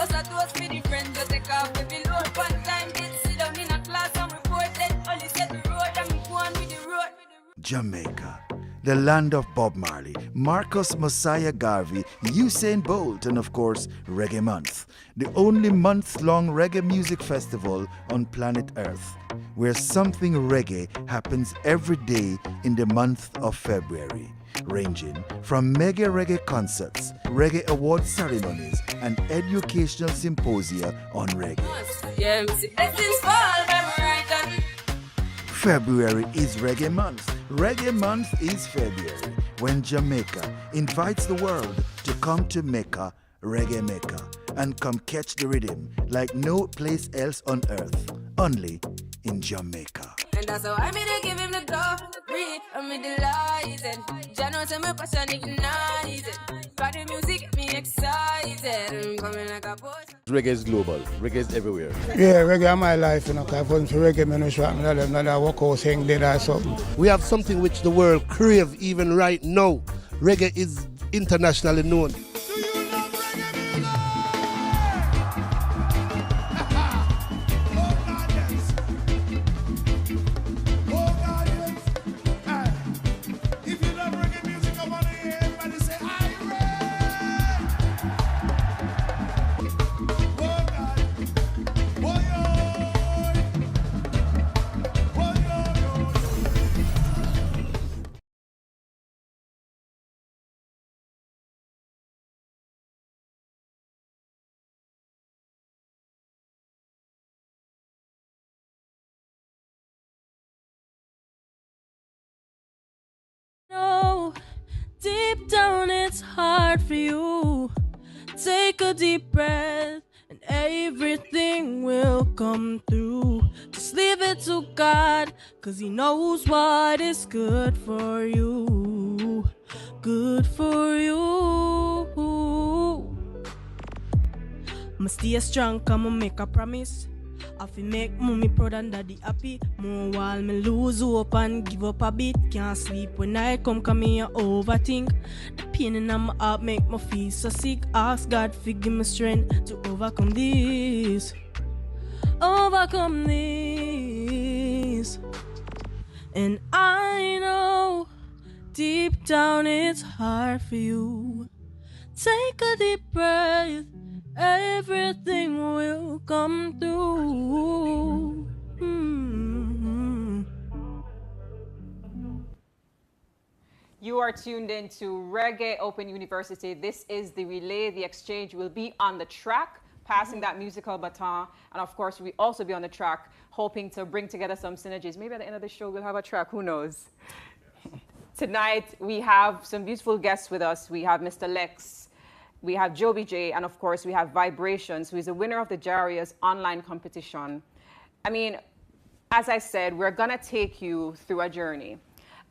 Bust a toast for the friends, you take off the below. One time, did sit down in a class and report. Then only set the road and me go on with the road. Jamaica, the land of Bob Marley, Marcus Mosiah Garvey, Usain Bolt, and of course, Reggae Month, the only month-long reggae music festival on planet Earth, where something reggae happens every day in the month of February, ranging from mega reggae concerts, reggae award ceremonies, and educational symposia on reggae. Yeah, me see blessings fall, memory done. February is Reggae Month. Reggae Month is February, when Jamaica invites the world to come to Mecca, Reggae Mecca, and come catch the rhythm like no place else on earth, only in Jamaica. And that's how I made to give him the glory. I'm with the lies and Jano tell me passion ignited. Got the music get me excited. I'm coming like a boss. Reggae is global. Reggae is everywhere. Yeah, reggae is my life, you know, because I wasn't reggae, man, I walk out saying that or something. We have something which the world crave even right now. Reggae is internationally known. No, deep down it's hard for you. Take a deep breath and everything will come through. Just leave it to God, 'cause He knows what is good for you. Good for you. I'ma stay strong, I'ma make a promise. I fi make mommy proud and daddy happy. More while me lose hope and give up a bit. Can't sleep when I come here overthink. The pain in my heart make me feel so sick. Ask God to give me strength to overcome this. Overcome this. And I know deep down it's hard for you. Take a deep breath. Everything will come through. You are tuned in to Reggae Open University. This is the relay. The exchange will be on the track, passing that musical baton. And of course, we also be on the track, hoping to bring together some synergies. Maybe at the end of the show, we'll have a track. Who knows? Tonight, we have some beautiful guests with us. We have Mr. Lexx. We have Joby J, and of course we have Vibrations, who is the winner of the JARIA's online competition. I mean, as I said, we're gonna take you through a journey.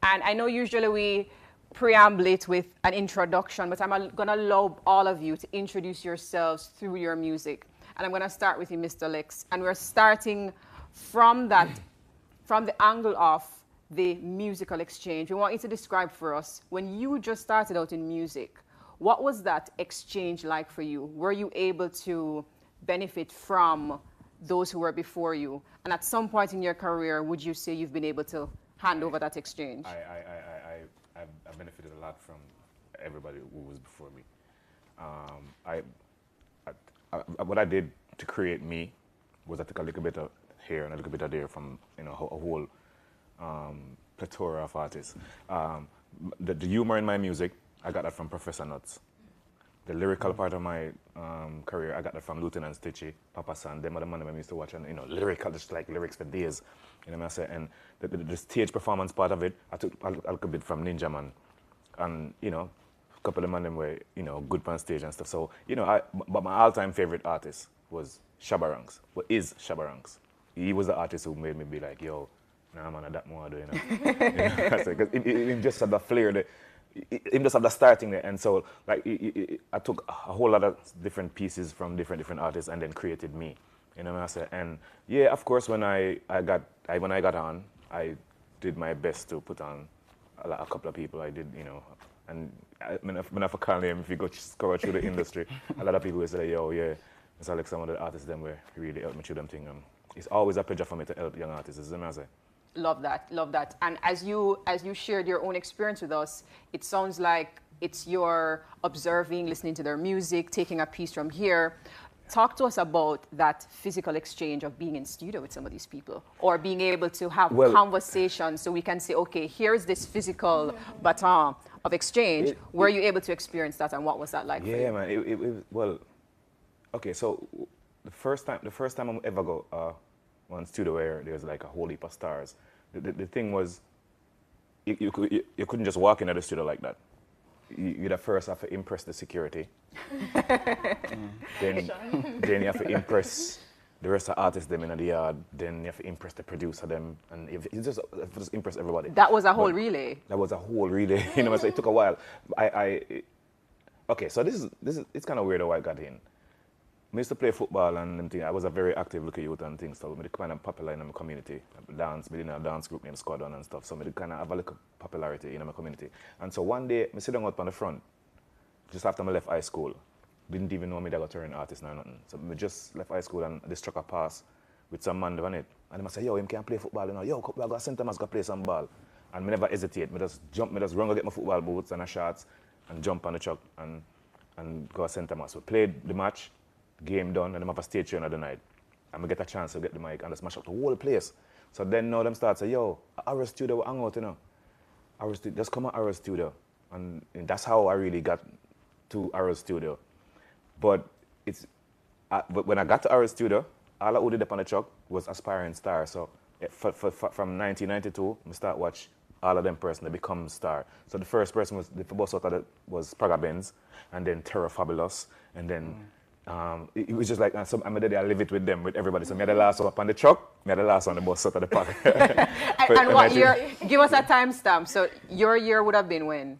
And I know usually we preambulate with an introduction, but I'm gonna allow all of you to introduce yourselves through your music. And I'm gonna start with you, Mr. Lexx. And we're starting from the angle of the musical exchange. We want you to describe for us, when you just started out in music, what was that exchange like for you? Were you able to benefit from those who were before you? And at some point in your career, would you say you've been able to hand over that exchange? I benefited a lot from everybody who was before me. What I did to create me was I took a little bit of here and a little bit of there from a whole plethora of artists. The humor in my music, I got that from Professor Nuts. The lyrical part of my career, I got that from Lieutenant Stitchy, Papa San, them are the man I used to watch, and lyrical, just like lyrics for days. You know what I say? And the stage performance part of it, I took a little bit from Ninja Man, and a couple of them were good on stage and stuff. So but my all-time favorite artist was Shabba Ranks. Is Shabba Ranks. He was the artist who made me be like, yo, nah man, that more I do, Because it just had the flair. It just had the starting there, and so like I took a whole lot of different pieces from different artists and then created me. You know what I say? And yeah, of course, when I got on, I did my best to put on a couple of people. I did, and when I call them, if you go scroll through the industry, a lot of people will say, yo, yeah, So like some of the artists them were really helped me through them thing. It's always a pleasure for me to help young artists, is what I say. Love that, love that. And as you shared your own experience with us, it sounds like it's your observing, listening to their music, taking a piece from here. Talk to us about that physical exchange of being in studio with some of these people, or being able to have conversations so we can say, okay, here's this physical baton of exchange. Were you able to experience that, and what was that like for you? Yeah, man. Well, okay, so the first time I ever go on studio where there's like a whole heap of stars, the thing was, you couldn't just walk into the studio like that. You'd at first have to impress the security. Then you have to impress the rest of the artists them in the yard. Then you have to impress the producer them, and if you just impress everybody. That was a whole relay. That was a whole relay. You know, so it took a while. Okay, so this is it's kind of weird how I got in. I used to play football and them thing. I was a very active looking youth and things, so I kind of popular in my community. I dance, in a dance group named Squad On and stuff, so I kind of have a little popularity in my community. And so one day, I sit down out on the front, just after I left high school. Didn't even know me that I got turn artist or nothing. So I just left high school and they struck a pass with some man on it. And I say, yo, him can't play football, you know. Yo, I got center, I got play some ball. And I never hesitate. I just jump, I just run, go get my football boots and a shorts and jump on the truck and go center mass. So played the match. Game done, and I'm have a stage show another night. I'm gonna get a chance to get the mic and just smash up the whole place. So then now them start say, yo, our studio will hang out, you know. Just come at our studio. And that's how I really got to our studio. But but when I got to our studio, all I did up on the truck was aspiring star. So from 1992, I start watch all of them person that become star. So the first person was the bus out of it was Praga Benz, and then Terra Fabulous, and then it was just like, I'm there, I live it with them, with everybody. So I had the last one up on the truck, I had the last one on the bus out of the park. And what year? Give us a timestamp. So your year would have been when?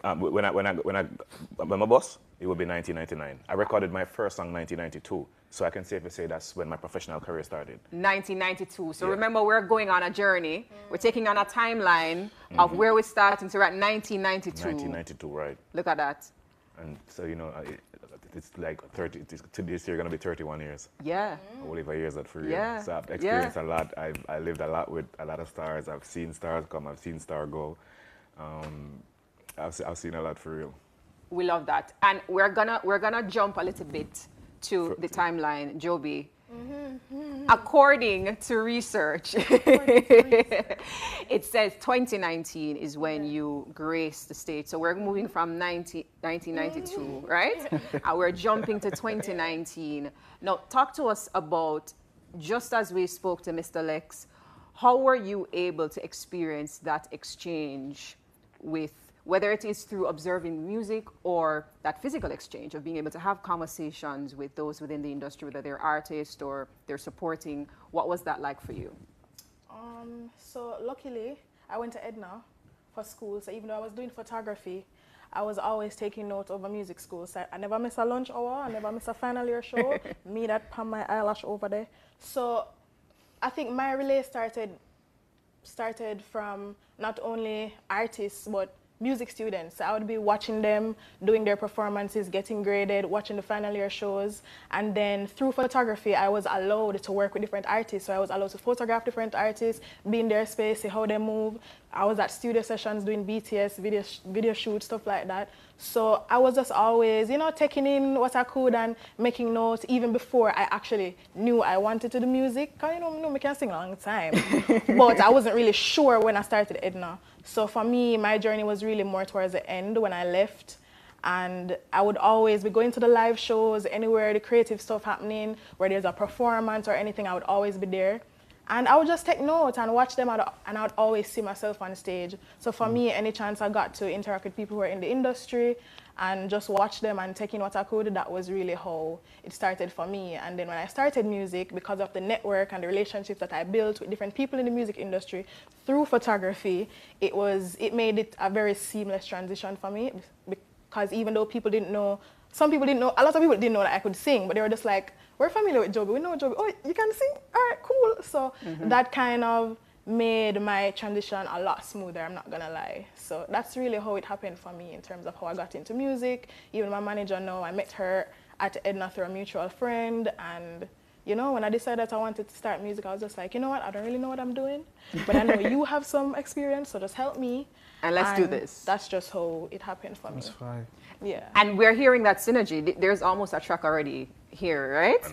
When my boss, it would be 1999. I recorded my first song 1992. So I can safely say that's when my professional career started. 1992. So remember, we're going on a journey. We're taking on a timeline of where we're starting. So we're at 1992. 1992, right. Look at that. And so, you know, it's like 30, this year going to be 31 years. Yeah. I will live a years that for real. Yeah. So I've experienced a lot. I lived a lot with a lot of stars. I've seen stars come. I've seen stars go. I've seen a lot for real. We love that. And we're gonna jump a little bit to the timeline, Joby. According to research, it says 2019 is when you graced the stage. So we're moving from 1992, right? And we're jumping to 2019. Now, talk to us about, just as we spoke to Mr. Lexx, how were you able to experience that exchange with, whether it is through observing music or that physical exchange of being able to have conversations with those within the industry, whether they're artists or they're supporting? What was that like for you? So luckily, I went to Edna for school. So even though I was doing photography, I was always taking notes over music school. So I never miss a lunch hour, I never miss a final year show. Me that palm my eyelash over there. So I think my relay started from not only artists, but music students. I would be watching them doing their performances, getting graded, watching the final year shows. And then through photography, I was allowed to work with different artists. So I was allowed to photograph different artists, be in their space, see how they move. I was at studio sessions doing BTS, video shoots, stuff like that. So I was just always, you know, taking in what I could and making notes even before I actually knew I wanted to do music. Because, you know, I can sing a long time. But I wasn't really sure when I started Edna. So for me, my journey was really more towards the end when I left. And I would always be going to the live shows, anywhere the creative stuff happening, where there's a performance or anything, I would always be there. And I would just take notes and watch them, and I would always see myself on stage. So for me, any chance I got to interact with people who are in the industry and just watch them and take in what I could, that was really how it started for me. And then when I started music, because of the network and the relationships that I built with different people in the music industry through photography, it made it a very seamless transition for me. Because even though people didn't know, some people didn't know, a lot of people didn't know that I could sing, but they were just like, we're familiar with Joby, we know Joby, oh, you can sing? All right, cool. So that kind of made my transition a lot smoother, I'm not gonna lie. So that's really how it happened for me in terms of how I got into music. Even my manager now, I met her at Edna through a mutual friend. And, you know, when I decided I wanted to start music, I was just like, you know what, I don't really know what I'm doing, but I know you have some experience, so just help me. And let's do this. That's just how it happened for me. That's fine. Yeah. And we're hearing that synergy. There's almost a track already here, right?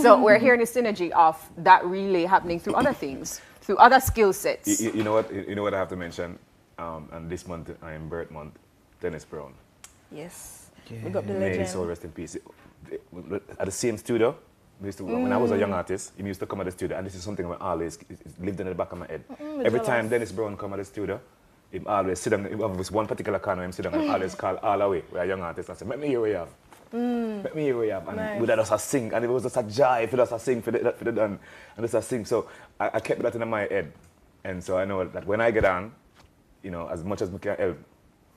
So we're hearing the synergy of that relay happening through other things, through other skill sets. You know what? You know what I have to mention. And this month, I am birth month. Dennis Brown. Yes. Yeah. We got the May his legend. soul rest in peace. At the same studio, when I was a young artist, he used to come at the studio, and this is something that always lived in the back of my head. Every time Dennis Brown come at the studio, he always sit down. He have one particular corner, him sit down and always call all away. We're a young artist. I said, "Let me hear what you have. Let me hear what you have." And Nice. we just a sing, and it was just a joy for us to sing for the done, and just a sing. So I kept that in my head, and so I know that when I get on, you know, as much as we can help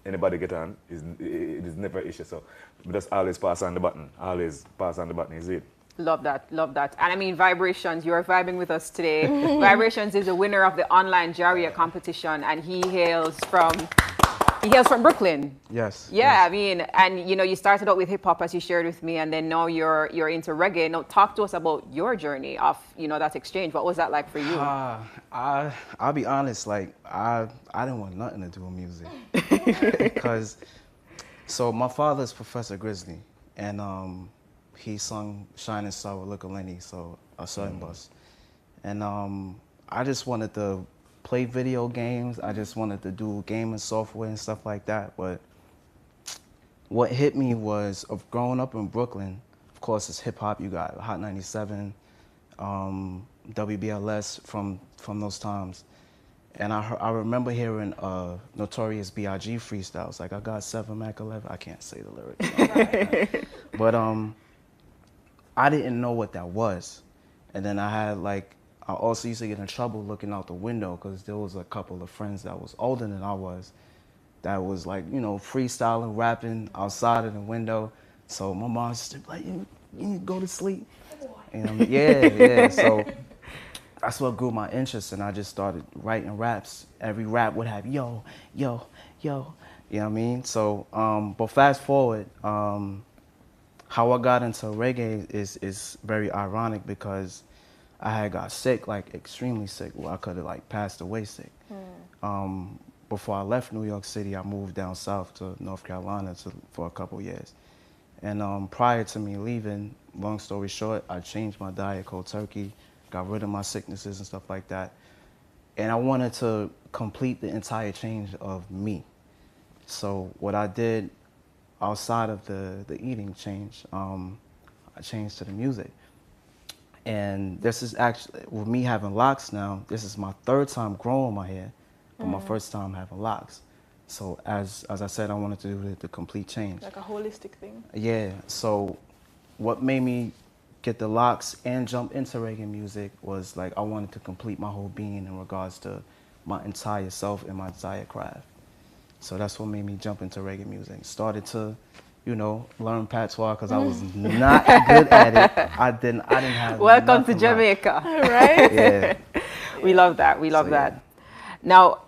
anybody get on, it is never an issue. So we just always pass on the button. Always pass on the button, is it? Love that, love that. And I mean, Vibrations, you are vibing with us today. Vibrations is the winner of the online JARIA competition, and he hails from Brooklyn. Yes. Yeah, yes. I mean, and you know, you started out with hip hop as you shared with me, and then now you're into reggae. Now, talk to us about your journey of, you know, that exchange. What was that like for you? I'll be honest, like I didn't want nothing to do with music because so my father's Professor Grizzly, and he sung Shining Star with Look Lenny, so a certain bus, and I just wanted to play video games. I just wanted to do gaming software and stuff like that. But what hit me was, of growing up in Brooklyn, of course, it's hip hop. You got Hot 97, WBLS from those times. And I remember hearing Notorious B.I.G. freestyles. Like, I got 7 Mac 11. I can't say the lyrics. But I didn't know what that was. And then I also used to get in trouble looking out the window because there was a couple of friends that was older than I was that was like, you know, freestyling, rapping outside of the window. So my mom used to be like, you need to go to sleep. And yeah. So that's what grew my interest, and I just started writing raps. Every rap would have yo, yo, yo. You know what I mean? So, but fast forward, how I got into reggae is very ironic because I had got sick, like extremely sick. Well, I could have like passed away sick. Before I left New York City, I moved down south to North Carolina for a couple years. And prior to me leaving, long story short, I changed my diet cold turkey, got rid of my sicknesses and stuff like that. And I wanted to complete the entire change of me. So what I did outside of the eating change, I changed to the music. And this is actually, with me having locks now, this is my 3rd time growing my hair, but my 1st time having locks. So as I said, I wanted to do the complete change. Like a holistic thing. Yeah, so what made me get the locks and jump into reggae music was like I wanted to complete my whole being in regards to my entire self and my entire craft. So that's what made me jump into reggae music. Started to, you know, learn patois because I was not good at it. I didn't have. Welcome to Jamaica, right? Yeah. We love that. We love that. Now,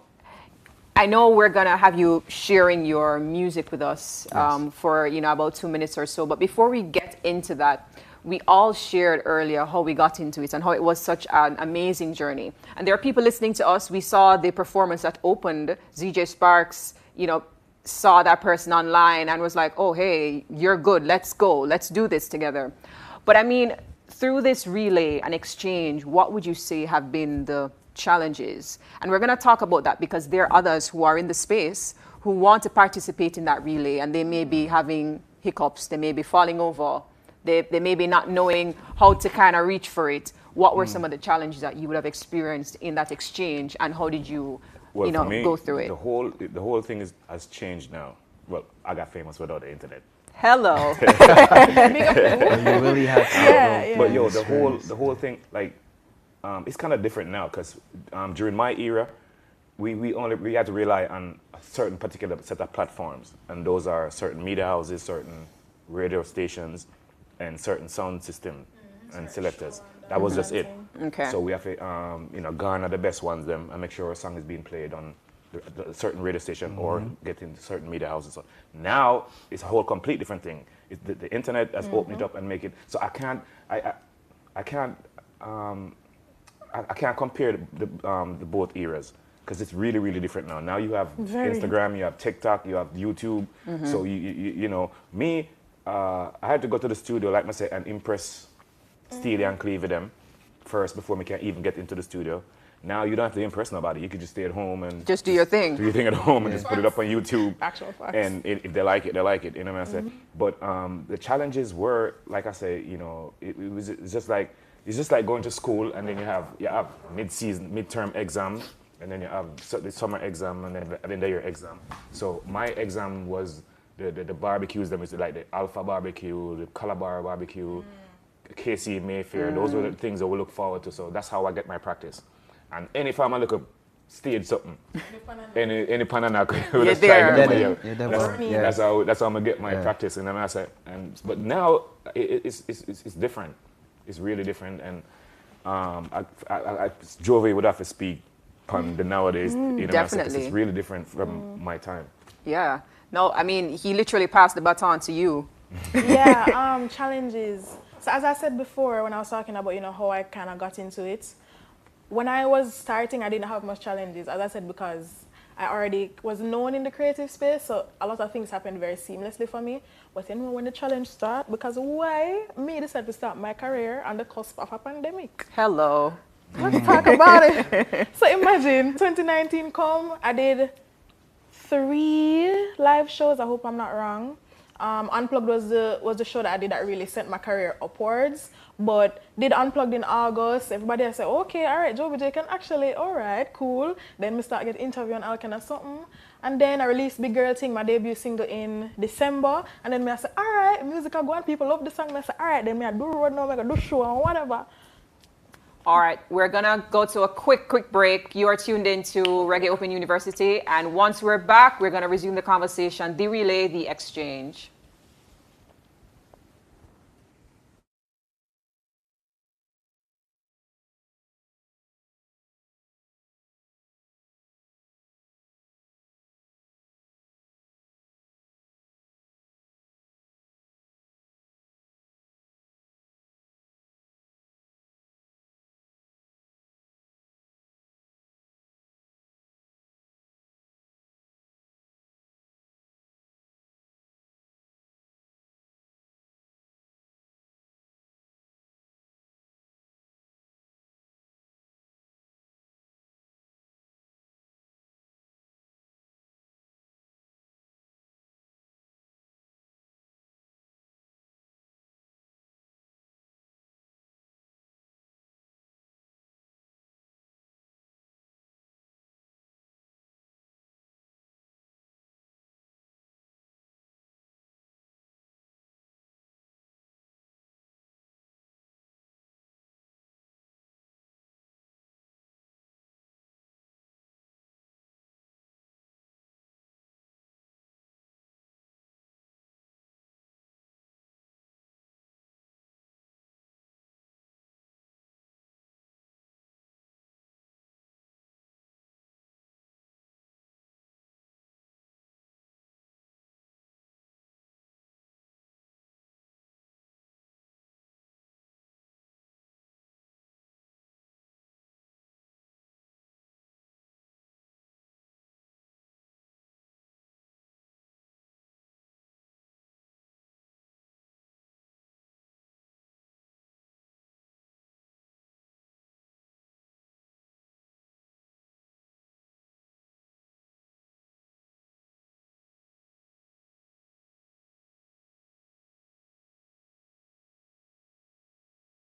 I know we're gonna have you sharing your music with us for, you know, about 2 minutes or so. But before we get into that, we all shared earlier how we got into it and how it was such an amazing journey. And there are people listening to us. We saw the performance that opened. ZJ Sparks, you know, saw that person online and was like, oh, hey, you're good. Let's go. Let's do this together. But I mean, through this relay and exchange, what would you say have been the challenges? And we're going to talk about that because there are others who are in the space who want to participate in that relay, and they may be having hiccups. They may be falling over. They may be not knowing how to kind of reach for it. What were some of the challenges that you would have experienced in that exchange, and how did you, you know, go through it? The whole thing has changed now. Well, I got famous without the internet. Hello. You really have to. But yo, the whole thing, like, it's kind of different now because during my era, we had to rely on a certain particular set of platforms, and those are certain media houses, certain radio stations, and certain sound system and selectors. That was just it. Okay. So we have to, you know, garner the best ones them and make sure a song is being played on a certain radio station or get into certain media houses. So now it's a whole complete different thing. The internet has opened it up and make it so I can't compare the both eras because it's really, really different now. Now you have Instagram, you have TikTok, you have YouTube. So you know me, I had to go to the studio, like I said, and impress Steely and Cleve them first before we can even get into the studio. Now you don't have to impress nobody. You can just stay at home and just do your thing. Do your thing at home and just put it up on YouTube. Actual facts. And if they like it, they like it. You know what I'm saying? But the challenges were, like I say, you know, it's just like going to school and then you have midterm exam, and then you have the summer exam, and then your exam. So my exam was the barbecues. Them is like the Alpha barbecue, the Calabar barbecue, KC Mayfair. Those were the things that we look forward to. So that's how I get my practice. And any time I look up stage something, any panana, that's how I'm gonna get my practice. And then I say, but now it's different. It's really different. And Jovi would have to speak on the nowadays. You know, definitely, it's really different from my time. Yeah. No, I mean he literally passed the baton to you. Yeah. Challenges. So as I said before, when I was talking about how I kind of got into it. When I was starting, I didn't have much challenges, as I said, because I already was known in the creative space, so a lot of things happened very seamlessly for me. But when the challenge started, because me decided to start my career on the cusp of a pandemic. Hello. Let's talk about it. So imagine, 2019 come, I did 3 live shows, I hope I'm not wrong. Unplugged was the show that I did that really sent my career upwards. But did Unplugged in August. Everybody said, okay, all right, Joe J can actually, all right, cool. Then we start get interview and all kind of something. And then I released Big Girl Thing, my debut single in December. And then I said, all right, music are going, people love the song. And I said, all right, then I do road now, I do show and whatever. All right, we're gonna go to a quick break. You are tuned into Reggae Open University, and once we're back, we're gonna resume the conversation, the relay, the exchange.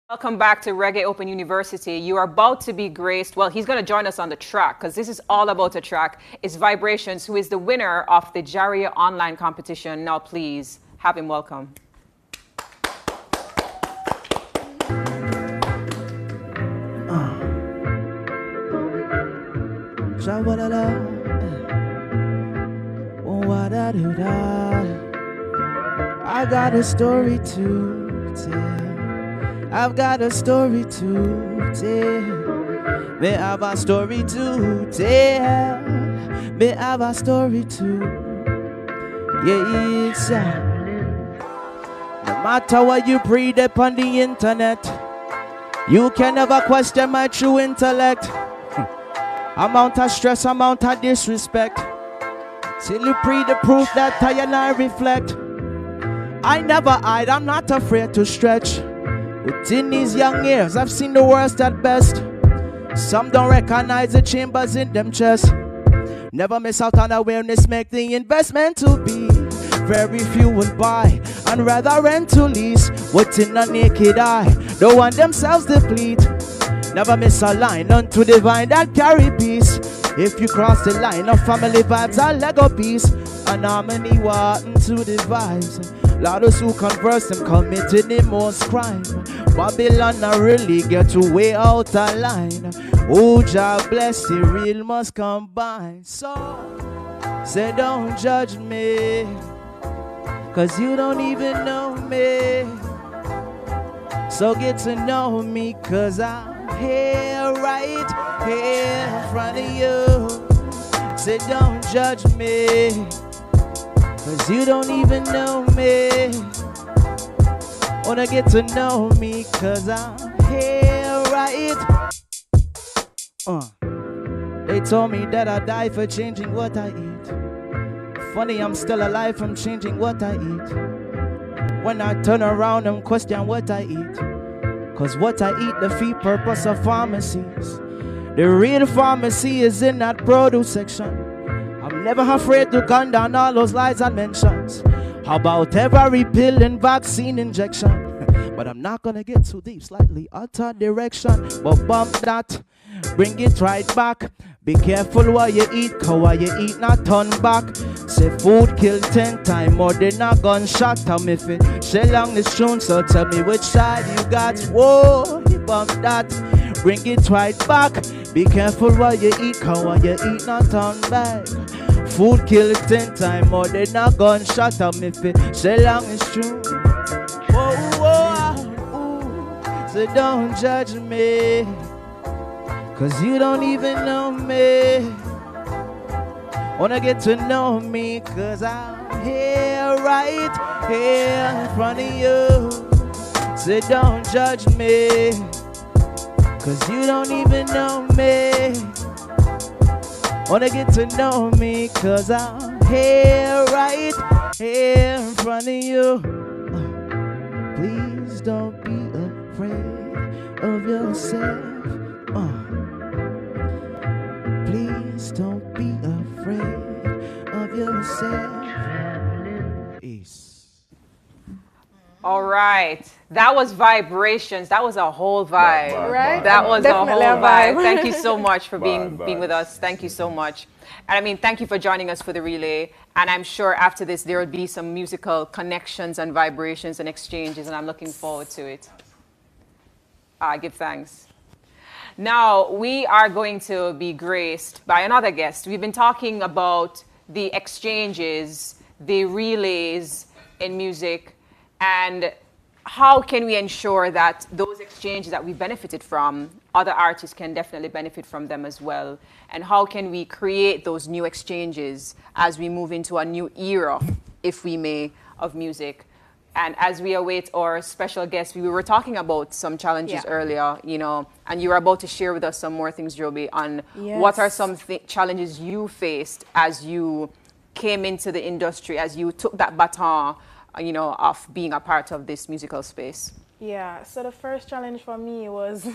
Welcome back to Reggae Open University. You are about to be graced. Well, he's going to join us on the track because this is all about the track. It's Vibrations, who is the winner of the JARIA online competition. Now, please have him welcome. I got a story to tell. I've got a story to tell. Me have a story to tell. Me have a story to. Yeah, it's No matter what you breed upon the internet, you can never question my true intellect. Amount of stress, amount of disrespect, till you breed the proof that I and I reflect. I never hide, I'm not afraid to stretch. Within these young years, I've seen the worst at best. Some don't recognize the chambers in them chests. Never miss out on awareness, make the investment to be. Very few will buy, and rather rent to lease. What's in a naked eye, don't want themselves deplete. Never miss a line unto divine that carry peace. If you cross the line of family vibes, a Lego piece. An harmony wanting to the vibes. Loudest who converse them committed the most crime. Babylon not really get to way out of line. Oh, Jah bless the real must combine. So, say don't judge me, cause you don't even know me. So get to know me, cause I'm here, right here in front of you. Say don't judge me, cause you don't even know me. Wanna get to know me, cause I'm here, right? They told me that I die for changing what I eat. Funny, I'm still alive from changing what I eat. When I turn around and question what I eat, cause what I eat defeat purpose of pharmacies. The real pharmacy is in that produce section. I'm never afraid to gun down all those lies and mentions about every pill and vaccine injection. But I'm not gonna get too deep, slightly out of direction. But bump that, bring it right back. Be careful what you eat, cause what you eat not turn back. Say food kill 10 times more than a gunshot. Tell me if it shell on this tune, so tell me which side you got. Whoa, you bump that, bring it right back. Be careful what you eat, cause what you eat not turn back. Food kill 10 times more than a gunshot. Tell me if it shell on this tune. Whoa, whoa, ooh. So don't judge me, cause you don't even know me. Wanna get to know me, cause I'm here, right here in front of you. So don't judge me, cause you don't even know me. Wanna get to know me, cause I'm here, right here in front of you. Please don't be afraid of yourself. Please don't be afraid of yourself. Peace. All right. That was vibrations. That was a whole vibe. Right? That was Definitely a whole a vibe. Thank you so much for being Vibe. with us. Thank you so much. And I mean, thank you for joining us for the relay. And I'm sure after this, there will be some musical connections and vibrations and exchanges, and I'm looking forward to it. I give thanks. Now, we are going to be graced by another guest. We've been talking about the exchanges, the relays in music, and how can we ensure that those exchanges that we benefited from, other artists can definitely benefit from them as well? And how can we create those new exchanges as we move into a new era, if we may, of music? And as we await our special guest, we were talking about some challenges earlier, you know, and you were about to share with us some more things, Joby, on what are some challenges you faced as you came into the industry, as you took that baton, you know, of being a part of this musical space. Yeah, so the first challenge for me was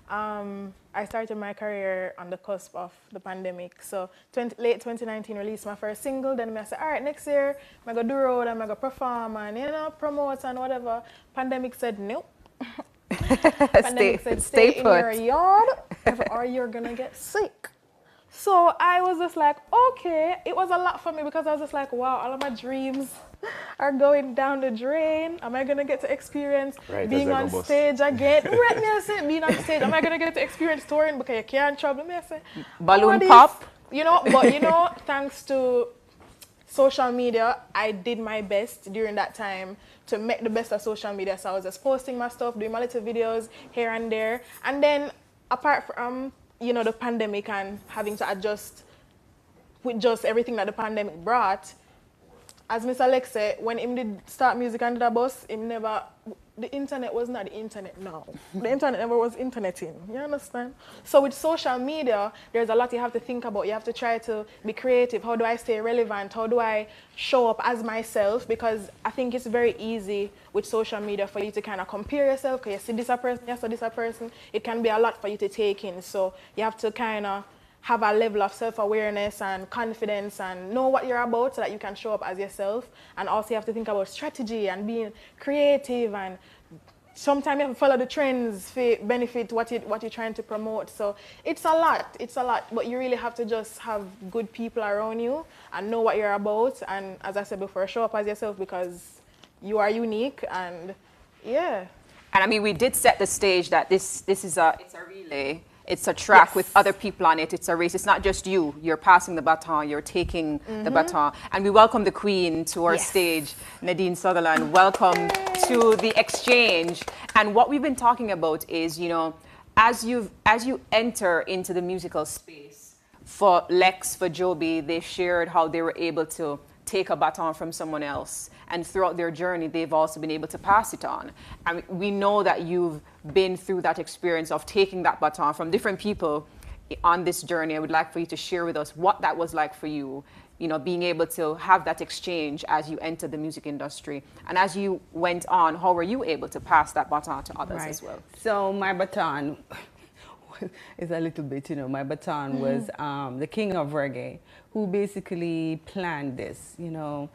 I started my career on the cusp of the pandemic. So late 2019 released my first single. Then I said, all right, next year I'm going to do road and I'm going to perform and, you know, promote and whatever. Pandemic said, nope. Pandemic said, stay in your yard or you're going to get sick. So I was just like, okay. It was a lot for me because I was just like, wow, all of my dreams are going down the drain. Am I going to get to experience being on stage again? Right, me I say, being on stage. Am I going to get to experience touring because you can't travel? Me I say, balloon pop. You know, but you know, thanks to social media, I did my best during that time to make the best of social media. So I was just posting my stuff, doing my little videos here and there. And then apart from, you know, the pandemic and having to adjust with just everything that the pandemic brought, as Mr. Lexx said, when him did start music under the bus, him never, the internet was not the internet now. The internet never was interneting, you understand? So with social media, there's a lot you have to think about. You have to try to be creative. How do I stay relevant? How do I show up as myself? Because I think it's very easy with social media for you to kind of compare yourself, because you see this a person, you see this a person. It can be a lot for you to take in. So you have to kind of have a level of self-awareness and confidence and know what you're about so that you can show up as yourself. And also you have to think about strategy and being creative, and sometimes you have to follow the trends for benefit what you're trying to promote. So it's a lot, but you really have to just have good people around you and know what you're about. And as I said before, show up as yourself because you are unique, and yeah. And I mean, we did set the stage that it's a relay. It's a track with other people on it. It's a race. It's not just you. You're passing the baton. You're taking the baton. And we welcome the Queen to our stage, Nadine Sutherland. Welcome to the exchange. And what we've been talking about is, you know, as you enter into the musical space, for Lexx, for Joby, they shared how they were able to take a baton from someone else, and throughout their journey they've also been able to pass it on. And we know that you've been through that experience of taking that baton from different people on this journey. I would like for you to share with us what that was like for you, you know, being able to have that exchange as you entered the music industry, and as you went on, how were you able to pass that baton to others as well? So my baton is a little bit, you know, my baton was the king of reggae, who basically planned this, you know.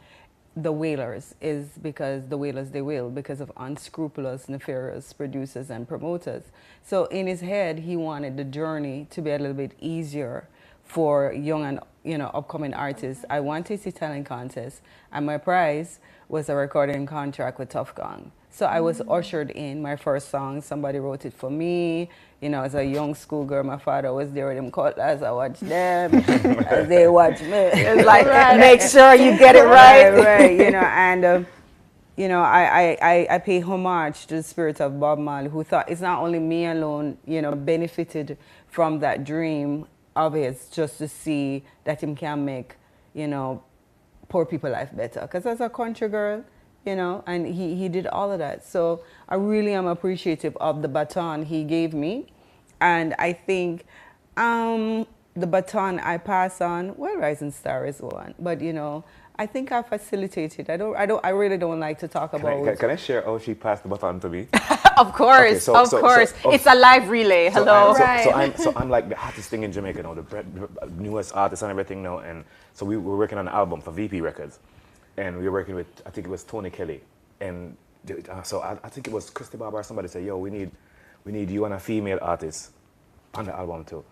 The Wailers is because the Wailers they wail because of unscrupulous, nefarious producers and promoters. So in his head, he wanted the journey to be a little bit easier for young and, you know, upcoming artists. I won TC Talent Contest, and my prize was a recording contract with Tough Gong. So I was ushered in. My first song, somebody wrote it for me. You know, as a young schoolgirl, my father was there with them cutlass. I watched them as they watched me. It's like, make sure you get it right. Right, you know, and, you know, I pay homage to the spirit of Bob Marley, who thought it's not only me alone, you know, benefited from that dream of his, just to see that him can make, you know, poor people life better. Because as a country girl, you know, and he did all of that. So I really am appreciative of the baton he gave me. And I think the baton I pass on, well, Rising Star is one, but, you know, I think I facilitated. I really don't like to talk about. Can I share how she passed the baton to me? Of course, okay, of course. It's a live relay. Hello. So I'm like the hottest thing in Jamaica now, the newest artist and everything now. And so we were working on an album for VP Records. And we were working with, I think it was Tony Kelly. And so I think it was Christy Barber or somebody said, yo, we need you and a female artist on the album too.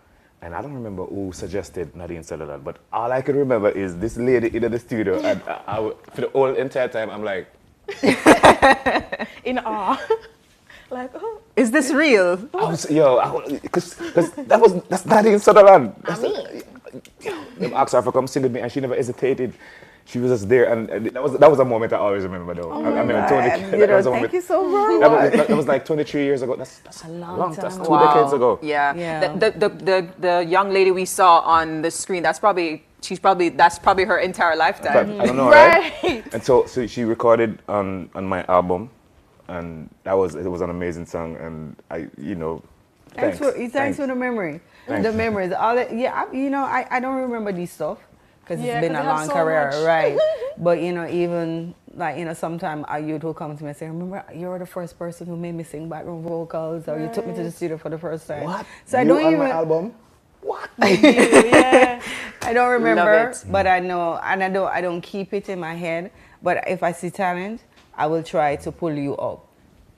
And I don't remember who suggested Nadine Sutherland, but all I can remember is this lady in the studio. And for the whole entire time, I'm like... in awe. Like, oh. Is this real? Because that's Nadine Sutherland. They asked her to come sing with me, and she never hesitated. She was just there, and that was a moment I always remember, though. Oh I mean, thank you so much. That was like 23 years ago. That's a long time. That's 2 decades ago. Yeah. The young lady we saw on the screen, that's probably her entire lifetime. I don't know, right? And so she recorded on my album, and it was an amazing song, and thanks for the memory. Thanks. The memories. I don't remember this stuff. Because it's been a long so career, much. right? But, you know, even, like, you know, sometimes a youth will come to me and say, remember, you're the first person who made me sing background vocals, or you took me to the studio for the first time. What? So I don't even... my album? What? Yeah. I don't remember, but I know, and I don't keep it in my head. But if I see talent, I will try to pull you up.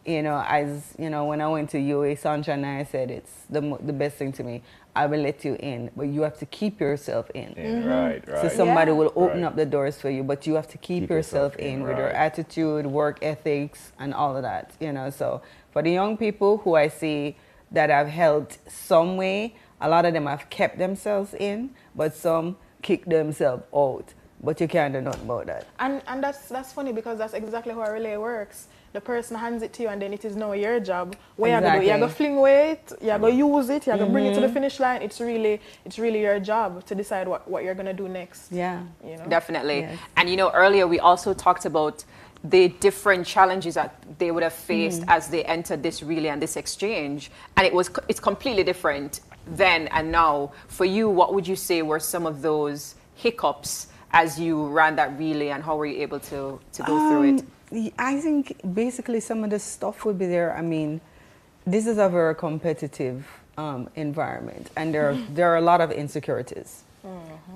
You know, as, you know, when I went to UA, Sandra and I said it's the best thing to me. I will let you in, but you have to keep yourself in. Right. So somebody will open up the doors for you, but you have to keep yourself in with your attitude, work ethics, and all of that. You know, so for the young people who I see that I've helped some way, a lot of them have kept themselves in, but some kicked themselves out but you can't do nothing about that. And that's funny because that's exactly how a relay works. The person hands it to you and then it is now your job. What you gonna do? You gonna fling weight, you gonna use it, you gonna bring it to the finish line. It's really your job to decide what you're gonna do next. Yeah. You know? Definitely. Yes. And you know, earlier we also talked about the different challenges that they would have faced as they entered this relay and this exchange. And it's completely different then and now. For you, what would you say were some of those hiccups as you ran that relay, and how were you able to go through it? I think basically some of the stuff would be there. I mean, this is a very competitive environment, and there are a lot of insecurities.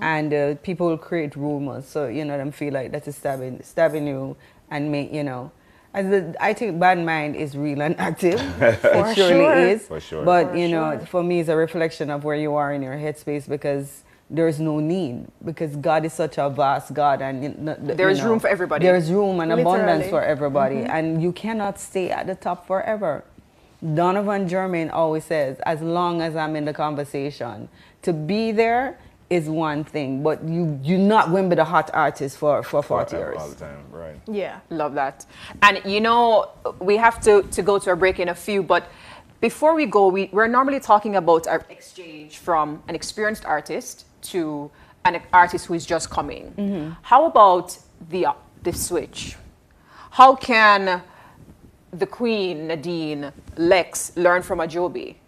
And people will create rumors, so you know them feel like that is stabbing you, and make you know. I think bad mind is real and active. It surely is. For sure. But you know, for me, it's a reflection of where you are in your headspace, because there's no need, because God is such a vast God, and there's room for everybody. There's room and Literally. abundance for everybody, and you cannot stay at the top forever. Donovan Germain always says, as long as I'm in the conversation, to be there is one thing, but you're not going to be the hot artist for 40 years. All the time, right. Yeah. Love that. And you know, we have to go to a break in a few, but before we go, we're normally talking about our exchange from an experienced artist to an artist who is just coming. How about the switch? How can the Queen, Nadine, Lexx learn from a Joby?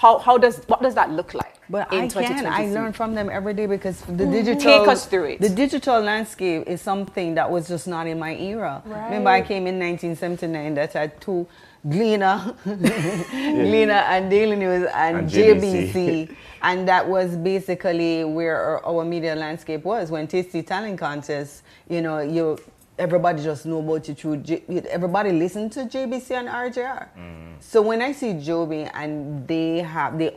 What does that look like? But in I 2023? learn from them every day, because the digital... Take us through it. The digital landscape is something that was just not in my era. Right. Remember, I came in 1979 that had two, Gleaner and Daily News and JBC. And that was basically where our media landscape was. When Tasty Talent Contest, you know, everybody just know about you through, everybody listened to JBC and RJR. So when I see Joby and they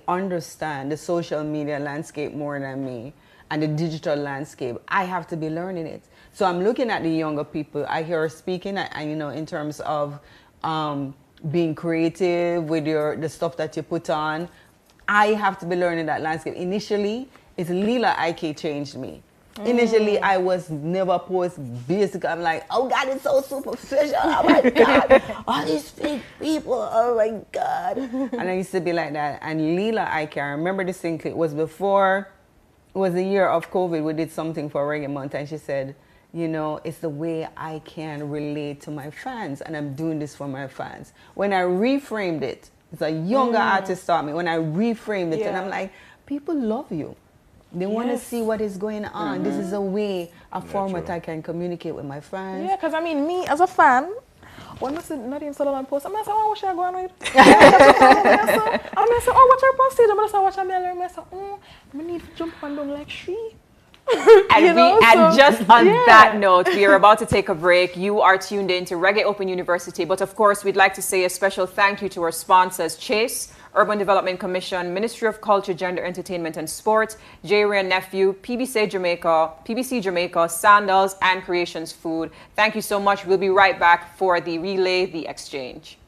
understand the social media landscape more than me, and the digital landscape, I have to be learning it. So I'm looking at the younger people. I hear her speaking, and you know, in terms of being creative with the stuff that you put on, I have to be learning that landscape. Initially, it's Lila IK changed me. Initially, I was never post basic. I'm like, oh God, it's so superficial. Oh my God, all these fake people. Oh my God. And I used to be like that. And Lila IK, I remember distinctly. It was before, it was the year of COVID. We did something for Reggae Month, and she said, you know, it's the way I can relate to my fans, and I'm doing this for my fans. When I reframed it, it's a younger artist taught me. When I reframed it, and I'm like, people love you. They want to see what is going on. This is a way, a format I can communicate with my fans. Yeah, because I mean, me as a fan, when I see Nadine Sutherland post, I'm like, oh, what should I go on with? I'm like, oh, what's her post? I'm like, watch her mail. I'm like, oh, I need to jump and down like she. And just on that note, we are about to take a break. You are tuned in to Reggae Open University, but of course, we'd like to say a special thank you to our sponsors, Chase, Urban Development Commission, Ministry of Culture, Gender, Entertainment and Sport, JARIA Nephew, PBC Jamaica, Sandals, and Creations Food. Thank you so much. We'll be right back for the relay, the exchange.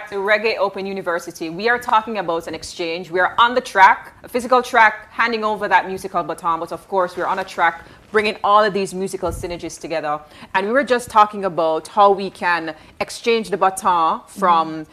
To Reggae Open University. We are talking about an exchange. We are on the track, a physical track, handing over that musical baton, but of course we're on a track bringing all of these musical synergies together. And we were just talking about how we can exchange the baton from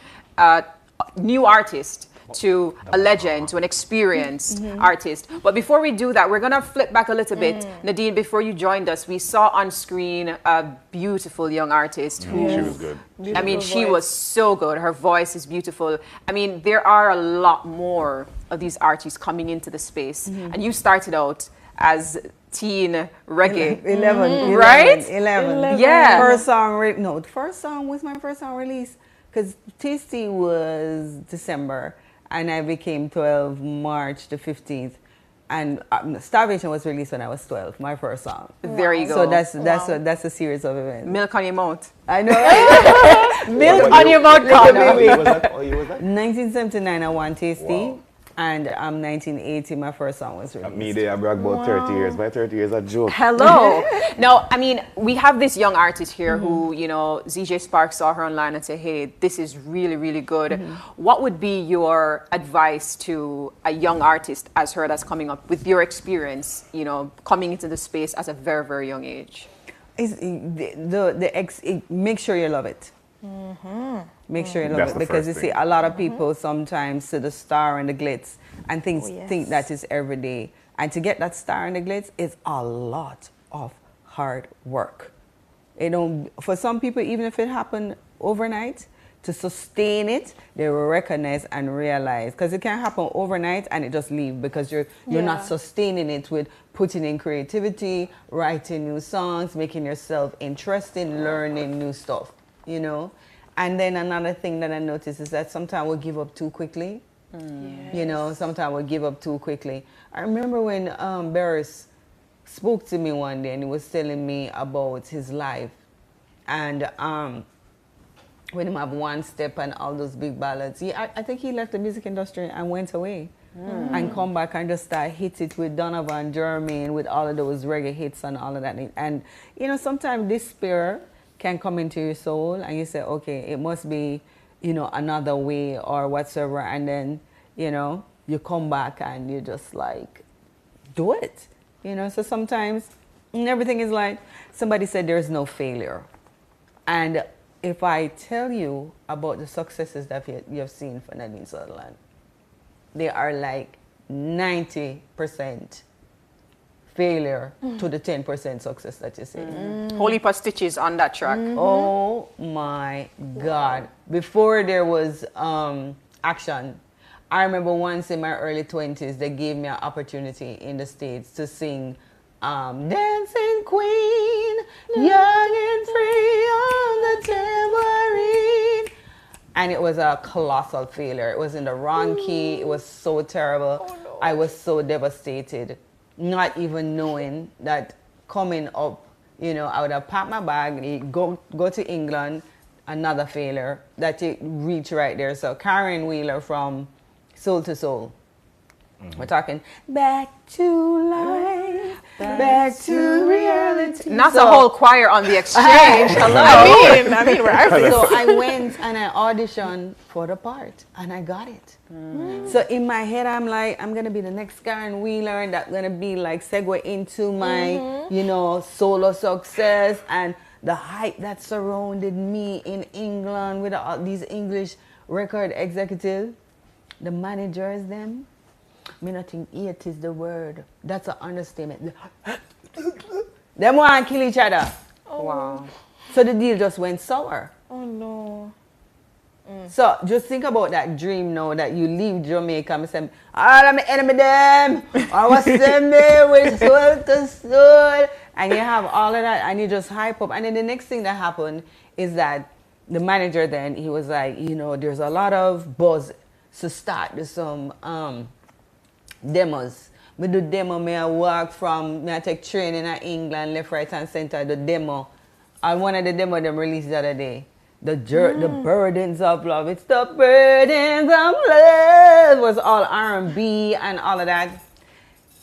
new artist to a legend, to an experienced artist. But before we do that, we're going to flip back a little bit. Nadine, before you joined us, we saw on screen a beautiful young artist who... She was good. I mean, she was so good. Her voice is beautiful. I mean, there are a lot more of these artists coming into the space. And you started out as teen reggae. 11, right? 11. Yeah. First song, no, the first song was my first song release because Tasty was December and I became 12 March the 15th. And Starvation was released when I was 12, my first song. There you go. So that's a series of events. Milk on your mouth. I know. Milk on your mouth, What year was that? 1979, I won Tasty. Wow. And 1980, my first song was released. Me, they brag about 30 years. By 30 years, a joke. Hello. Now, I mean, we have this young artist here who, you know, ZJ Sparks saw her online and said, hey, this is really, really good. What would be your advice to a young artist as her that's coming up with your experience, you know, coming into the space at a very, very young age? Make sure you love it. Make sure you love it, because you see a lot of people sometimes see the star and the glitz and think that is every day. And to get that star and the glitz is a lot of hard work. You know, for some people, even if it happened overnight, to sustain it, they will recognize and realize, because it can happen overnight and it just leave because you're not sustaining it with putting in creativity, writing new songs, making yourself interested, learning new stuff, you know. And then another thing that I noticed is that sometimes we give up too quickly. You know, sometimes we give up too quickly. I remember when Barris spoke to me one day and he was telling me about his life. And when he have One Step and all those big ballads, I think he left the music industry and went away. And come back and just start hit it with Donovan, Jermaine, with all of those reggae hits and all of that. And, you know, sometimes despair can come into your soul and you say, okay, it must be, you know, another way or whatsoever. And then, you know, you come back and you just like, do it. You know, so sometimes everything is like, somebody said there's no failure. And if I tell you about the successes that you have seen for Nadine Sutherland, they are like 90% failure to the 10% success that you see. Whole heap of stitches on that track. Oh my God. Before there was action, I remember once in my early 20s, they gave me an opportunity in the States to sing Dancing Queen, young and free on the tambourine. And it was a colossal failure. It was in the wrong key. It was so terrible. Oh, no. I was so devastated, not even knowing that coming up, you know, I would have packed my bag, go to England, another failure, that you reach right there. So Karen Wheeler from Soul to Soul. We're talking back to life, back to reality. Not a whole choir on the exchange. Hello. I mean, we're so I went and I auditioned for the part and I got it. So in my head, I'm like, I'm going to be the next Karen Wheeler, and that's going to be like segue into my, you know, solo success and the hype that surrounded me in England with all these English record executives, the managers, them. Me not think it is the word. That's an understatement. Them want to kill each other. Oh. Wow. So the deal just went sour. Oh no. So just think about that dream now that you leave Jamaica and say, all of my enemy them, I was send me with soul to soul. And you have all of that and you just hype up. And then the next thing that happened is that the manager then, he was like, you know, there's a lot of buzz to start. There's some demos. Me do demo, me I walk from, me I take training in England, left, right and center, the demo. And one of the demo them released the other day. The burdens of love. It's the burdens of love. It was all R&B and all of that.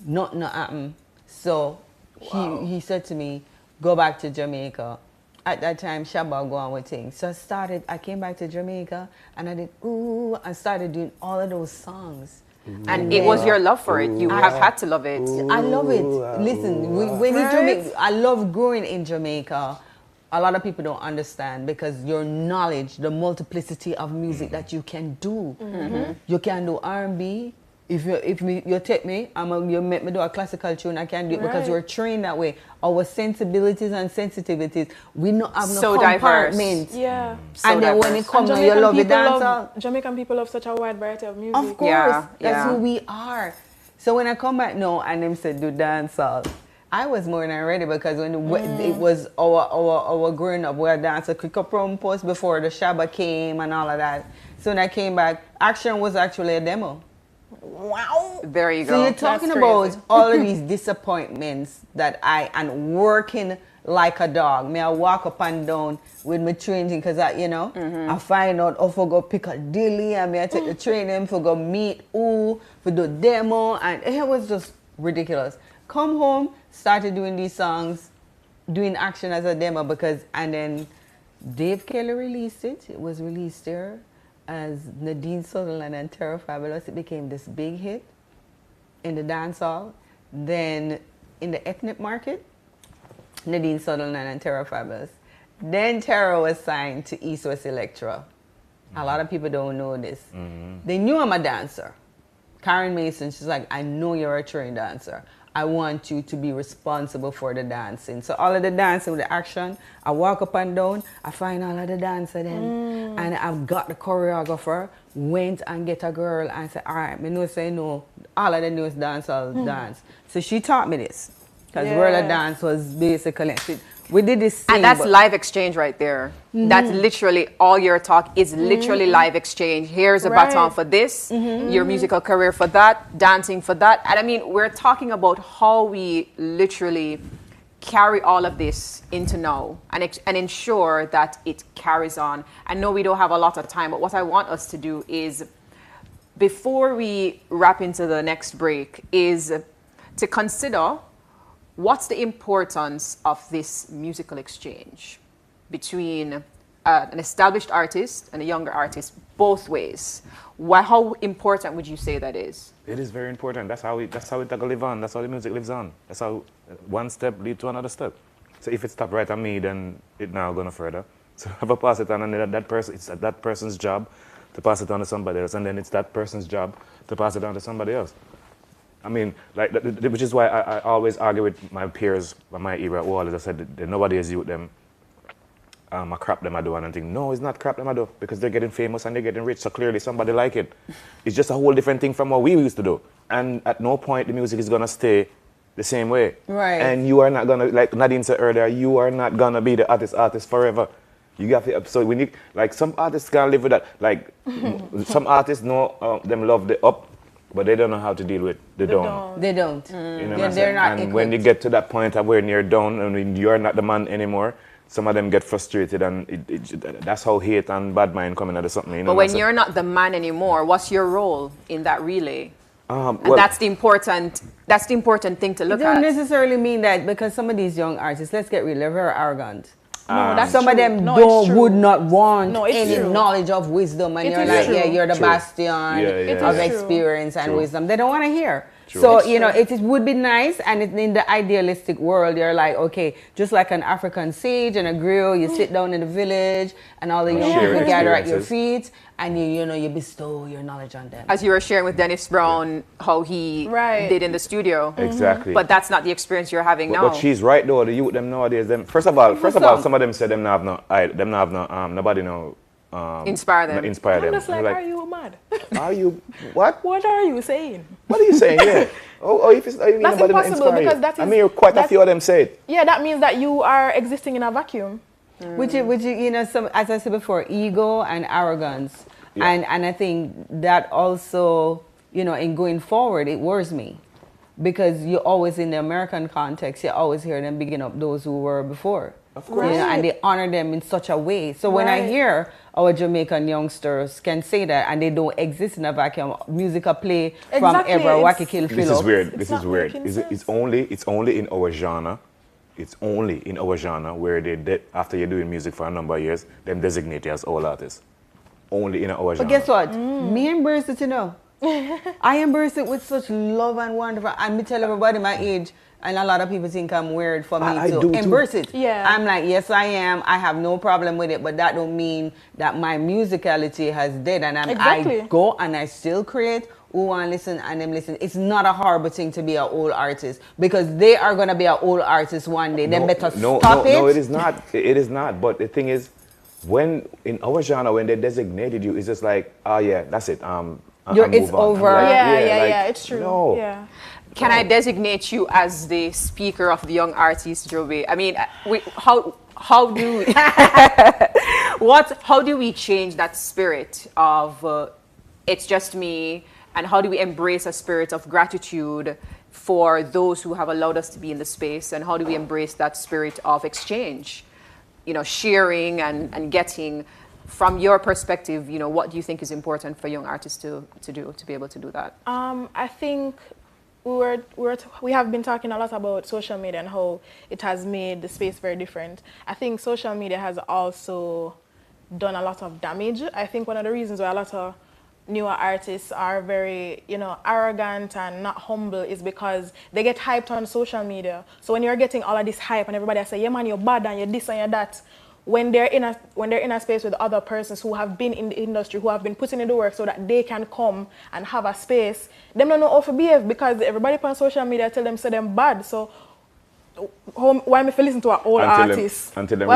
Nothing happened. So he said to me, go back to Jamaica. At that time, Shabba go on with things. So I came back to Jamaica and I did, ooh, I started doing all of those songs. And it was your love for it. You have had to love it. I love it. Listen, when in Jamaica, I love growing in Jamaica. a lot of people don't understand because your knowledge, the multiplicity of music that you can do. You can do R&B. If you take me, you make me do a classical tune, I can do it because we're trained that way. Our sensibilities and sensitivities, we not have no compartments. Yeah. And then when it comes to you love the dance. Jamaican people love such a wide variety of music. Of course, that's who we are. So when I come back now and them said do dancehall, I was more than ready because when it was our growing up, we had danced a quick up round post before the Shabba came and all of that. So when I came back, Action was actually a demo. Wow. There you go. So you're talking about all of these disappointments that and working like a dog. May I walk up and down with my training because I find out if I go pick a dilly and may I take the training for go meet for the demo, and it was just ridiculous. Come home, started doing these songs, doing Action as a demo and then Dave Kelly released it. It was released there as Nadine Sutherland and Terror Fabulous. It became this big hit in the dance hall. Then in the ethnic market, Nadine Sutherland and Terror Fabulous. Then Terror was signed to East West Electra. A lot of people don't know this. They knew I'm a dancer. Karen Mason, she's like, I know you're a trained dancer. I want you to be responsible for the dancing. So all of the dancing with the Action, I walk up and down, I find all of the dancer then, and I've got the choreographer, went and get a girl and said, all right, me know say no, all of the newest dancers dance. So she taught me this, because World of Dance was basically, we did this thing. And that's live exchange right there. That's literally all your talk is literally live exchange. Here's a baton for this, your musical career for that, dancing for that. And I mean, we're talking about how we literally carry all of this into now and ensure that it carries on. I know we don't have a lot of time, but what I want us to do is, before we wrap into the next break, is to consider what's the importance of this musical exchange between an established artist and a younger artist, both ways? How important would you say that is? It is very important. That's how it live on. That's how the music lives on. That's how one step leads to another step. So if it stopped right on me, then it now going further. So if I pass it on, and that person, it's that person's job to pass it on to somebody else, and then it's that person's job to pass it on to somebody else. I mean, like, which is why I always argue with my peers by my era. As I said, that nobody is youth them. I crap them I do, and I think, no, it's not crap them I do, because they're getting famous and they're getting rich, so clearly somebody like it. It's just a whole different thing from what we used to do. And at no point the music is gonna stay the same way. Right. And you are not gonna, like Nadine said earlier, you are not gonna be the artist forever. You got to, so we need, like, some artists can't live with that. Like, some artists know them love the up, but they don't know how to deal with the down. They don't. You know They're not and equipped. when you get to that point of where you're down and when you're not the man anymore, some of them get frustrated, and that's how hate and bad mind come in or something. You know, but when you're not the man anymore, what's your role in that relay? And that's the important thing to look at. It doesn't necessarily mean that, because some of these young artists, let's get real, they're very arrogant. No, that's some true. of them would not want any knowledge of wisdom, and you're like, yeah, you're the bastion of experience and wisdom. They don't want to hear. So, you know, it would be nice, and in the idealistic world, you're like, okay, just like an African sage and a grill, you sit down in the village, and all the young people gather at your feet, and you bestow your knowledge on them. As you were sharing with Dennis Brown, how he did in the studio. Exactly. But that's not the experience you're having now. But she's right though. The youth them nowadays, first of all, some of them said them not have nobody know. Inspire them. I'm just like, are you mad? Are you what? What are you saying? What are you saying? Yeah. If it's that's impossible, because that is. I mean, quite a few of them say it. Yeah, that means that you are existing in a vacuum. Which you know, some, as I said before, ego and arrogance, and I think that also, you know, in going forward, it worries me, because you always, in the American context, you always hear them bigging up those who were before. Of course. You know, and they honor them in such a way. So when I hear our Jamaican youngsters can say that, and they don't exist in a vacuum, musical play from ever, wacky kill This is weird. This is weird. It's only in our genre. It's only in our genre where after you're doing music for a number of years, them designate you as all artists. Only in our genre. But guess what? Me embrace it, you know. I embrace it with such love and wonderful. And me tell everybody my age, and a lot of people think I'm weird for me to embrace it. Yeah. I'm like, yes, I am. I have no problem with it, but that don't mean that my musicality has dead. And I go and I still create. Who want to listen and them listen. It's not a horrible thing to be an old artist because they are going to be an old artist one day. Then better stop it. No, it is not. It is not. But the thing is, when in our genre, when they designated you, it's just like, oh yeah, that's it. It's over. Like, yeah, it's true. No. Yeah. Can I designate you as the speaker of the young artist, Joby? I mean, how do how do we change that spirit of it's just me? And how do we embrace a spirit of gratitude for those who have allowed us to be in the space? And how do we embrace that spirit of exchange? You know, sharing and getting. From your perspective, you know, what do you think is important for young artists to be able to do that? I think we have been talking a lot about social media and how it has made the space very different. I think social media has also done a lot of damage. I think one of the reasons why a lot of newer artists are very, you know, arrogant and not humble is because they get hyped on social media. So when you're getting all of this hype and everybody say, yeah man, you're bad and you're this and you're that, when they're in a space with other persons who have been in the industry, who have been putting in the work so that they can come and have a space, them don't know how to behave because everybody on social media tell them say them bad. So why am I listen to an old artist? Until them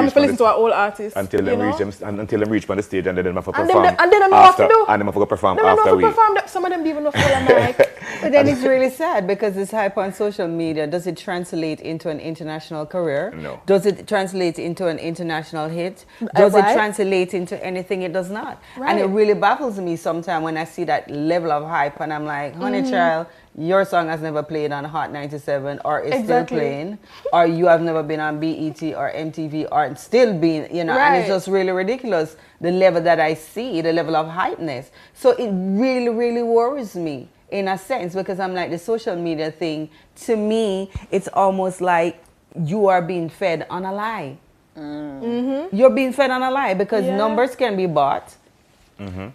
reach on the stage and then they have to perform. And they don't know what to do. And they have to perform after we. Some of them don't even know for the mic. But then it's really sad because this hype on social media, does it translate into an international career? No. Does it translate into an international hit? Does it translate into anything? It does not. Right. And it really baffles me sometimes when I see that level of hype and I'm like, honey child, your song has never played on Hot 97 or is still playing, or you have never been on BET or MTV or still being, you know, and it's just really ridiculous, the level that I see, the level of hypeness. So it really, really worries me in a sense because I'm like, the social media thing, to me, it's almost like you are being fed on a lie. You're being fed on a lie because numbers can be bought.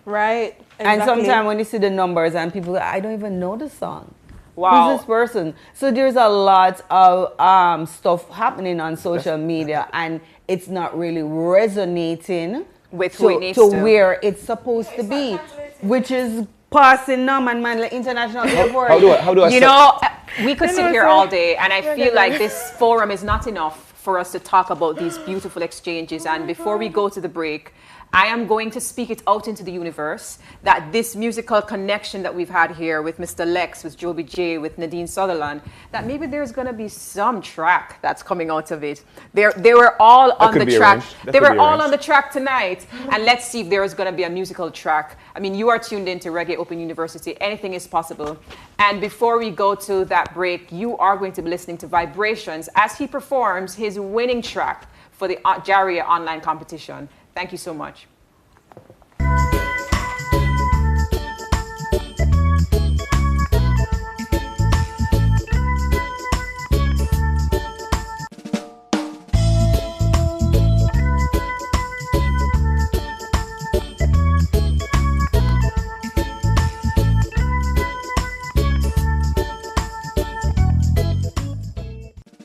Right. Exactly. And sometimes when you see the numbers and people, I don't even know the song. Wow. Who's this person? So there's a lot of stuff happening on social media and it's not really resonating with to where it's supposed to be, which is passing numb and man, like international airport. How do I you know, we could sit here all day and I feel like this forum is not enough for us to talk about these beautiful exchanges. And before we go to the break, I am going to speak it out into the universe that this musical connection that we've had here with Mr. Lexx, with Joby J, with Nadine Sutherland, that maybe there's going to be some track that's coming out of it. They were all on the track. They were all on the track tonight. And let's see if there is going to be a musical track. I mean, you are tuned into Reggae Open University. Anything is possible. And before we go to that break, you are going to be listening to Vibrations as he performs his winning track for the JARIA online competition. Thank you so much. Yeah.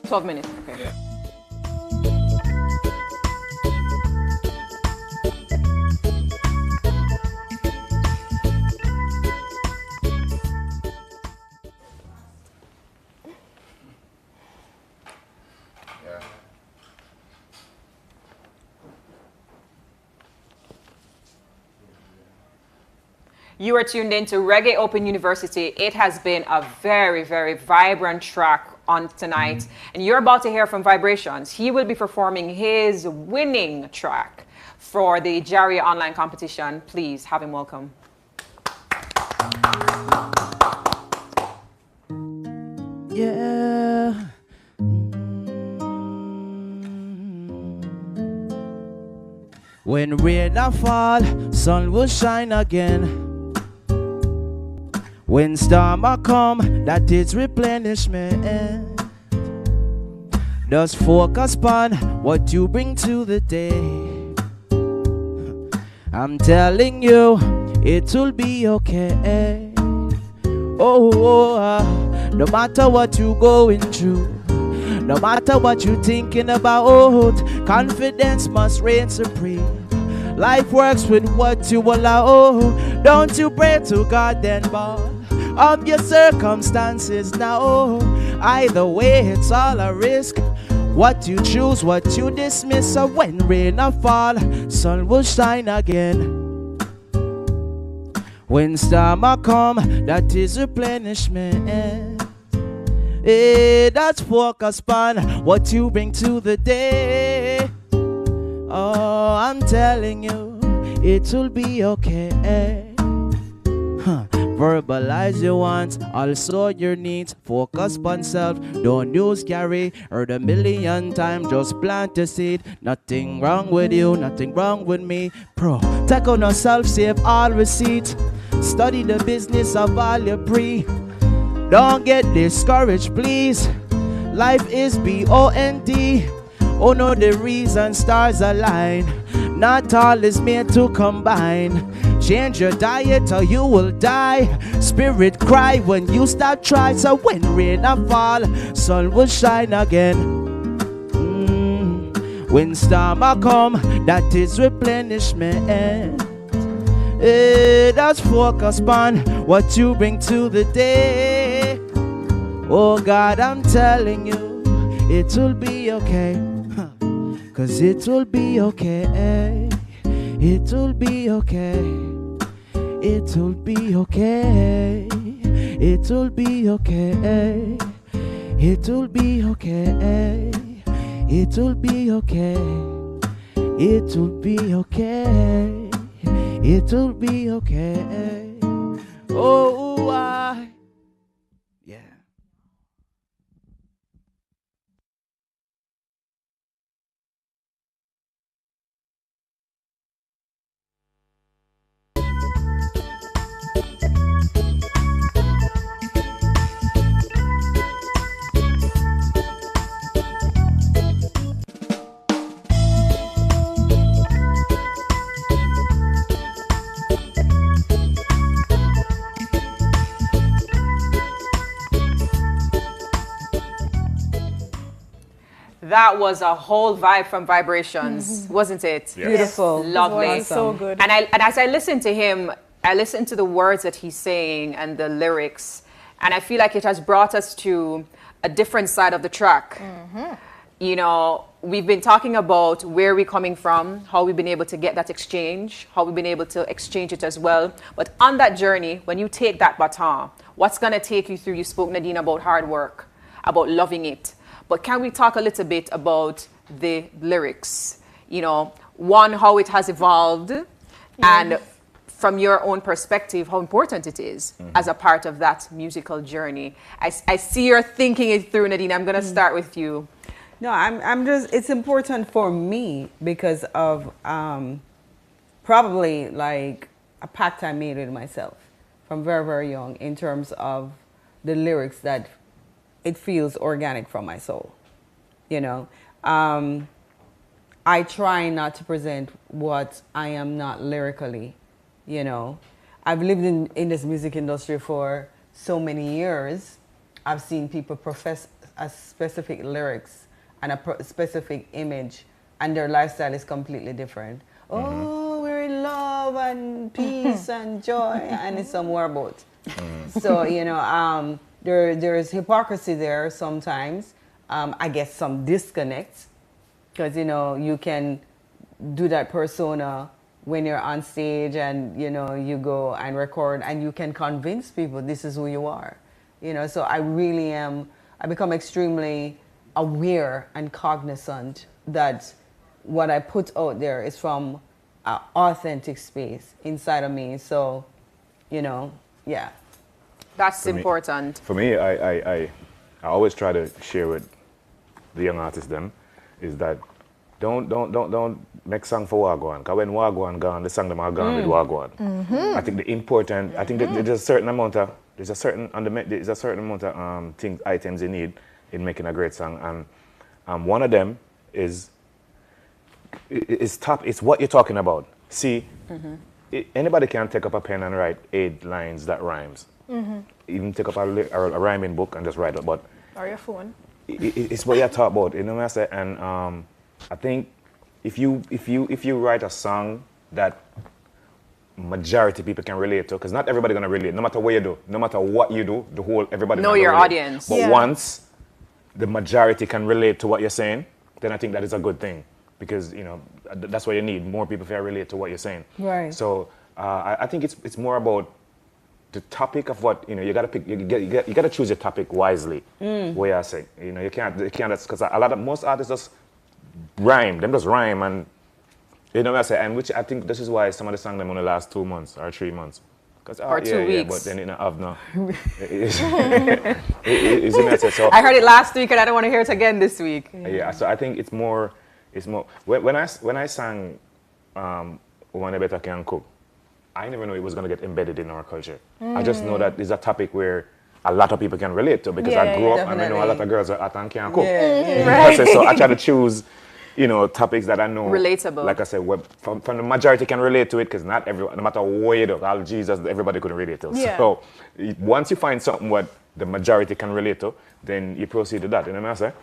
12 minutes. Okay. Yeah. You are tuned into Reggae Open University. It has been a very, very vibrant track on tonight. And you're about to hear from Vibrations. He will be performing his winning track for the JARIA online competition. Please have him welcome. Yeah. When rain a fall, sun will shine again. When storm a come, that is replenishment. Just focus on what you bring to the day. I'm telling you, it will be okay. No matter what you going through, no matter what you thinking about, confidence must reign supreme. Life works with what you allow. Don't you pray to God then, boy, of your circumstances now. Either way, it's all a risk. What you choose, what you dismiss. So when rain or fall, sun will shine again. When storm a come, that is replenishment. Hey, that's focus on what you bring to the day. Oh, I'm telling you, it will be okay. Verbalize your wants, also your needs. Focus on self, don't use Gary. Heard a million times, just plant a seed. Nothing wrong with you, nothing wrong with me. Take on yourself, save all receipts. Study the business of all your pre. Don't get discouraged, please. Life is B-O-N-D. Oh no, the reason stars align. Not all is made to combine. Change your diet or you will die. Spirit cry when you start try. So when rain or fall, sun will shine again. When storm a come, that is replenishment. Hey, that's focus on what you bring to the day. Oh God, I'm telling you, it will be okay. Cause it will be okay. It will be okay. It will be okay. It will be okay. It will be okay. It will be okay. It will be okay. It will be okay. Oh, yeah. That was a whole vibe from Vibrations, wasn't it? Yes. Beautiful. Lovely. Awesome. So good. And as I listened to him, I listened to the words that he's saying and the lyrics, and I feel like it has brought us to a different side of the track. You know, we've been talking about where we're coming from, how we've been able to get that exchange, how we've been able to exchange it as well. But on that journey, when you take that baton, what's going to take you through? You spoke, Nadine, about hard work, about loving it. But can we talk a little bit about the lyrics? You know, one, how it has evolved, and from your own perspective, how important it is as a part of that musical journey. I see you're thinking it through, Nadine. I'm going to start with you. No, I'm just, it's important for me because of probably like a pact I made with myself from very, very young in terms of the lyrics that it feels organic from my soul, you know. I try not to present what I am not lyrically, you know. I've lived in this music industry for so many years. I've seen people profess a specific lyrics and a specific image, and their lifestyle is completely different. Oh, we're in love and peace and joy, and it's somewhere about. So, you know, there's hypocrisy there sometimes. I guess some disconnect, because, you know, you can do that persona when you're on stage and, you know, you go and record and you can convince people this is who you are. You know, so I become extremely aware and cognizant that what I put out there is from an authentic space inside of me. So, you know, yeah. That's important. For me, I always try to share with the young artists them is that don't make song for Wagwan. Because when Wagwan gone, the song them are gone with Wagwan. I think the important, I think that there's a certain amount of, there's a certain amount of items you need in making a great song, and one of them is it's what you're talking about. See, anybody can take up a pen and write 8 lines that rhymes, even take up a rhyming book and just write it. But Or your phone. it's what you talk about, you know what I say? And I think if you write a song that majority people can relate to, because not everybody gonna relate, no matter what you do, no matter what you do, everybody know gonna your relate. audience. But once the majority can relate to what you're saying, then I think that is a good thing, because you know that's what you need, more people can relate to what you're saying. Right. So I think it's more about the topic of what, you know, you gotta pick, you gotta choose your topic wisely. Way I say, you know, you can't because most artists just rhyme, and you know what I say, and which I think this is why some of the songs them on the last 2 months or 3 months. Or 2 weeks. But then you know, I've no. So I heard it last week and I don't want to hear it again this week. Yeah, so I think it's more. When I sang Woman Better Can Cook, I never knew it was going to get embedded in our culture. I just know that it's a topic where a lot of people can relate to, because I grew up and I know a lot of girls are hot and can't cook. Right. So I try to choose, you know, topics that I know relatable. Like I said, from the majority can relate to it, because not everyone, no matter what you do, all Jesus, everybody couldn't relate to. Yeah. So once you find something what the majority can relate to, then you proceed to that. You know what I'm saying?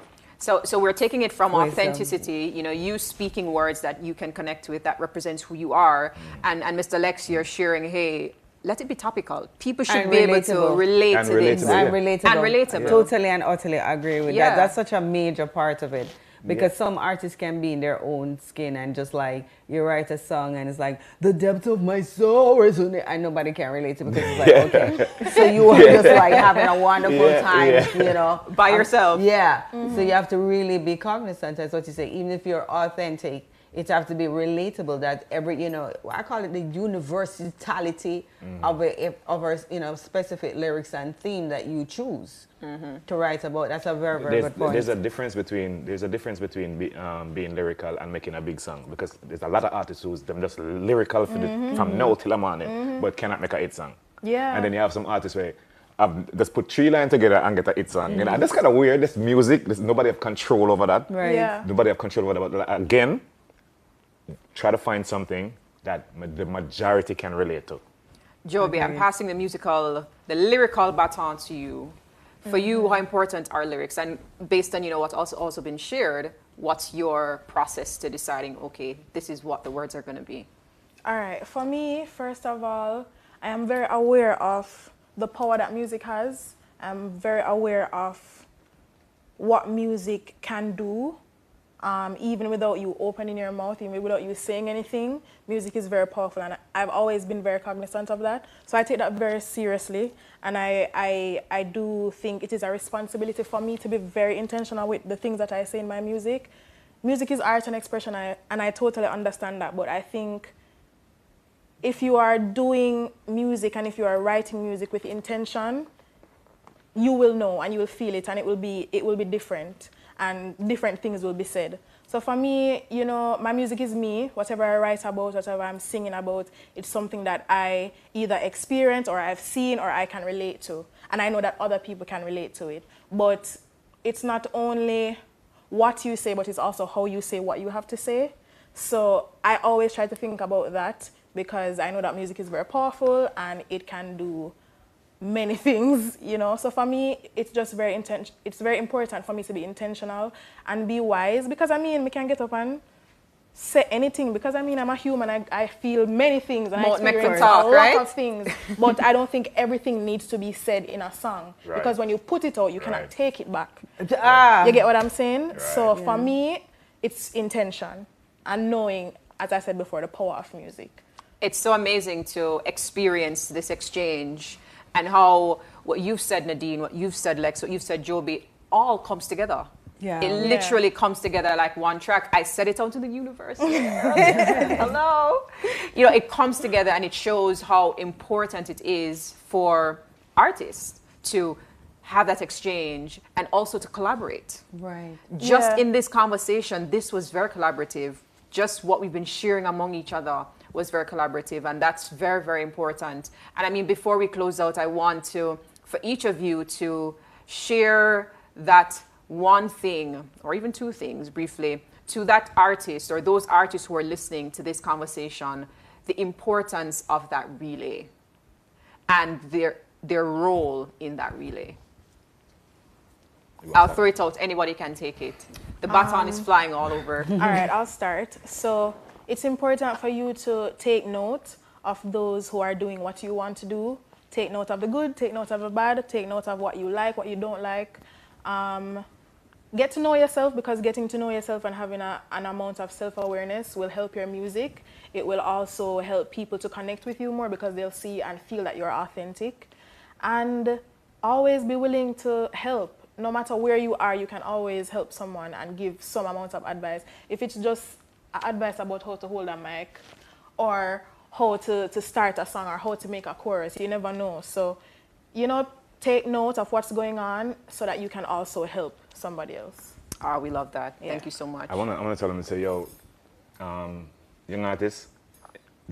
So we're taking it from authenticity, you know, you speaking words that you can connect with, that represents who you are. And Mr. Lex, you're sharing, hey, let it be topical. People should be able to relate to this. And relatable. And relatable. Totally and utterly agree with Yeah. that. That's such a major part of it. Because some artists can be in their own skin and just like, you write a song and it's like, the depth of my soul is in it, and nobody can relate to it, because it's like, okay. So you are just like having a wonderful time, you know. By yourself. Yeah. So you have to really be cognizant, that's what you say. Even if you're authentic, it has to be relatable, that you know, I call it the universality of a you know, specific lyrics and theme that you choose to write about. That's a very, very good point. There's a difference between being lyrical and making a big song, because there's a lot of artists who's them just lyrical from now till the morning, but cannot make a hit song. Yeah. And then you have some artists where just put 3 lines together and get a hit song. You know, and that's kind of weird. This music, nobody have control over that. Right. Yeah. Nobody have control over that. But again, try to find something that the majority can relate to. Joby, I'm passing the lyrical baton to you. For you, how important are lyrics? And based on, you know, what's also been shared, what's your process to deciding, okay, this is what the words are going to be? All right. For me, first of all, I am very aware of the power that music has. I'm very aware of what music can do. Even without you opening your mouth, even without you saying anything, music is very powerful, and I've always been very cognizant of that. So I take that very seriously, and I do think it is a responsibility for me to be very intentional with the things that I say in my music. Music is art and expression, and I totally understand that, but I think if you are doing music and if you are writing music with intention, you will know and you will feel it, and it will be different, and different things will be said. So for me, you know, my music is me. Whatever I write about, whatever I'm singing about, it's something that I either experience or I've seen or I can relate to. And I know that other people can relate to it. But it's not only what you say, but it's also how you say what you have to say. So I always try to think about that, because I know that music is very powerful and it can do many things, you know. So for me, it's just it's very important for me to be intentional and be wise, because I mean, we can get up and say anything, because I mean, I'm a human. I feel many things and I experience a lot of things, but I don't think everything needs to be said in a song, because when you put it out, you cannot take it back. You get what I'm saying? So for me, it's intention and knowing, as I said before, the power of music. It's so amazing to experience this exchange, and how what you've said, Nadine, what you've said, Lex, what you've said, Joby, all comes together. Yeah. It literally comes together like one track. I said it out to the universe. Hello. You know, it comes together, and it shows how important it is for artists to have that exchange and also to collaborate. Right. Just in this conversation, this was very collaborative. Just what we've been sharing among each other was very collaborative, and that's very, very important. And I mean, before we close out, I want for each of you to share that one thing, or even 2 things briefly, to that artist or those artists who are listening to this conversation, the importance of that relay and their role in that relay? I'll throw it out. Anybody can take it. The baton is flying all over. All right, I'll start. So it's important for you to take note of those who are doing what you want to do. Take note of the good, take note of the bad, take note of what you like, what you don't like. Get to know yourself, because getting to know yourself and having an amount of self-awareness will help your music. It will also help people to connect with you more, because they'll see and feel that you're authentic. And always be willing to help. No matter where you are, you can always help someone and give some amount of advice. If it's just advice about how to hold a mic or how to start a song or how to make a chorus, you never know. So, you know, take note of what's going on so that you can also help somebody else. Oh, we love that. Yeah. Thank you so much. I wanna tell them to say, yo, young artists,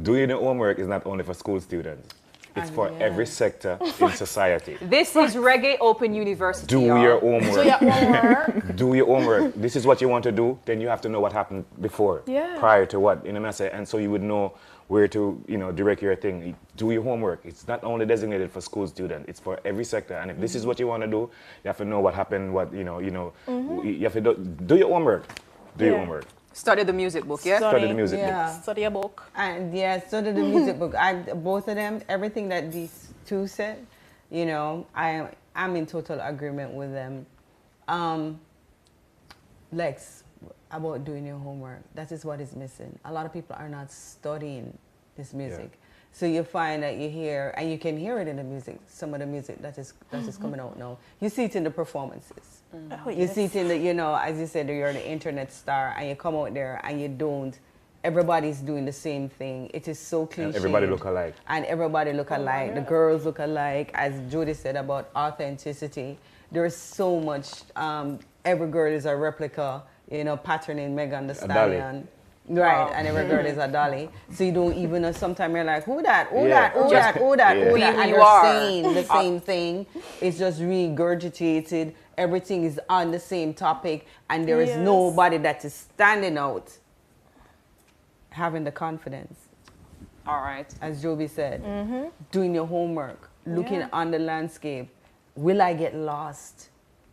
doing your homework is not only for school students. It's for every sector in society. This is Reggae Open University. Do your homework. Do your homework. Do your homework. This is what you want to do, then you have to know what happened before. Yeah. Prior to what, you know what I'm saying? And so you would know where to, you know, direct your thing. Do your homework. It's not only designated for school students, it's for every sector. And if this is what you want to do, you have to know what happened, what, you know, you have to do your homework. Do your homework. Study the music book, yeah? Study the music book. Study a book. And study the music book. Both of them, everything that these two said, you know, I'm in total agreement with them. Lexx, about doing your homework, that is what is missing. A lot of people are not studying this music. Yeah. So you find that you hear, and you can hear it in the music, some of the music that is coming out now. You see it in the performances. Oh, you see it in the, you know, as you said, you're an internet star and you come out there and you don't, everybody's doing the same thing. It is so cliche. And everybody look alike. And everybody look alike. Oh, yeah. The girls look alike. As Jody said about authenticity, there's so much, every girl is a replica, you know, patterning Megan Thee Stallion. Right, and every girl is a dolly. So you don't even know, sometimes you're like, who that, who that, who that, who that, who that, and you're saying the same thing. It's just regurgitated. Everything is on the same topic, and there is nobody that is standing out, having the confidence. All right. As Joby said, doing your homework, looking on the landscape. Will I get lost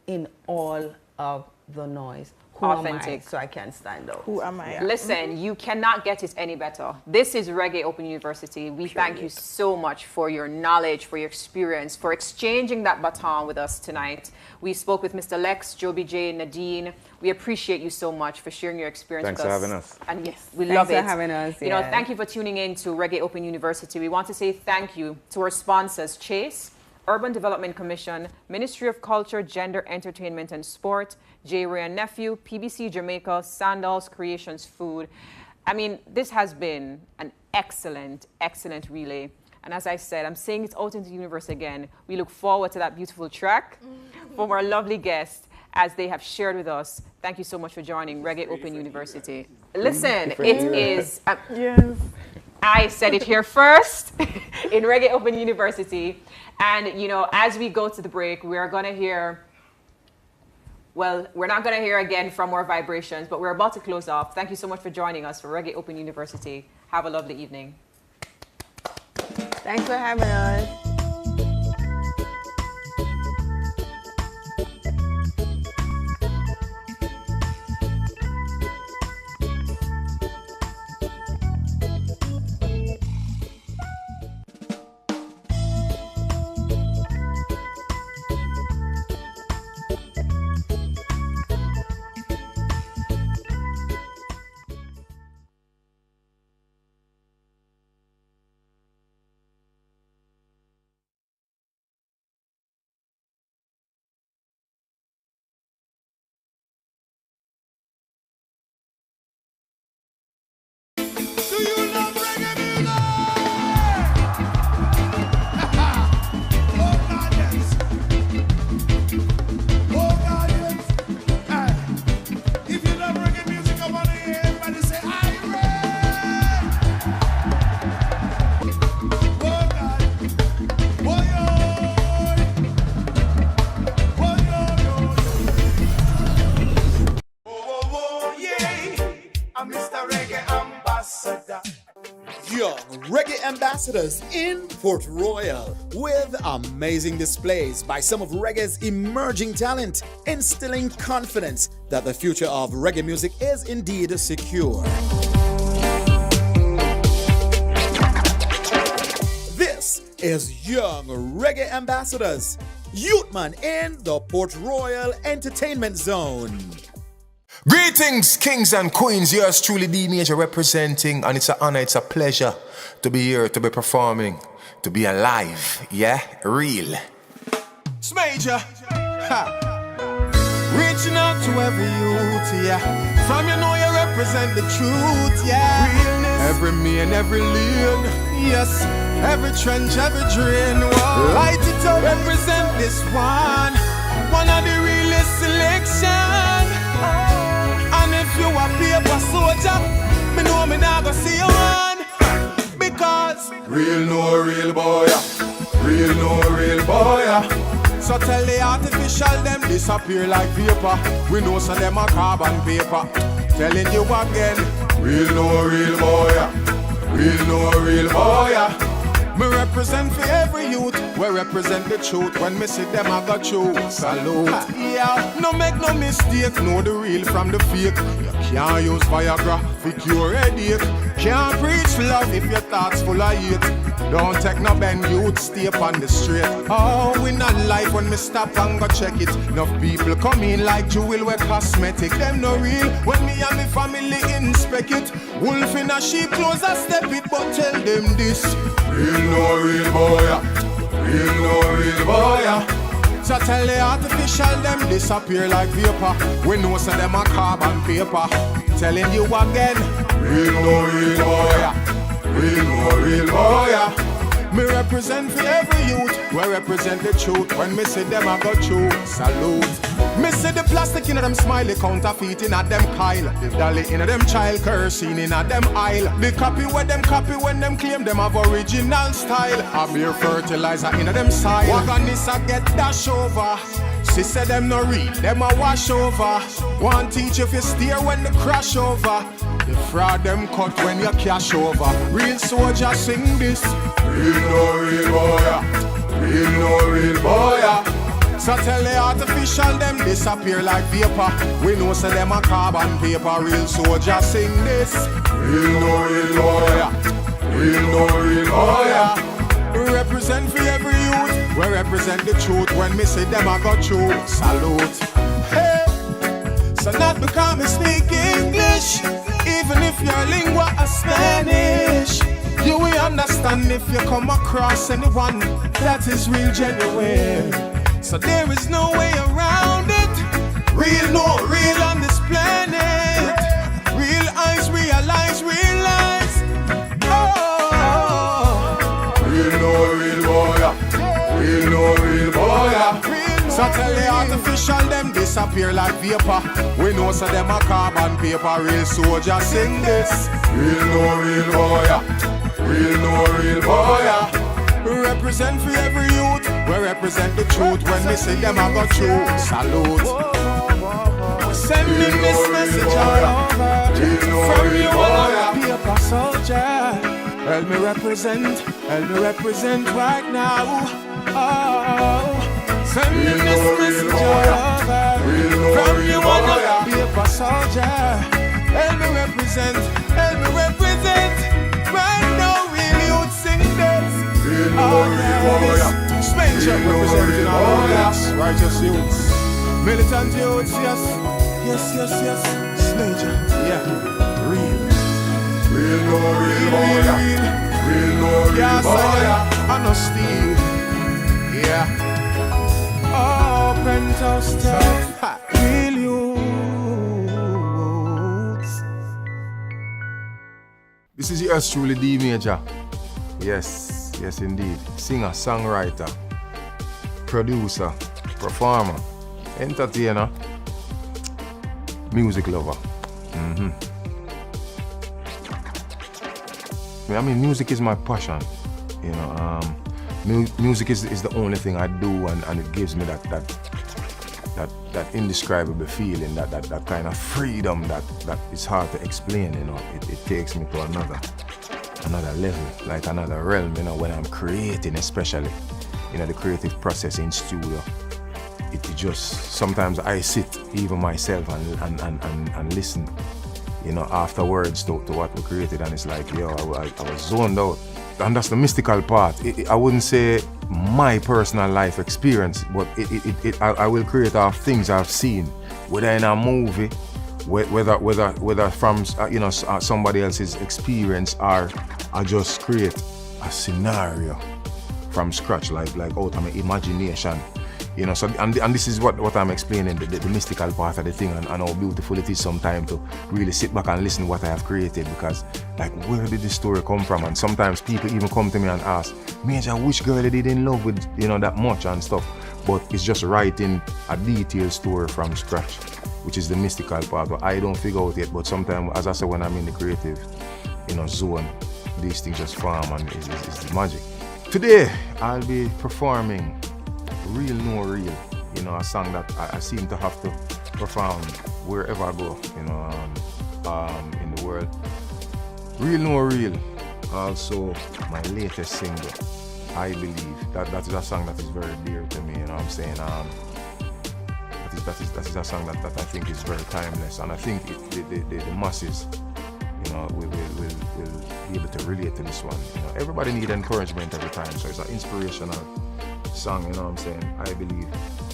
in all of the noise? Who Authentic. am I so I can stand out? Who am I? Yeah. Listen, you cannot get it any better. This is Reggae Open University. We thank you so much for your knowledge, for your experience, for exchanging that baton with us tonight. We spoke with Mr. Lexx, Joby J, Nadine. We appreciate you so much for sharing your experience Thanks with us. for having us. And yes, we love it. Thanks for having us. You know, thank you for tuning in to Reggae Open University. We want to say thank you to our sponsors, Chase, Urban Development Commission, Ministry of Culture, Gender, Entertainment and Sport, JARIA Nephew, PBC Jamaica, Sandals Creations Food. I mean, this has been an excellent, excellent relay. And as I said, I'm saying it out into the universe again. We look forward to that beautiful track from our lovely guests as they have shared with us. Thank you so much for joining Reggae Open University. Listen, it is... I said it here first in Reggae Open University. And, you know, as we go to the break, we are going to hear, well, we're not going to hear again from More Vibrations, but we're about to close off. Thank you so much for joining us for Reggae Open University. Have a lovely evening. Thanks for having us. ambassadors in Port Royal with amazing displays by some of reggae's emerging talent, instilling confidence that the future of reggae music is indeed secure. This is Young Reggae Ambassadors, Youthman in the Port Royal Entertainment Zone. Greetings, kings and queens. Yours truly, D Major, representing, and it's an honor, it's a pleasure to be here, to be performing, to be alive, yeah, real. It's Major, reaching out to every youth, yeah. From you know you represent the truth, yeah. Realness. Every man, every lane, yes. Every trench, every drain, whoa. Light it up, represent this one of the realest selection. And if you a paper soldier, me know me not gonna see you on. Because real no real boy, real no real boy. So tell the artificial them disappear like vapor. We know so them a carbon paper. Telling you again, real no real boy, real no real boy. Me represent for every youth, we represent the truth. When me see them I got you, salute. Yeah, no make no mistake, know the real from the fake. You can't use Viagra for cure headache. Can't preach love if your thoughts full of hate. Don't take no bend youth, stay up on the straight. Oh, we not life when me stop and go check it. Enough people come in like jewel with cosmetic. Them no real when me and me family inspect it. Wolf in a sheep clothes I step it, but tell them this. Real no real boy, real no real boy. So tell the artificial them disappear like vapor. We know so them a carbon paper. Telling you again, real no real boy, real no real boy. Me represent for every youth, we represent the truth. When me see them I got you, salute. Me see the plastic in them smiley, counterfeit in them Kyle. The dolly in them child cursing in them aisle. The copy where them copy when them claim them have original style. A beer fertilizer in them soil. Wagonist I get dash over. She said them no read, them a wash over. One teach if you steer when they crash over. The fraud them cut when you cash over. Real soldier sing this. Real no real boy, real no real boy. So tell the artificial them disappear like vapor. We know so them a carbon paper. Real soldier sing this. Real no real boy, real no real boy. We represent for every youth, we represent the truth. When me see them I got you, salute. Hey, so not because me speak English, even if your lingua is Spanish. You will understand if you come across anyone that is real genuine. So there is no way around it. Real, no real on this planet. Real eyes realize, realize. Oh, real, no real boy. Real, no real boy. So tell the artificial them disappear like vapor. We know so them a carbon paper. Real soldier sing this. Real, no real boy. Real no real boy. We represent for every youth, we represent the truth. When we see them I got you, salute. We're sending this message all over. From you all be a paper soldier. Help me represent right now. Oh, sending this message all over. From you all be a paper soldier. Help me represent right now. Sing this. Oh, yes. Stranger representing all yes. Righteous youths, militant youths, yes. Stranger, yeah. Real no real boy. Real no real boy. I know Steve, yeah. Oh, penthouse stuff. Real youths. This is yours truly, D Major. Yes, indeed. Singer, songwriter, producer, performer, entertainer, music lover. I mean, music is my passion. You know, music is the only thing I do, and it gives me that indescribable feeling, that kind of freedom that is hard to explain. You know, it takes me to another level, like another realm, you know, when I'm creating, especially, you know, the creative process in studio. It just, sometimes I sit even myself and listen, you know, afterwards to what we created, and it's like, yo, I was zoned out. And that's the mystical part. I wouldn't say my personal life experience, but I will create off things I've seen, whether in a movie, whether from you know, somebody else's experience, or I just create a scenario from scratch, like out of my imagination. You know, so and this is what I'm explaining, the mystical part of the thing, and how beautiful it is sometimes to really sit back and listen to what I have created, because like, where did this story come from? And sometimes people even come to me and ask, Major, which girl you did in love with, you know, that much and stuff. But it's just writing a detailed story from scratch, which is the mystical part, but I don't figure out yet. But sometimes, as I said, when I'm in the creative, you know, zone, these things just form, and it's the magic. Today, I'll be performing Real No Real, you know, a song that I seem to have to perform wherever I go, you know, in the world. Real No Real, also my latest single, I Believe. That is a song that is very dear to me, you know what I'm saying? That is a song that I think is very timeless, and I think the masses, you know, will be able to relate to this one. You know, everybody needs encouragement every time, so it's an inspirational song, you know what I'm saying? I Believe.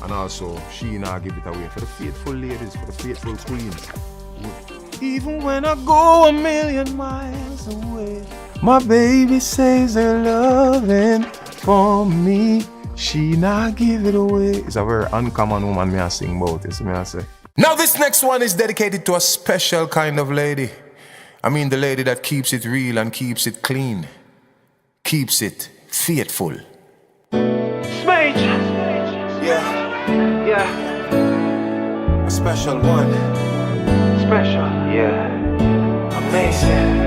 And also, she not give it away for the faithful ladies, for the faithful queens. Even when I go 1,000,000 miles away, my baby says her loving for me. She not give it away. It's a very uncommon woman me I sing about this, me I say. Now this next one is dedicated to a special kind of lady. I mean the lady that keeps it real and keeps it clean. Keeps it faithful. Smage. Yeah. A special one. Special, yeah. Amazing.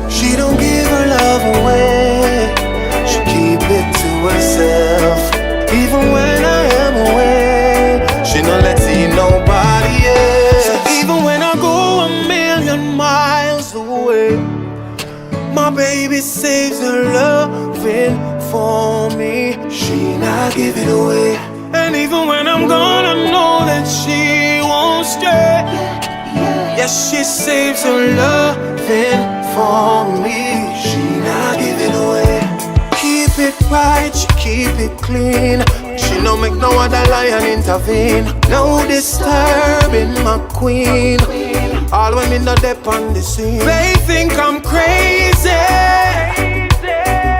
She don't give her love away. She keep it to herself. Even when I am away, she don't let see nobody else. So even when I go 1,000,000 miles away, my baby saves her loving for me. She not give it away. And even when I'm gone, I know that she won't stray. Yes, she saves her loving for me. She not give it away. Keep it right, she keep it clean. She no make no other lion intervene. No disturbing my queen. All women not dep on the scene. They think I'm crazy.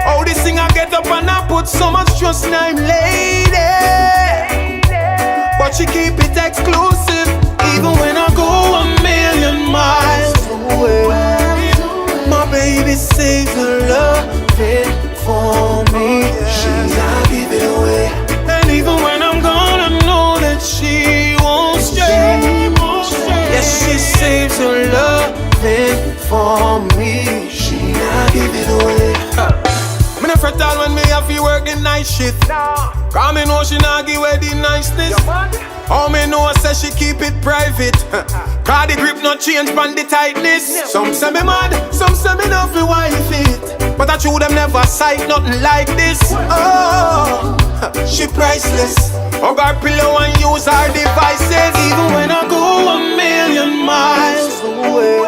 Oh, this thing I get up and I put so much trust in I'm lady. But she keep it exclusive. Even when I go 1,000,000 miles away, my baby saves her loving for me. She not give it away. And even when I'm gone, I know that she won't stray. Yes, she saves her loving for me. She not give it away. Me no fret all when me have to work the night shift. Cause me know she not give away the niceness. All me know say she keep it private. Cause the grip not change from the tightness. Some say me mad, some say me not fi wife it. But I true them never sight nothing like this. Oh, she priceless. Hug her pillow and use her devices. Even when I go 1,000,000 miles away,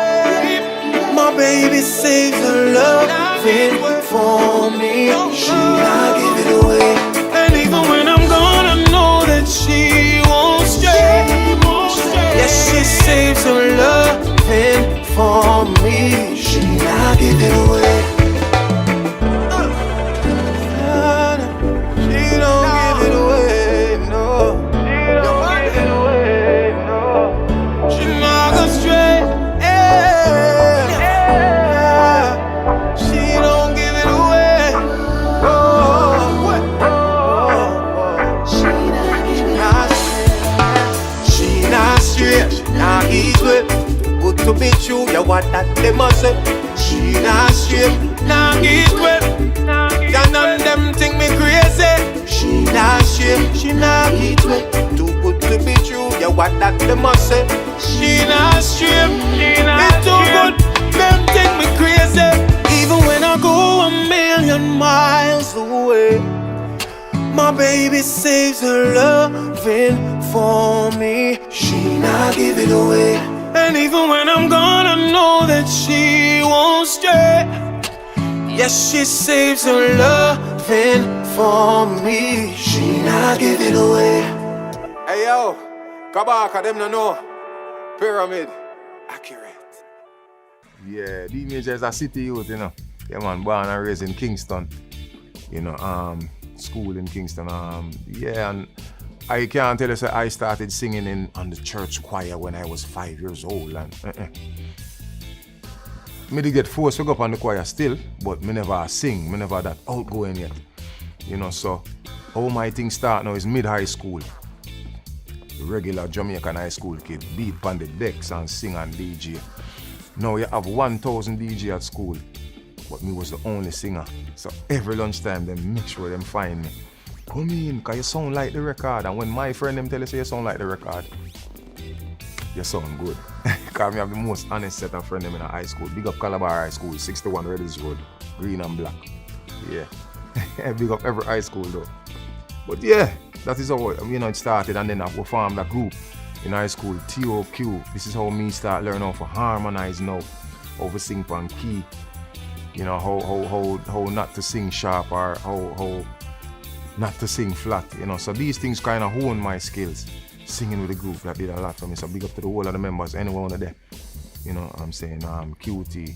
my baby saves her loving for me. She not give it away. And even when I'm gone, I know that she won't stray. Yes, she saves her loving for me. She not give it away. She don't give it away, no. She don't give it away, no. She not go stray. She don't give it away. She not straight. She not east way. Good to be true, yeah, what that they must say. She not straight, not east way. None of them think me crazy. She not straight, she not east way. Too good to be true, yeah, what that they must say. She not straight, it's too good, them think me crazy. Even when miles away. My baby saves her loving for me. She not give it away. And even when I'm gone, I know that she won't stray. Yes, she saves her loving for me. She not give it away. Hey yo, Kabaka, them no know. Pyramid. Accurate. Yeah, the major is a city youth, you know. Yeah man, born and raised in Kingston. You know, school in Kingston. Yeah, and I can't tell you, so I started singing on the church choir when I was 5 years old. And me did get forced to go up on the choir still, but me never sing, me never that outgoing yet. You know, so how my thing start now is mid-high school. The regular Jamaican high school kid, beat on the decks and sing and DJ. Now you have 1,000 DJ at school, but me was the only singer. So every lunchtime, they make sure them find me. Come in, cause you sound like the record. And when my friend them tell you say you sound like the record, you sound good. Cause me have the most honest set of friends in high school. Big up Calabar High School, 61 Reddies Road, green and black. Yeah. Big up every high school though. But yeah, that is how it started, and then we formed a group in high school, TOQ. This is how me start learning how to harmonize now, how to sing on key. You know, how not to sing sharp or how not to sing flat, you know. So these things kind of hone my skills. Singing with the group, that did a lot for me. So big up to the whole of the members, anyone there. You know what I'm saying? QT.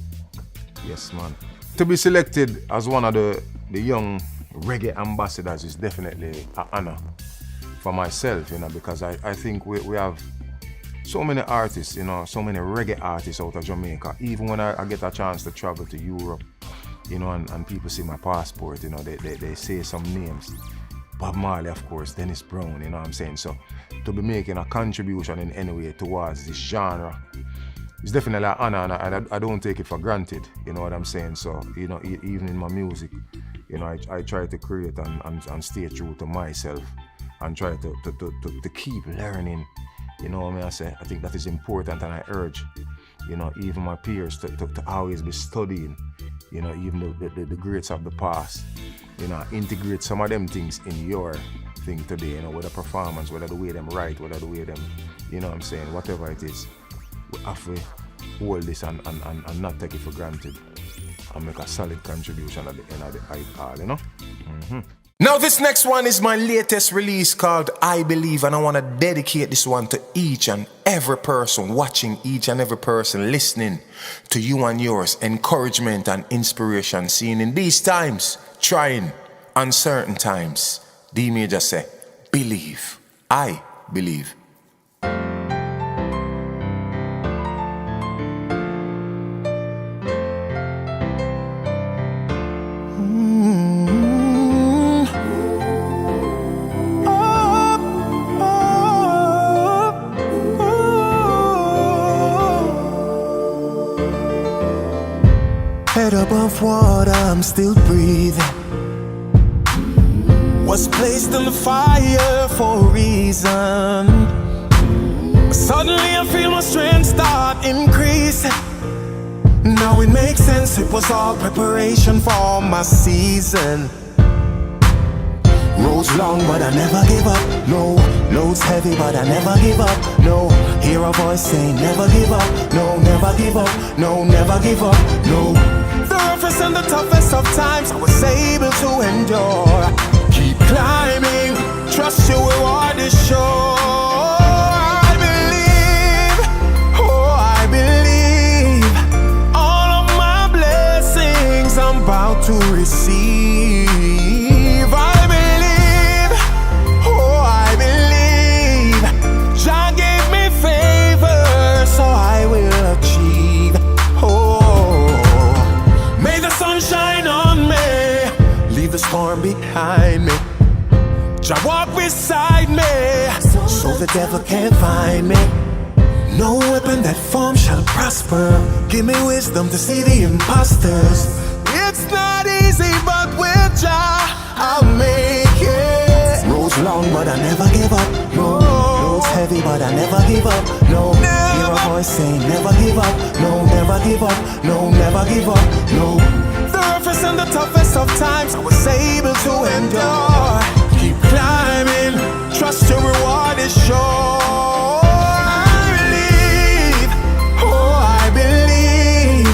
Yes, man. To be selected as one of the young reggae ambassadors is definitely an honor for myself, you know, because I think we have so many artists, you know, so many reggae artists out of Jamaica. Even when I get a chance to travel to Europe, you know, and people see my passport, you know, they say some names. Bob Marley, of course, Dennis Brown, you know what I'm saying? So to be making a contribution in any way towards this genre, it's definitely an honor, and I don't take it for granted, you know what I'm saying? So, you know, even in my music, you know, I try to create and stay true to myself and try to keep learning, you know what I mean? I think that is important, and I urge, you know, even my peers to always be studying, you know, even the greats of the past, you know, integrate some of them things in your thing today, you know, whether performance, whether the way them write, whether the way them, you know what I'm saying, whatever it is, we have to hold this and not take it for granted and make a solid contribution at the end of the iPod, you know? Mm-hmm. Now this next one is my latest release called I Believe, and I want to dedicate this one to each and every person watching, each and every person listening, to you and yours, encouragement and inspiration seen in these times, trying, uncertain times. D Major say, believe, I believe. Head above water, I'm still breathing. Was placed in the fire for a reason. Suddenly I feel my strength start increasing. Now it makes sense, it was all preparation for my season. Roads long but I never give up, no. Loads heavy but I never give up, no. Hear a voice saying never give up, no. Never give up, no. Never give up, no. The roughest and the toughest of times I was able to endure. Keep climbing, trust your reward is sure. I believe, oh I believe, all of my blessings I'm about to receive. I believe, oh I believe, Jah gave me favor, so I will achieve. Oh, may the sun shine on me, leave the storm behind me. Jah walk beside me, so the devil can't find me. No weapon that forms shall prosper. Give me wisdom to see the imposters. It's not easy, but with Jah I'll make it. Roads long, but I never give up. No, roads heavy, but I never give up. No, hear a voice saying never give up. No, never give up. No, never give up. No. The toughest and the toughest of times, I was able to endure. Keep climbing, trust your reward is sure. I believe, oh I believe,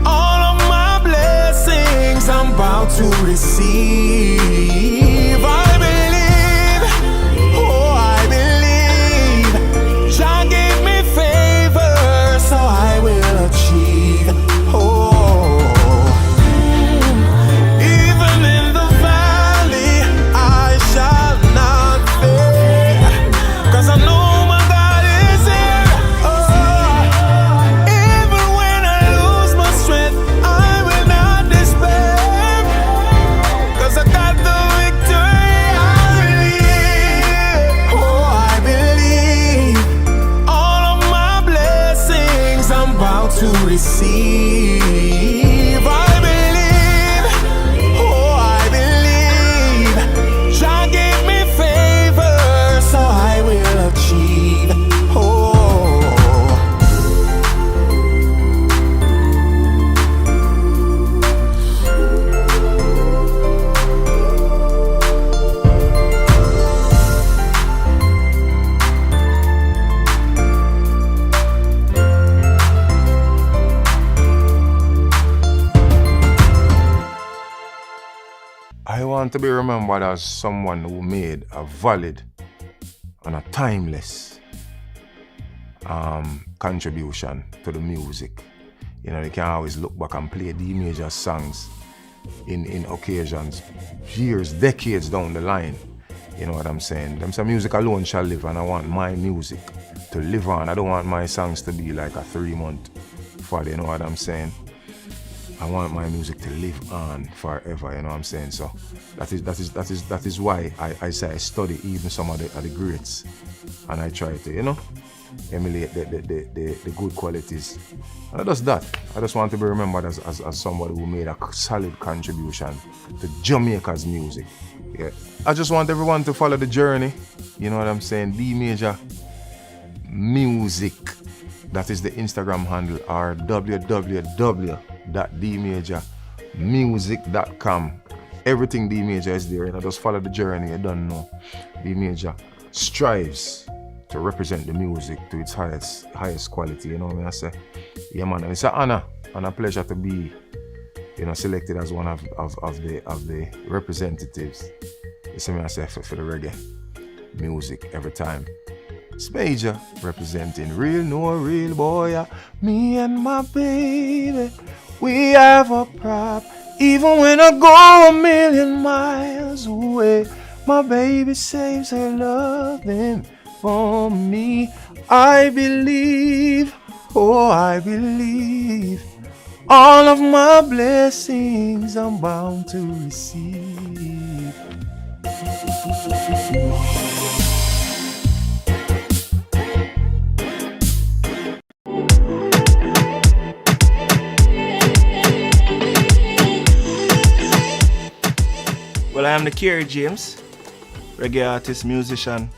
all of my blessings I'm about to receive. I believe, oh I believe, Jah gave me favor, so I will achieve. Oh, even in the valley, I shall not fear, 'cause I know my God is here. Oh, even when I lose my strength, I will not despair, 'cause I got the victory. I believe, oh I believe, all of my blessings I'm about to receive. I believe, oh I believe, Jah gave me favor, so I will achieve. Oh, I want to be remembered as someone who made a valid and a timeless contribution to the music. You know, you can always look back and play D major songs in occasions, years, decades down the line. You know what I'm saying? Them say music alone shall live, and I want my music to live on. I don't want my songs to be like a 3-month fad, you know what I'm saying? I want my music to live on forever, you know what I'm saying? So that is why I say I study even some of the greats, and I try to, you know, emulate the good qualities. And not just that, I just want to be remembered as somebody who made a solid contribution to Jamaica's music. Yeah. I just want everyone to follow the journey, you know what I'm saying? D Major Music. That is the Instagram handle, or www.dmajormusic.com. Everything D Major is there, you know, just follow the journey, you don't know. D Major strives to represent the music to its highest quality, you know what I say? Yeah man, and it's an honor and a pleasure to be, you know, selected as one of the representatives. You see me, I say, for the reggae music every time. It's Major representing real, no real boy. Me and my baby, we have a prop. Even when I go 1,000,000 miles away, my baby saves her loving for me. I believe, oh I believe, all of my blessings I'm bound to receive. Well, I am the Keri James, reggae artist, musician,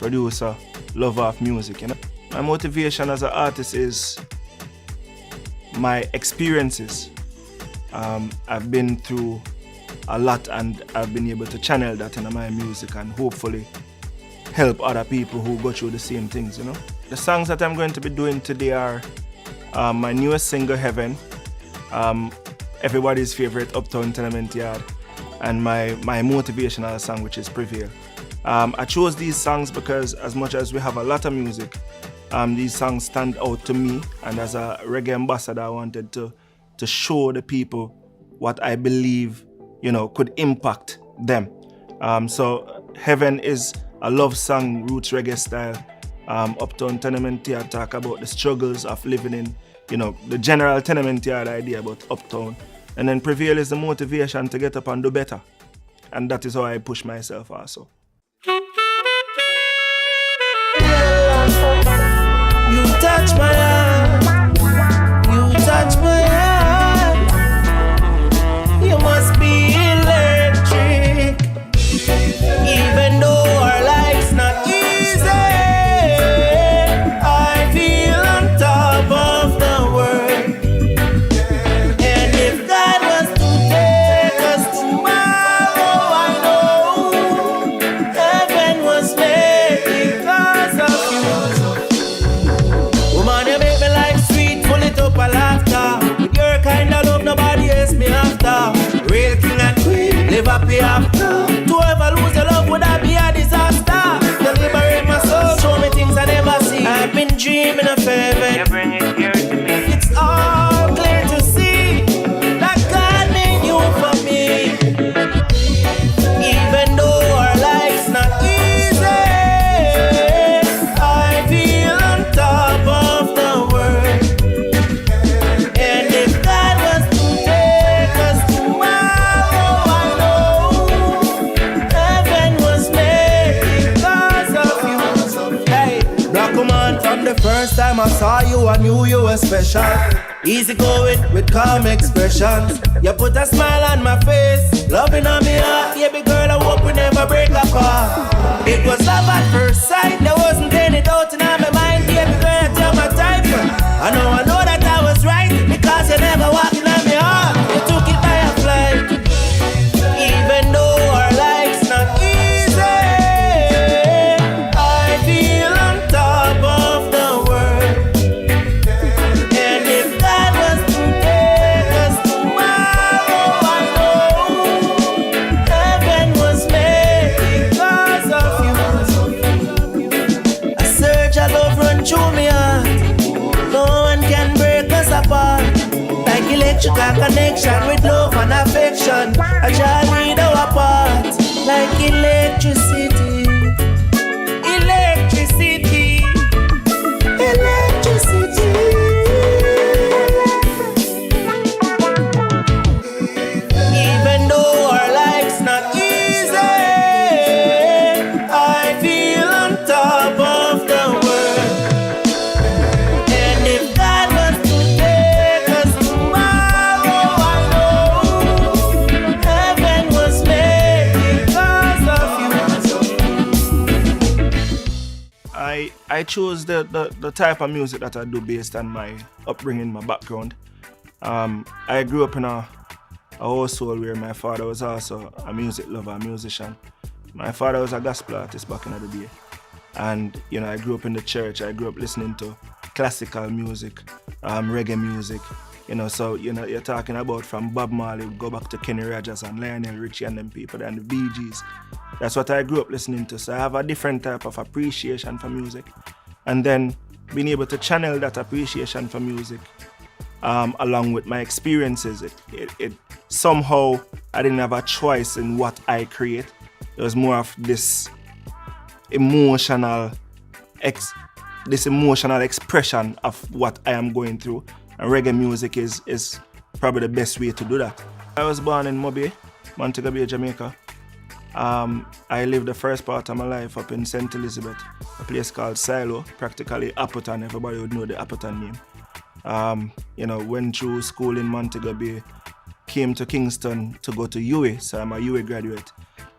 producer, lover of music, you know. My motivation as an artist is my experiences. I've been through a lot, and I've been able to channel that in my music and hopefully help other people who go through the same things, you know. The songs that I'm going to be doing today are my newest single, Heaven, everybody's favorite, Uptown Tenement Yard, and my motivational song, which is Prevail. I chose these songs because as much as we have a lot of music, these songs stand out to me, and as a reggae ambassador, I wanted to show the people what I believe, you know, could impact them. So Heaven is a love song, roots reggae style. Uptown Tenement Yard talk about the struggles of living in, you know, the general tenement yard idea about Uptown. And then Prevail is the motivation to get up and do better. And that is how I push myself also. You touch my heart, you touch my heart. You must be electric. Even though our life's not easy, I feel on top of the world. And if God was to happy after. To ever lose your love would that be a disaster? You liberate my soul, show me things I never see. I've been dreaming of heaven. You bring it here to me. It's all clear to see that God made you for me. Even though our life's not easy, I feel on top of the world. And if God was to take us tomorrow, I know heaven was made because of you. Hey, Black woman, from the first time I saw you, I knew you were special. Easy going with calm expressions. You put a smile on my face, loving on me heart. Baby girl, I hope we never break apart. It was love at first sight, there wasn't any doubt in my mind. Baby girl, tell my type. I know that I was right, because you never walked in on me heart. You took it by a flight. Even though our life's not easy, I feel on top of the world. And if God was to take us tomorrow, I know heaven was made because of you. A surge of love run through me heart. No one can break us apart. Like electrical connection with love and affection. I just need our part. Like electricity. Electricity. Electricity. Even though our life's not easy, I feel on top of the world. And if God was to take us tomorrow, I know heaven was made because of you. I chose the type of music that I do based on my upbringing, my background. I grew up in a household where my father was also a music lover, a musician. My father was a gospel artist back in the day. And, you know, I grew up in the church. I grew up listening to classical music, reggae music. You know, so, you know, you're talking about from Bob Marley, go back to Kenny Rogers and Lionel Richie and them people, and the Bee Gees. That's what I grew up listening to. So I have a different type of appreciation for music. And then being able to channel that appreciation for music along with my experiences, it somehow I didn't have a choice in what I create. It was more of this emotional expression of what I am going through. And reggae music is probably the best way to do that. I was born in Mobay, Montego Bay, Jamaica. I lived the first part of my life up in St. Elizabeth, a place called Silo, practically Appleton. Everybody would know the Appleton name. You know, went through school in Montego Bay, came to Kingston to go to UA, so I'm a UA graduate.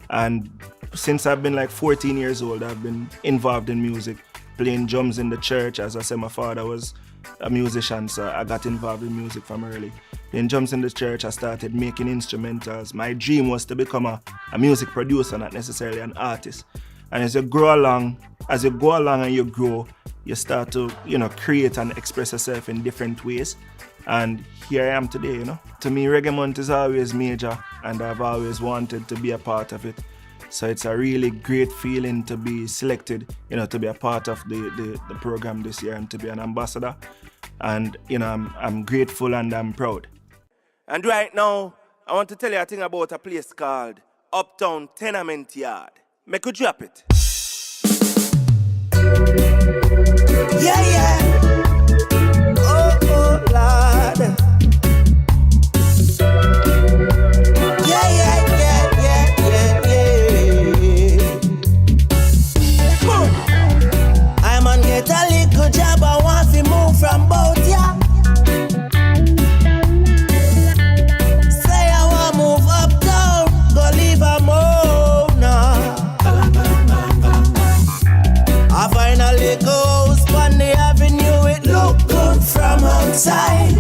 And since I've been like 14 years old, I've been involved in music, playing drums in the church. As I said, my father was a musician, so I got involved in music from early. Playing drums in the church, I started making instrumentals. My dream was to become a music producer, not necessarily an artist. And as you go along and you grow, you start to, you know, create and express yourself in different ways. And here I am today, you know. To me, Reggae Month is always major, and I've always wanted to be a part of it. So it's a really great feeling to be selected, you know, to be a part of the program this year and to be an ambassador. And, you know, I'm grateful and I'm proud. And right now, I want to tell you a thing about a place called Uptown Tenement Yard. Make you drop it. Yeah, yeah. Oh, Lord. Yeah, yeah, yeah, yeah, yeah, yeah. I'm on get a little job, I want to move from Boothe, yeah. Say I want to move uptown, go leave a move now. I finally go on the avenue, it look good from outside.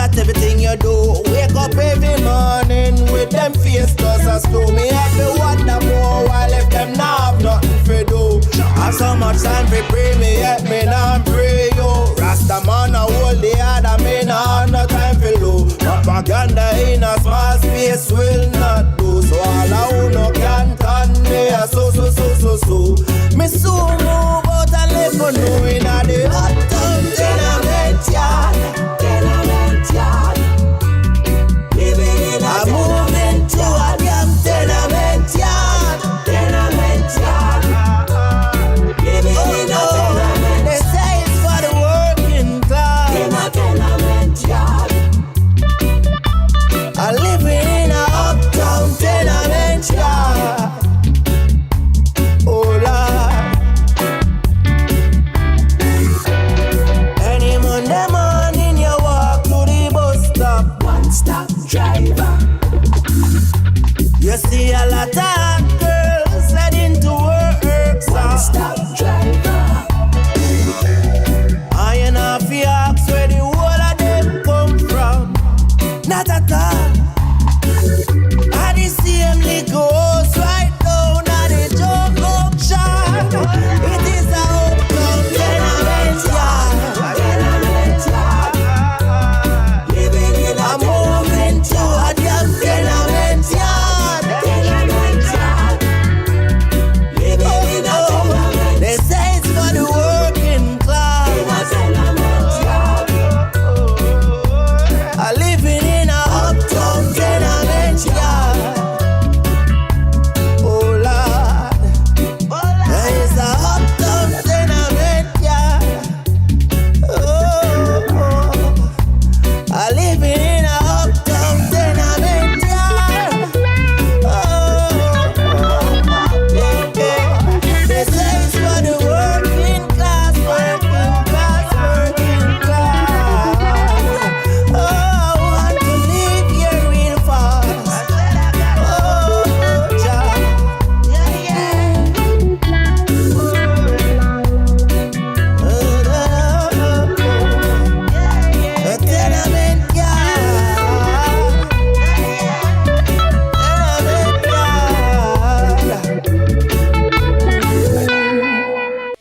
at everything you do. Wake up every morning with them face cause I stew. Me have to wonder more while if them not have nothing for do. Have so much time for pray me yet me not pray yo. Rasta man a hold the other me not no time for low. Propaganda in a small space will not do. So all I who no can turn me a so. Me soon move out and live for knowing that the uptown tenement yard. Living in a moving to a damn tenement yard. Living in a tenement. They say it's for the working class. In a tenement yard. I living in a uptown tenement yard. Oh Lord. Any Monday morning you walk to the bus stop. One stop driver. You see a lot of girls heading to work. One stop driver. I ain't off the ask where the whole of them come from. Not at all. I the same goes right down at the junction. It is a uptown tenement yard. Living in a moving to a damn tenement yard. Living in a tenement. They say it's for the working class. I living in a uptown tenement yard. Oh Lord, there is a uptown tenement yard. Oh, I living in a uptown tenement yard. Yeah. They say it's for the working class. Oh, I want to live here real fast. Oh, Jah. A tenement yard.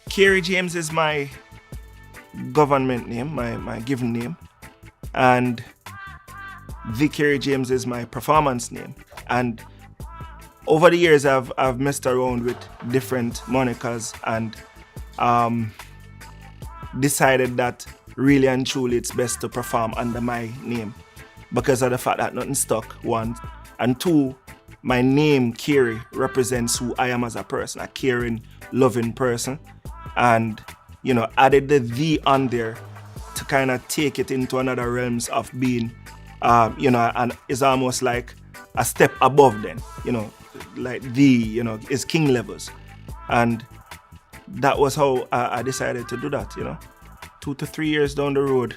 Keri James is my government name, my given name, and the Keri James is my performance name. And over the years, I've messed around with different monikers and decided that really and truly it's best to perform under my name because of the fact that nothing stuck, one, and two, my name Keri represents who I am as a person, a caring, loving person. And, you know, added the on there to kind of take it into another realms of being, you know, and it's almost like a step above then, you know, like you know, is king levels. And that was how I decided to do that, you know. 2 to 3 years down the road,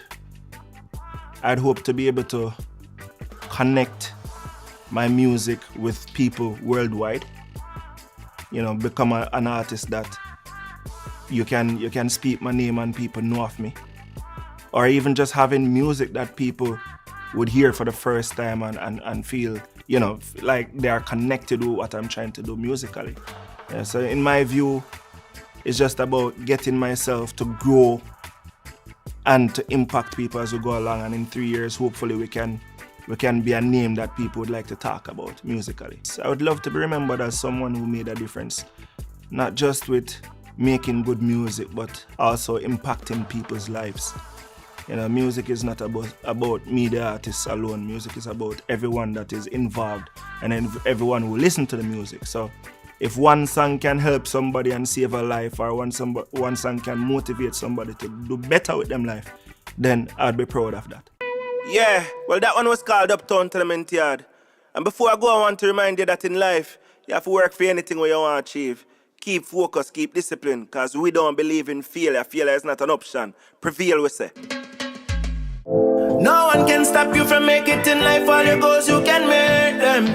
I'd hope to be able to connect my music with people worldwide, you know, become an artist that you can speak my name and people know of me. Or even just having music that people would hear for the first time and feel, you know, like they are connected with what I'm trying to do musically. Yeah, so in my view, it's just about getting myself to grow and to impact people as we go along. And in 3 years, hopefully we can be a name that people would like to talk about musically. So I would love to be remembered as someone who made a difference, not just with making good music, but also impacting people's lives. You know, music is not about me, the artists alone. Music is about everyone that is involved and everyone who listen to the music. So if one song can help somebody and save a life, or one song can motivate somebody to do better with them life, then I'd be proud of that. Yeah, well, that one was called Uptown Tenement Yard. And before I go, I want to remind you that in life, you have to work for anything what you want to achieve. Keep focus, keep discipline, because we don't believe in failure. Failure is not an option. Prevail, we say. No one can stop you from making it in life. All your goals, you can make them.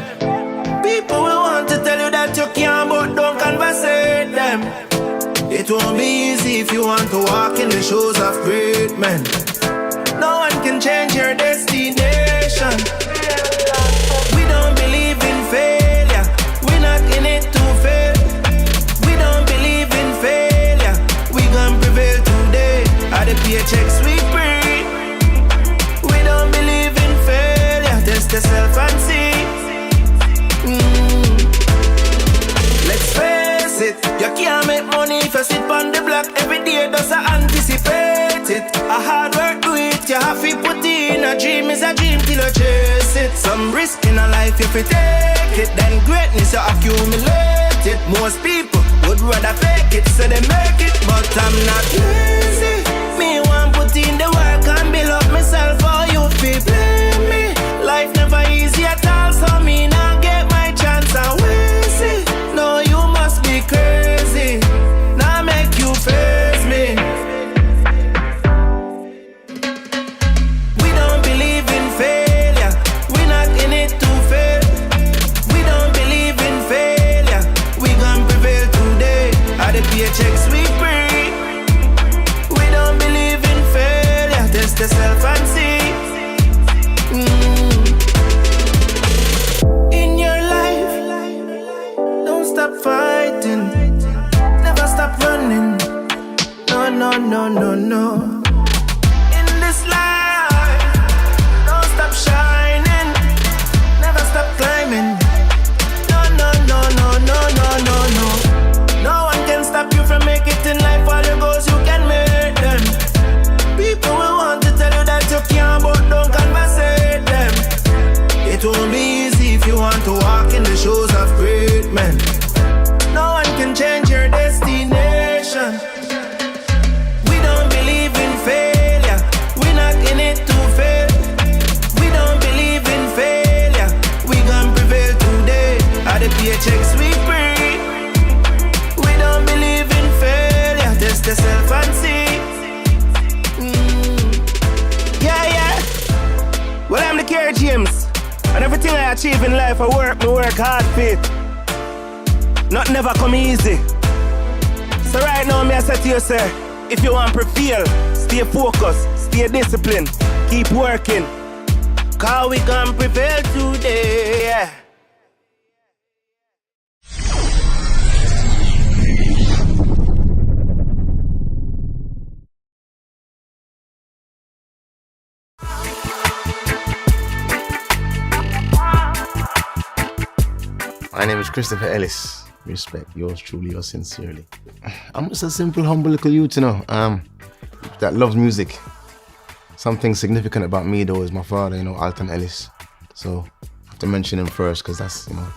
People will want to tell you that you can't, but don't conversate them. It won't be easy if you want to walk in the shoes of great men. No one can change your destination. We don't believe in failure. We're not in it to fail. We don't believe in failure. We gon' prevail today. Are the paychecks we bring? We don't believe in failure. Test yourself and see. Let's face it, you can't make money if you sit on the block every day. Does I anticipate it? A hard work do it. You have to put in a dream is a dream till you chase it. Some risk in a life if you take it, then greatness you accumulate it. Most people would rather fake it so they make it, but I'm not lazy. Me want put in the work and build up myself. Or you feel blame me. Life never easy at all, so me now get my chance and waste it. No, you must be crazy. Now make you face me. We don't believe in failure. We're not in it to fail. We don't believe in failure. We gon' prevail today. Are the paychecks we bring? We don't believe in failure. Test yourself and see. In your life, don't stop fighting. Never stop running. No, no, no, no, no. In this life, don't stop shining. Never stop climbing. No, no, no, no, no, no, no, no. No one can stop you from making it in life. All your goals you can make them. People will want to tell you that you can't, but don't conversate them. It won't be easy if you want to walk in the shoes of great men. No one can change your destination. We don't believe in failure. We're not in it to fail. We don't believe in failure. We gon' prevail today. Are the paychecks we bring? We don't believe in failure. Test yourself and see. Yeah, yeah. Well, I'm the Keri James. And everything I achieve in life, I work hard for it. Not never come easy. So right now, me I say to you, sir, if you want to prevail, stay focused, stay disciplined, keep working. Cause we gon' prevail today, yeah. My name is Christopher Ellis. Respect, yours truly, yours sincerely. I'm just a simple, humble little youth, you know, that loves music. Something significant about me, though, is my father, you know, Alton Ellis. So I have to mention him first, because that's, you know,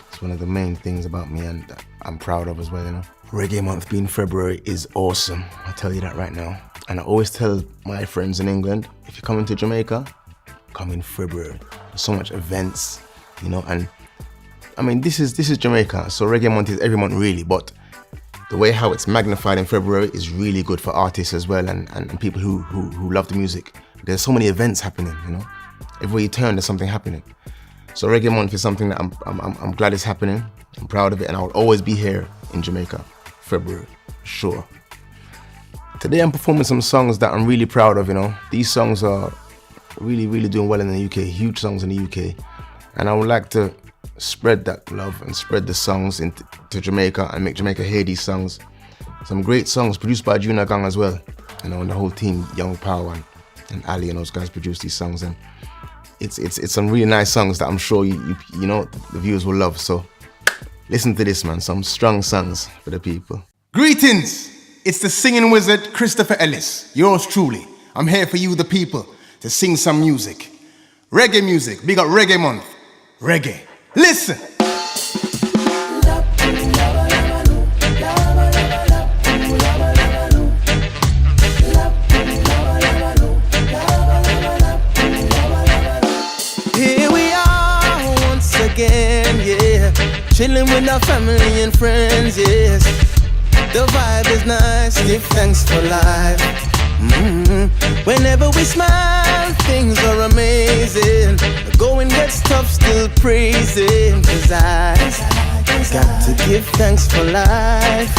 it's one of the main things about me and I'm proud of as well, you know. Reggae Month being February is awesome. I'll tell you that right now. And I always tell my friends in England, if you're coming to Jamaica, come in February. There's so much events, you know, and I mean, this is Jamaica, so Reggae Month is every month really, but the way how it's magnified in February is really good for artists as well and people who love the music. There's so many events happening, you know. Everywhere you turn, there's something happening. So Reggae Month is something that I'm glad it's happening. I'm proud of it, and I will always be here in Jamaica, February, sure. Today I'm performing some songs that I'm really proud of, you know. These songs are really, really doing well in the UK, huge songs in the UK. And I would like to spread that love and spread the songs into Jamaica and make Jamaica hear these songs. Some great songs produced by Juna Gang as well, you know, and the whole team, Young Power and Ali and those guys produced these songs, and it's some really nice songs that I'm sure you know the viewers will love. So listen to this, man, some strong songs for the people. Greetings, it's the singing wizard Christopher Ellis, yours truly. I'm here for you, the people, to sing some music. Reggae music, big up Reggae Month. Reggae. Listen. Here we are once again, yeah. Chilling with our family and friends, yes. The vibe is nice, give thanks for life. Whenever we smile, things are amazing. The going gets tough, still praising. Cause I got to give thanks for life.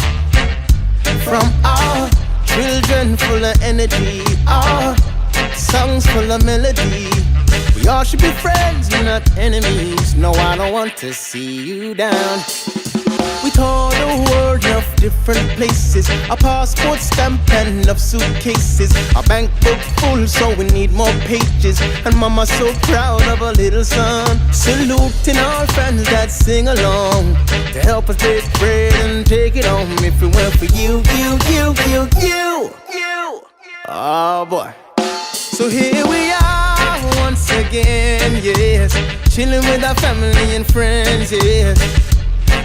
From our children full of energy, our songs full of melody. We all should be friends, not enemies. No, I don't want to see you down. We tour the world of different places. A passport stamp and enough suitcases. A bank book full, so we need more pages. And mama's so proud of her little son. Saluting our friends that sing along to help us break bread and take it home. If it weren't for you. Oh boy. So here we are once again, yes. Chilling with our family and friends, yes.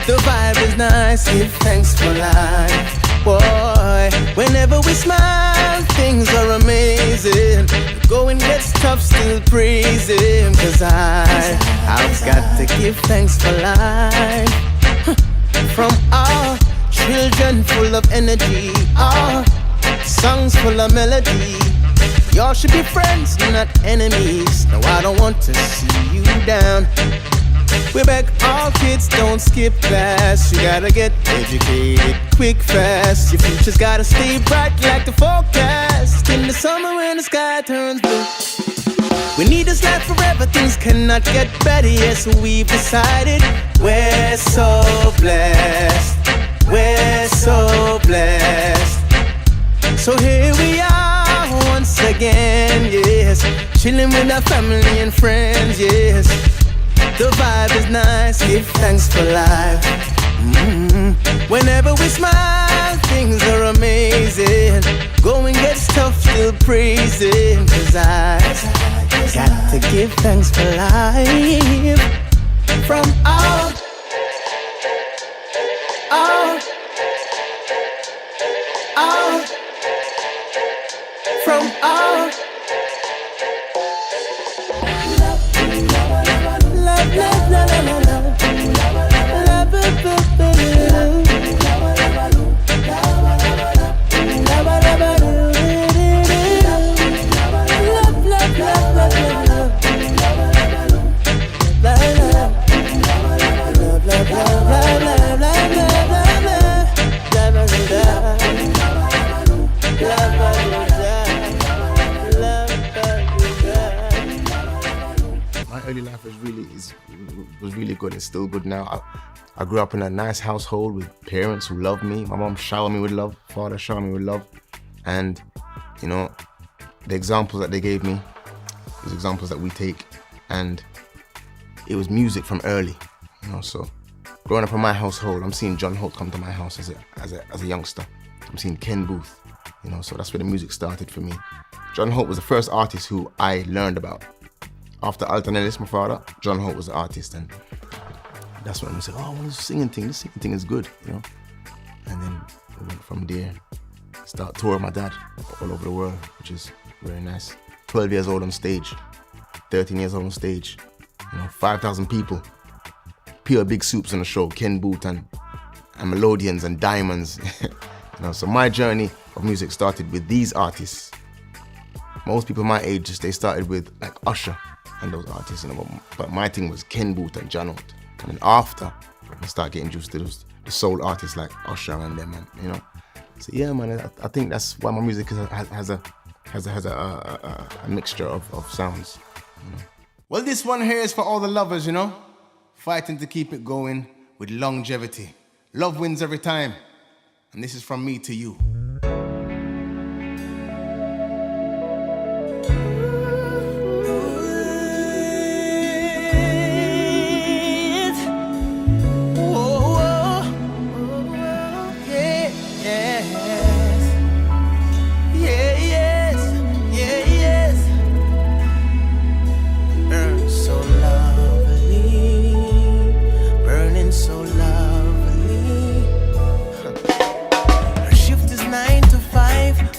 The vibe is nice, give thanks for life. Boy, whenever we smile, things are amazing. Going gets tough, still praise him. Cause I've got to give thanks for life. From our children full of energy, our songs full of melody. Y'all should be friends, not enemies. No, I don't want to see you down. We beg all kids, don't skip class. You gotta get educated quick, fast. Your future's gotta stay bright like the forecast. In the summer when the sky turns blue. We need this life forever, things cannot get better. Yes, we've decided. We're so blessed. We're so blessed. So here we are once again, yes. Chilling with our family and friends, yes. The vibe is nice, give thanks for life. Whenever we smile, things are amazing. Going gets tough, still praising. Cause I got to give thanks for life. From all from all early life was really good. It's still good now. I grew up in a nice household with parents who loved me. My mom showered me with love, father showered me with love. And, you know, the examples that they gave me, those examples that we take, and it was music from early, you know. So growing up in my household, I'm seeing John Holt come to my house as a youngster. I'm seeing Ken Boothe, you know, so that's where the music started for me. John Holt was the first artist who I learned about. After Alton Ellis, my father, John Holt was the artist, and that's when we said, oh, well, this singing thing is good, you know. And then we went from there, start touring my dad all over the world, which is very nice. 12 years old on stage, 13 years old on stage, you know, 5,000 people, pure big soups on the show, Ken Boothe and Melodians and Diamonds. You know, so my journey of music started with these artists. Most people my age, they started with like Usher and those artists, you know, but my thing was Ken Boothe and John Holt. And then after, I start getting used to the soul artists like Usher and them, and, you know. So yeah, man, I think that's why my music has a mixture of sounds, you know. Well, this one here is for all the lovers, you know, fighting to keep it going with longevity. Love wins every time, and this is from me to you.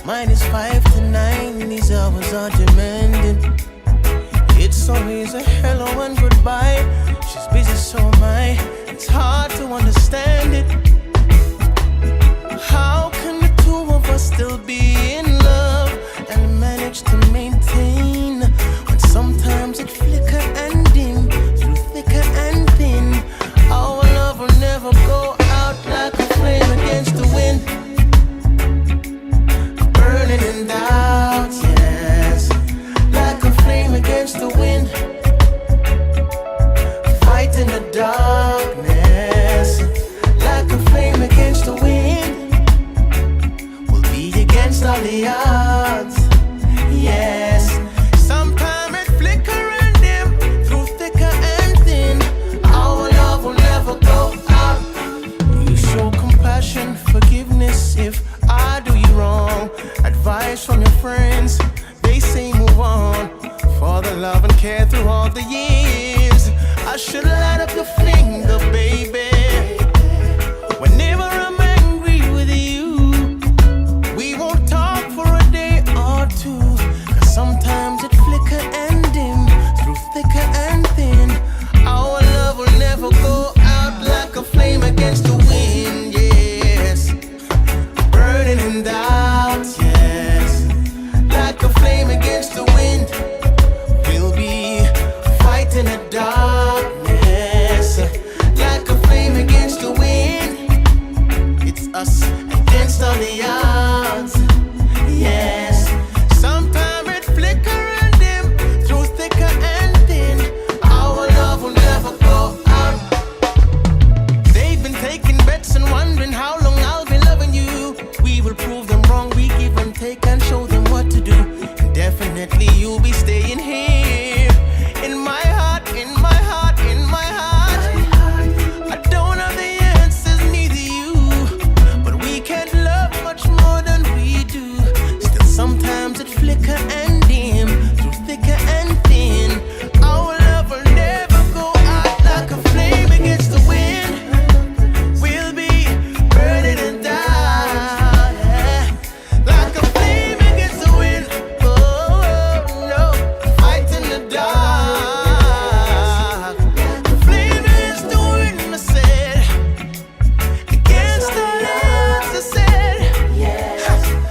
Mine is 5 to 9, these hours are demanding. It's always a hello and goodbye. She's busy, so am I. It's hard to understand it. How can the two of us still be in love and manage to maintain when sometimes it flicker and dim through thicker and thin? Our love will never go out like a flame against the wind. Burning in doubt, yes. all the odds. Yes. Sometime it flicker and dim through thicker and thin. Our love will never go out. You show compassion, forgiveness if I do you wrong. Advice from your friends, they say move on. For the love and care through all the years, I should light up your finger, baby. Whenever I'm angry with you, we won't talk for a day or two. Cause sometimes it flicker and dim through thicker and thin. Our love will never go out like a flame against the wind, yes. Burning in doubt, yes. Like a flame against the wind. We'll be fighting the darkness. Like a flame against the wind. It's us against all the odds, yes. Sometime it flicker and dim through thicker and thin. Our love will never go out. They've been taking bets and wondering how long I'll be loving you. We will prove them wrong, we give and take and show them what to do. And definitely you'll be staying here. In my heart, in my heart, in my heart. I don't have the answers, neither you. But we can't love much more than we do. Still sometimes it flicker and dim through thicker and thin. Our love will never go out like a flame against the wind. We'll be burning and die, yeah. Like a flame against the wind. Oh, no, fighting the dark. Flame against the wind, I said. Against the odds, I said.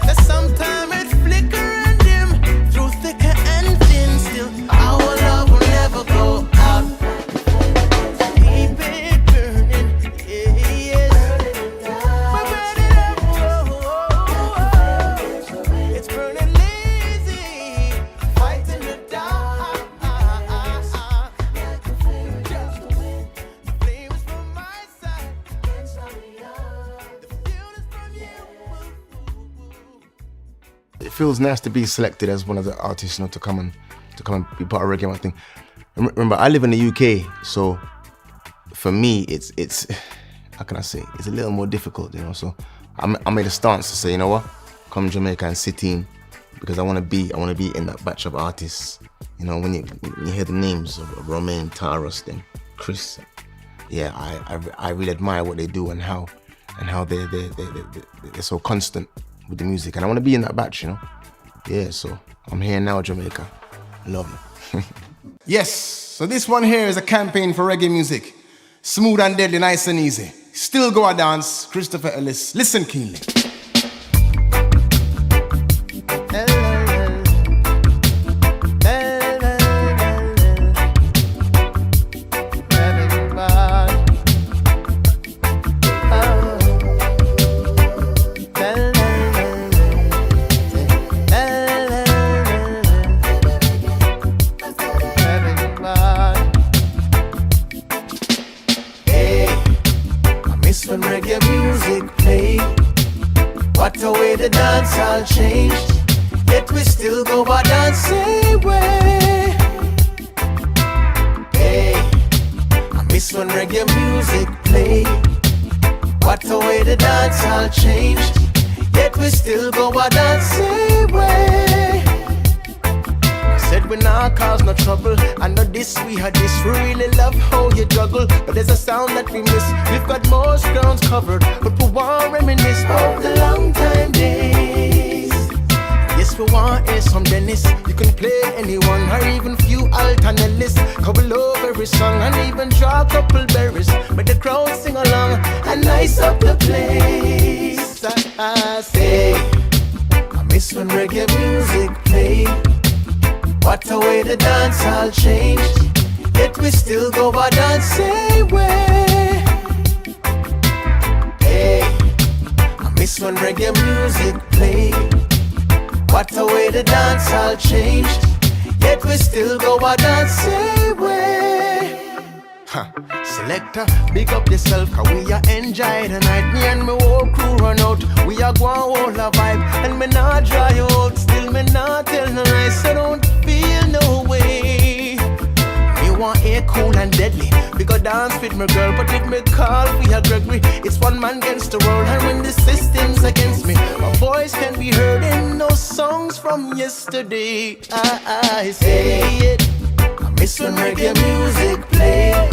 That sometime it flicker and dim through thicker and thin. Still, our love will never go out. Keep it burning, yes. We're burning up, it's burning lazy, fighting the dark. Flames from my side, against all the odds. The fuel is from you. It feels nice to be selected as one of the artists, to come and be part of Reggae Month thing. Remember, I live in the UK, so for me, it's how can I say? It's a little more difficult, So I made a stance to say, you know what, come Jamaica and sit in, because I want to be in that batch of artists. When you hear the names of Romain, Taros, then Chris, yeah, I really admire what they do and how they're so constant with the music, and I want to be in that batch, Yeah, so I'm here now, Jamaica. I love you. Yes, so this one here is a campaign for reggae music. Smooth and deadly, nice and easy. Still go a dance, Christopher Ellis. Listen keenly. When reggae music play, what a way the dance all changed. Yet we still go by dancing way. Hey, I miss when reggae music play. What a way the dance all changed. Yet we still go by dancing way. Said we not cause no trouble. I know this, we had this. We really love how you juggle. But there's a sound that we miss. We've got most grounds covered, but we want reminisce about the long time days. Yes, we want is from Dennis. You can play anyone or even few alternatives. Couple over every song and even draw a couple berries. But the crowd sing along and nice up the place. I say, I miss when reggae music play. What a way the dance all changed. Yet we still go by dancing way. Hey, I miss when reggae music play. What a way the dance all changed. Yet we still go by dancing way. Selector, big up yourself, cause we are enjoy the night. Me and my whole crew run out. We are going hold a vibe. And me not dry you out. Still me not tell no lies. So don't feel no way. You want air cool and deadly. We go dance with my girl, but if me call for your Gregory, it's one man against the world. And when the system's against me, my voice can be heard in no songs from yesterday. I say it. I miss when reggae music play.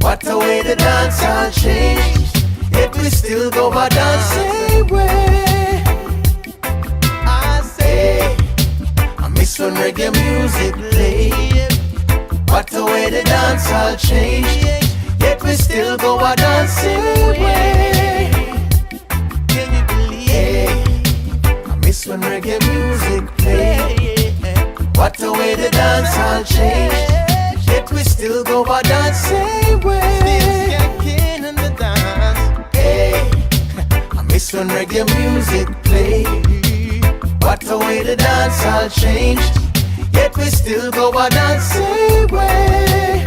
What a way the dance all changed. Yet we still go by dance same way. I say I miss when reggae music play. What a way the dance all changed. Yet we still go by dance same way. Can you believe? I miss when reggae music play. What a way the dance all changed. Yet we still go by dance same way. Still skanking in the dance. Hey, I miss when reggae music play. What a way the dance all changed. Yet we still go by dance same way.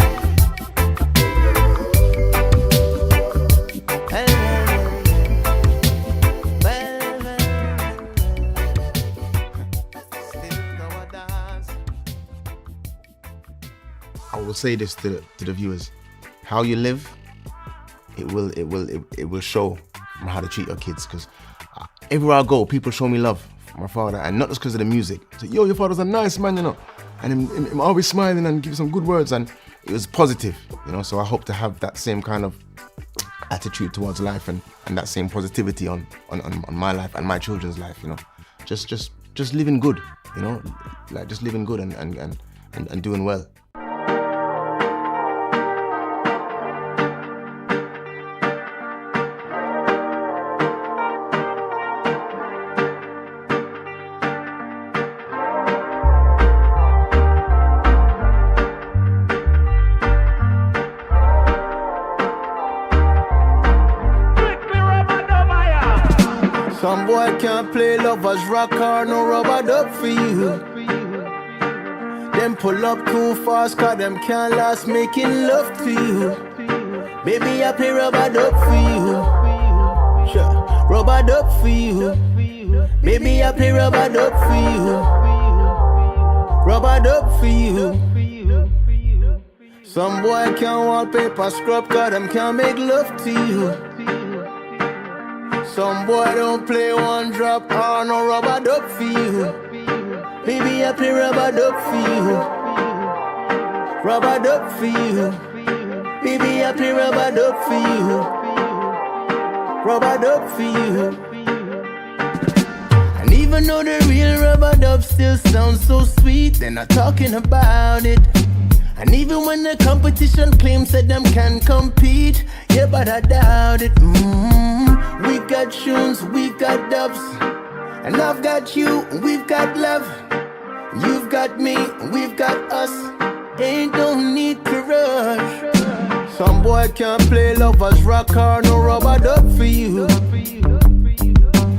I will say this to the viewers: how you live, it will show from how to treat your kids. Because everywhere I go, people show me love for my father, and not just because of the music. So, yo, your father's a nice man, you know, and I'm always smiling and give some good words, and it was positive, you know. So I hope to have that same kind of attitude towards life and that same positivity on my life and my children's life, you know. Just living good, you know, like just living good and doing well. Some boy can't play lovers rock or no rubber duck for you. Them pull up too fast cause them can't last making love to you. Baby, I play rubber duck for you. Sure. Rubber duck for you. Baby, I play rubber duck for you. Rubber duck for you. Some boy can't wallpaper scrub cause them can't make love to you. Some boy don't play one drop or no rubber duck for you. Baby, I play rubber duck for you. Rubber duck for you. Baby, I play rubber duck for you. Rubber duck for you. And even though the real rubber dub still sounds so sweet, they're not talking about it. And even when the competition claims that them can compete, yeah, but I doubt it. We've got tunes, we've got dubs, and I've got you, we've got love. You've got me, we've got us. Ain't no need to rush. Some boy can't play lovers rock or no rubber duck for you.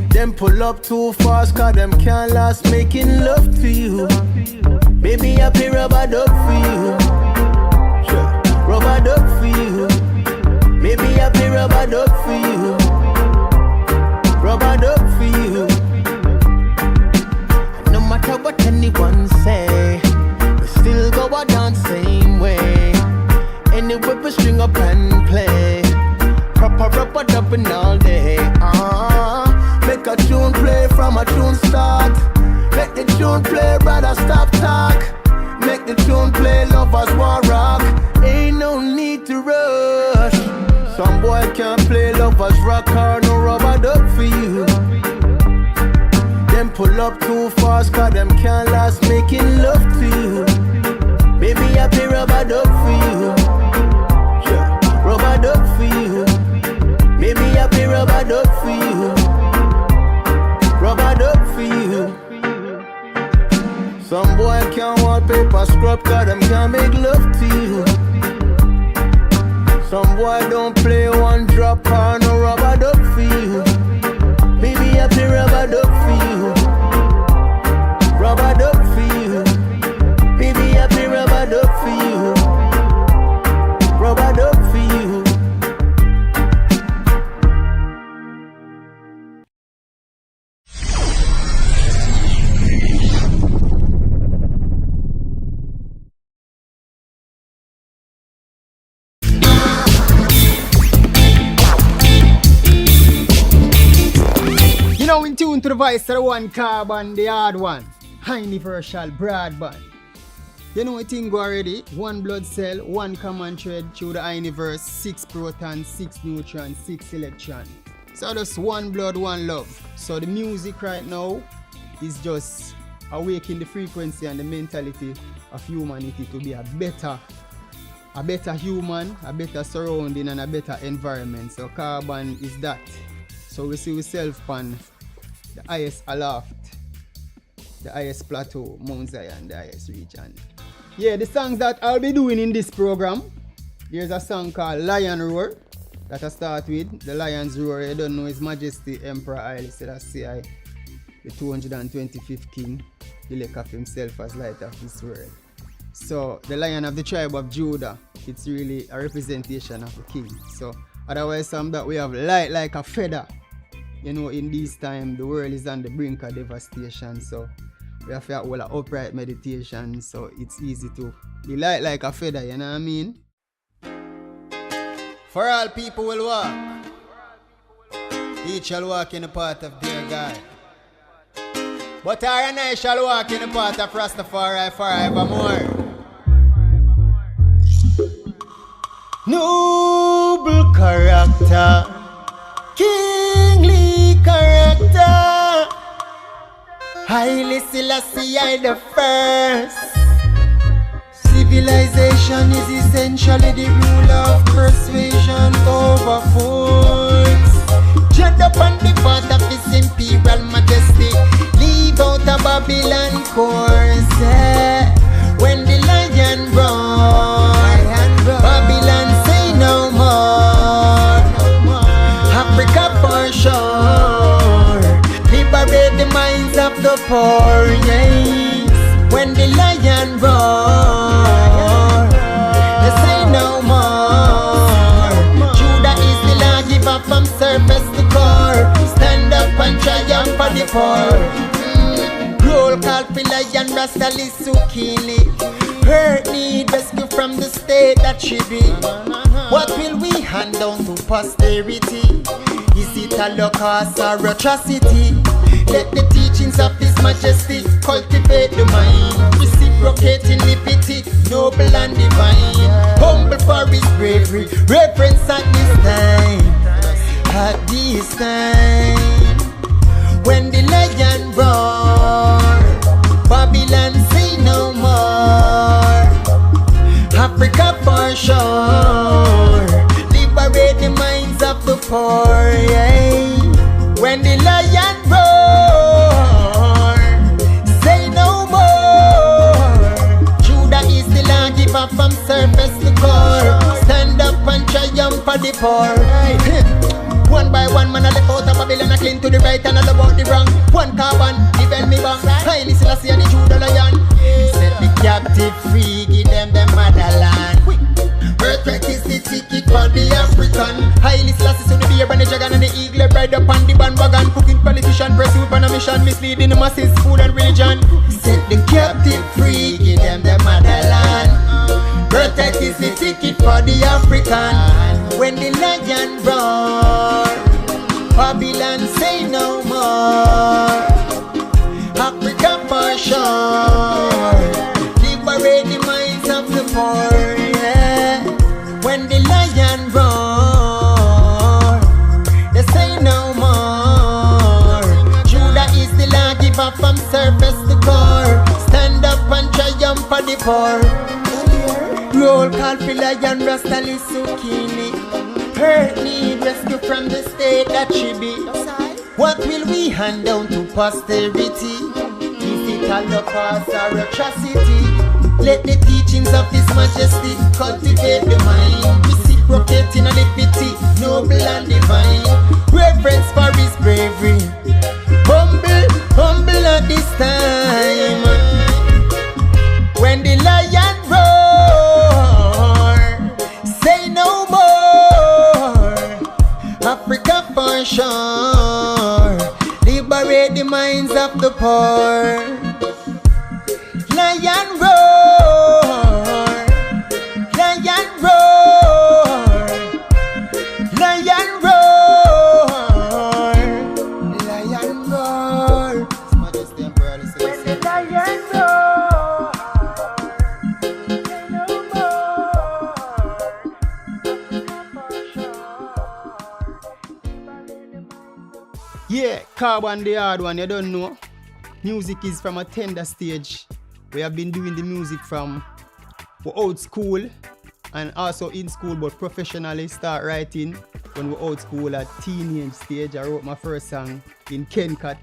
Them pull up too fast cause them can't last making love to you. Baby, I play rubber duck for you. Sure. Rubber duck for you. Baby, I play rubber duck for you. Rubber duck for you. And no matter what anyone say, we still go a dance same way. Anyway, we string up and play. Proper rubber dubbing all day. Make a tune play from a tune start. Make the tune play, brother, stop talk. Make the tune play, lovers want rock. Ain't no need to rush. Some boy can't play lovers rock or no rubber duck for you. Them pull up too fast cause them can't last making love to you. Baby, I play rubber duck for you. Sure. Rubber duck for you. Baby, I play rubber duck for you. Rubber duck for you. Some boy can't wallpaper scrub cause them can't make love to you. Some boy don't play one drop or no rubber duck for you. Baby, I play rubber duck for you. Rubber duck for you. Baby, I play rubber duck for you. Rubber duck for you. the voice of the one carbon, the hard one. High universal broadband. You know what thing go already? One blood cell, one common thread through the universe, 6 protons, 6 neutrons, 6 electrons. So just one blood, one love. So the music right now is just awakening the frequency and the mentality of humanity to be a better human, a better surrounding and a better environment. So carbon is that. So we see ourselves on the highest aloft, the highest plateau, Mount Zion, the highest region. Yeah, the songs that I'll be doing in this program, there's a song called Lion Roar that I start with. The Lion's Roar, you don't know His Majesty Emperor Ellis, that's CI, the 225th king, the lake of himself as light of this world. So the lion of the tribe of Judah, it's really a representation of the king. So otherwise some that we have light like a feather. You know, in this time the world is on the brink of devastation. So we have to have an upright meditation. So it's easy to be light like a feather, you know what I mean? For all people will walk. Each shall walk in the path of their God. But I and I shall walk in the path of Rastafari forevermore. Noble character, kingly character, Haile Selassie I the first. Civilization is essentially the rule of persuasion over force. Jump up on the path of His Imperial Majesty, leave out a Babylon course. When the lion roars, Babylon say no more. Africa for sure, liberate the minds of the poor. Yes. When the lion roars, they say no more. Judah is the law, give up from surface to core. Stand up and triumph for the poor. Roll call for lion, Rastali Sukili. Her need rescue from the state that she be. What will we hand down to posterity? Is it a locust or atrocity? Let the teachings of His Majesty cultivate the mind, reciprocating liberty, noble and divine. Humble for His bravery, reverence at this time. At this time, when the lion roar, Babylon say no more. Africa for sure, liberate the minds of the poor. Yeah. When the lion roar, say no more. Judah is the law, give up from surface to core. Stand up and triumph for the poor. One by one, man, I left out of Babylon, I clean to the right and all about the wrong. One carbon, defend me bang. Haile Selassie and the Judah lion. Set the captive free, give them the motherland. Birthright is the ticket for the African. Haile Selassie soon to be a brand dragon and the eagle ride up on the bandwagon. Cooking politician, pursuit on a mission, misleading the masses, food and religion. Set the captive free, give them the motherland. Birthright is the ticket for the African. When the lion roar, Babylon say no more. Africa for sure, liberate the minds of the poor. Yeah. When the lion roar, they say no more. Judah is the law, give up from surface to core. Stand up and triumph for the poor. Roll call for lion, Rastali Sukili. Her need rescue from the state that she be. What will we hand down to posterity? Is it a locust or atrocity? Let the teachings of His Majesty cultivate the mind, reciprocating a liberty, noble and divine. Reverence for His bravery, humble at this time. When the lion roar, say no more. Africa for sure, liberate the minds of the poor. Lion roar, lion roar, lion roar, lion roar. Carbon the hard one, you don't know. Music is from a tender stage. We have been doing the music from old school and also in school, but professionally start writing when we're old school at teenage stage. I wrote my first song in Kencut.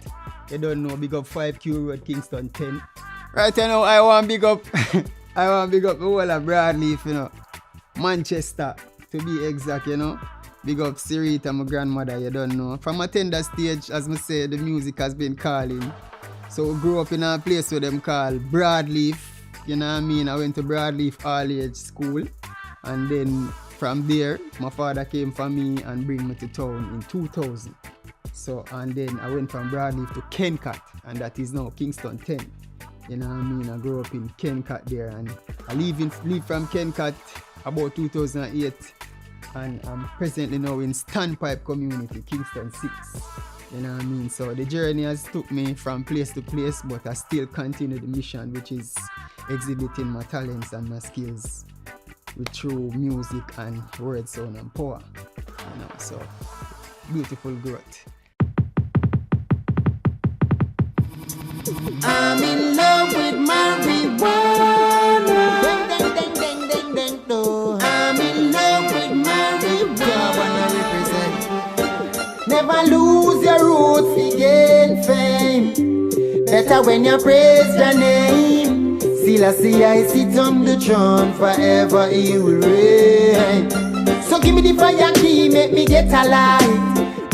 You don't know, big up 5Q Road, Kingston 10. Right now, I want big up the whole of Broadleaf, you know. Manchester, to be exact, you know. Big up Sirita, my grandmother, you don't know. From a tender stage, as I say, the music has been calling. So we grew up in a place where them call Broadleaf. You know what I mean? I went to Broadleaf all-age school. And then from there, my father came for me and bring me to town in 2000. So, and then I went from Broadleaf to Kencut, and that is now Kingston 10. You know what I mean? I grew up in Kencut there, and I leave from Kencut about 2008. And I'm presently now in Standpipe community, Kingston 6. You know what I mean? So the journey has took me from place to place, but I still continue the mission, which is exhibiting my talents and my skills through music and word, sound and power. You know, so beautiful growth. I'm in love with marijuana. Ding, ding, ding, ding, ding, ding. I'm in love with marijuana. Never lose your roots to gain fame. Better when you praise your name. Selassie, I sit on the throne, forever he will reign. So give me the fire key, make me get alive.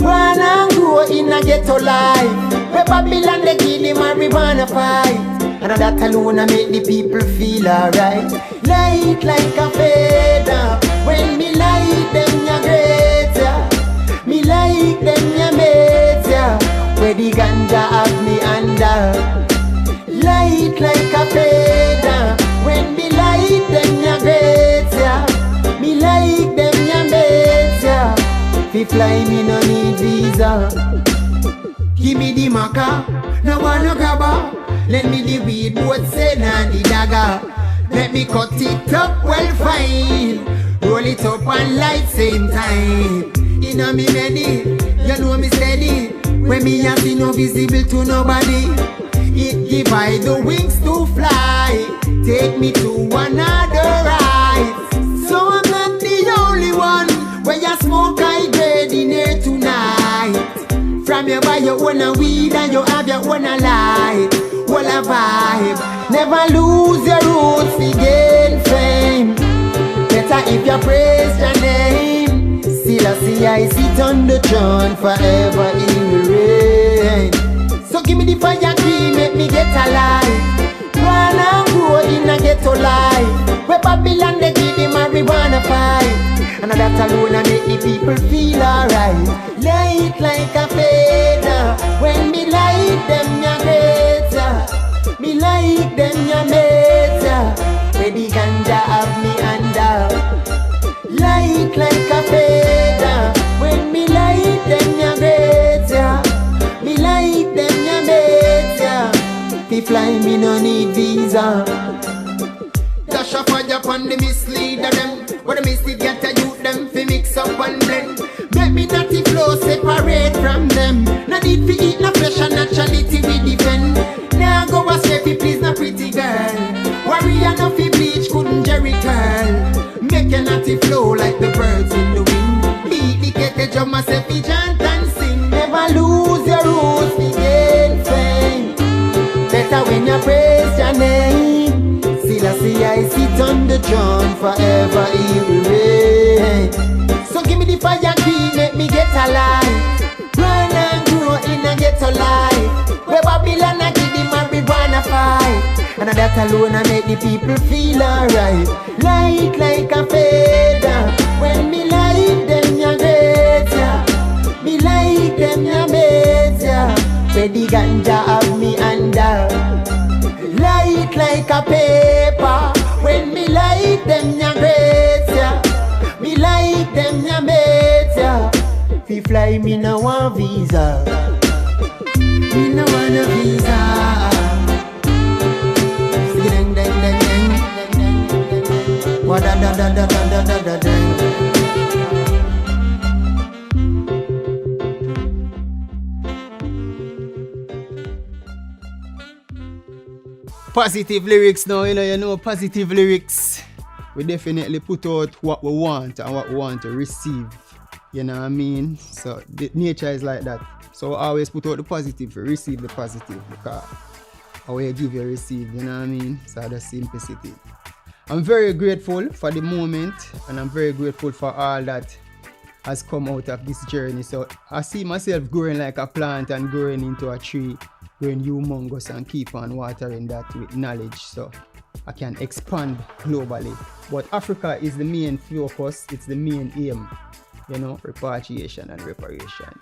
Run and go in a ghetto life. Where Babylon they give the marijuana fight. And that alone I make the people feel alright. Light like a feather. When me light them ya greater. Me like them ya better. Where the ganja have me under. Light like a feather. When me light them ya greater. Me like them ya better. Fi fly me no need visa. Give me the maca, no wanna grabber. Let me the weed, both say and the dagger. Let me cut it up well fine. Roll it up and light same time. Inna me ready, you know me steady. When me a see no visible to nobody. It give I the wings to fly. Take me to another ride. So I'm not the only one. Where you smoke high grade in here tonight. From you buy your own weed and you have your own light. What a vibe. Never lose your roots to gain fame. Better if you praise your name. Selassie, I sit on the throne, forever he will reign. So give me the fire key, make me get alive. Run and go in a ghetto life. Where Babylon they give the marijuana fight. And that alone I make the people feel alright. Light like a feather. When me light them ya greater. Me like them ya better. Where the ganja have me under. Light like a feather. When me light them ya greater. Me like them ya better. Fi fly me no need visa. Dash a fire upon the misleader them. What the misty get a youth them fi mix up and blend. Make me natty flow separate from them. No need fi eat no flesh and naturality we defend. Now go astray fi please no pretty girl. Warrior no fi bleach couldn't Jerry curl. Make your natty flow like the birds in the wind. Beat the kettle drum myself fi chant and sing. Never lose your roots fi gain fame. Better when you praise your name. Selassie, I sit on the throne, forever he will reign. So give me the fire key, make me get alive. Run and grow in a ghetto life. Where Babylon I give the marijuana fight. And that alone I make the people feel alright. Light like a feather. When me light them ya greater. Me like them ya better. Where the ganja have me under. Light like a paper. When me light them ya greater. Me like them ya better. Fi fly me no want visa. Me no want a visa. Ding ding ding ding. Wa da da da da da da da da. positive lyrics now, you know positive lyrics. We definitely put out what we want and what we want to receive. You know what I mean? So the nature is like that. So I always put out the positive, receive the positive, because how you give, you receive, you know what I mean? So that's simplicity. I'm very grateful for the moment, and I'm very grateful for all that has come out of this journey. So I see myself growing like a plant and growing into a tree, growing humongous, and keep on watering that with knowledge so I can expand globally. But Africa is the main focus, it's the main aim, you know, repatriation and reparation.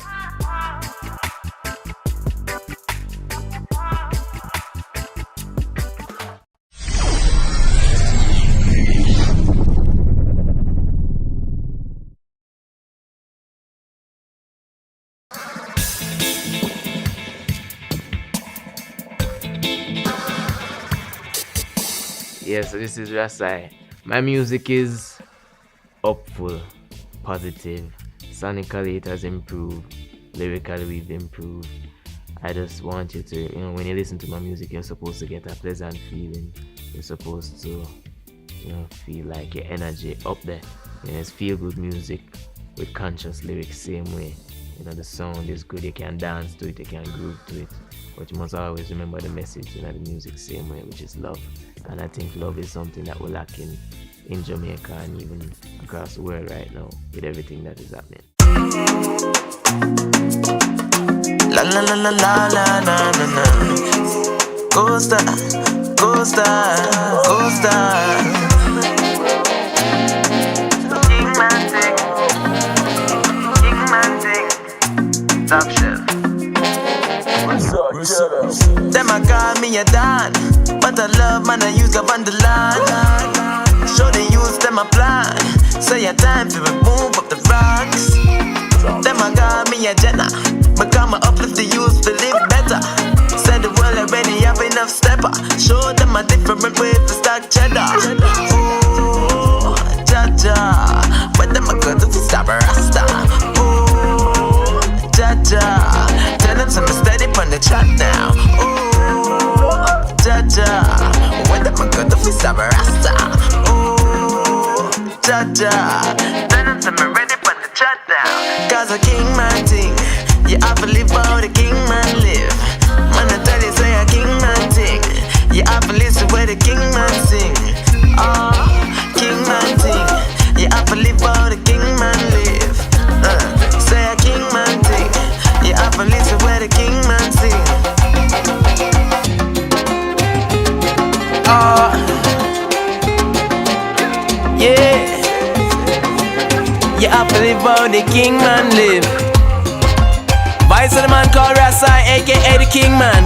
Yes, this is Ras-I. My music is upful, positive. Sonically it has improved. Lyrically we've improved. I just want you to, when you listen to my music, you're supposed to get a pleasant feeling. You're supposed to, feel like your energy up there. It's feel-good music with conscious lyrics, same way. The sound is good, you can dance to it, you can groove to it. But you must always remember the message, the music, same way, which is love. And I think love is something that we're lacking in Jamaica and even across the world right now with everything that is happening. La la la la la la la la la. Go star, go star, go star. King man thing, top shelf. Them a call me a Don, but I love man I use up on the line. Show the use them a plan. Say a time for me move up the rocks. Them a call me a Jenna, become a uplift the youth to live better. Said the world already have enough stepper. Show them a different way to stack cheddar. Ooh, Jaja, when them a go to stop a rasta. Ooh, Jaja, tell them some steady on the track now. Ooh, Jaja, when them a go to stop a rasta. Ooh, Jaja, tell them some ready on the track now. Cause a king man thing, you have to live how the king man live. Man I tell you say a king man thing, you have to listen where the king man sing. Oh, king man thing, you have to live how the king man live. Say a king man thing, you have to listen where the king man sing. Oh, yeah, you have to live how the king man live. Vice of the man called Ras-I, aka the king man.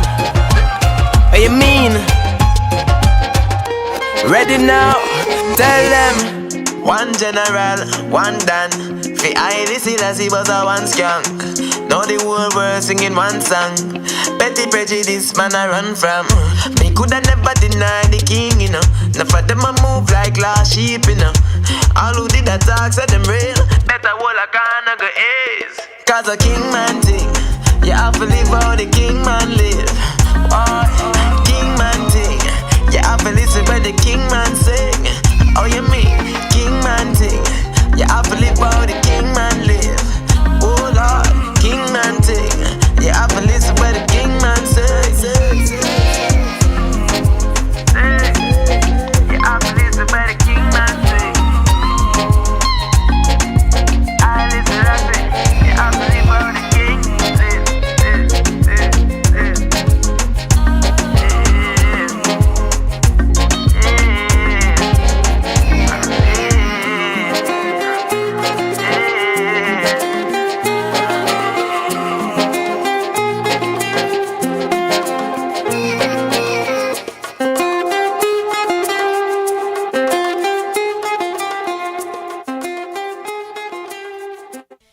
What you mean? Ready now? Tell them. One general, one Dan. Fi I listen as he was a one skunk. Now the whole world singing one song. Petty prejudice man I run from. Me coulda never deny the king, you know. Now for them I move like lost sheep, you know. All who did that talk said them real. Better hold a corner go is. Cause a king man thing, you have to live how the king man live. Oh, king man thing, you have to listen when the king man sing. Oh you mean, king man thing, you have to live how the king man live. Oh Lord, king man thing, you have to listen when the king man sing. You have to listen when the king man sing. I listen, I say, you have to live how the king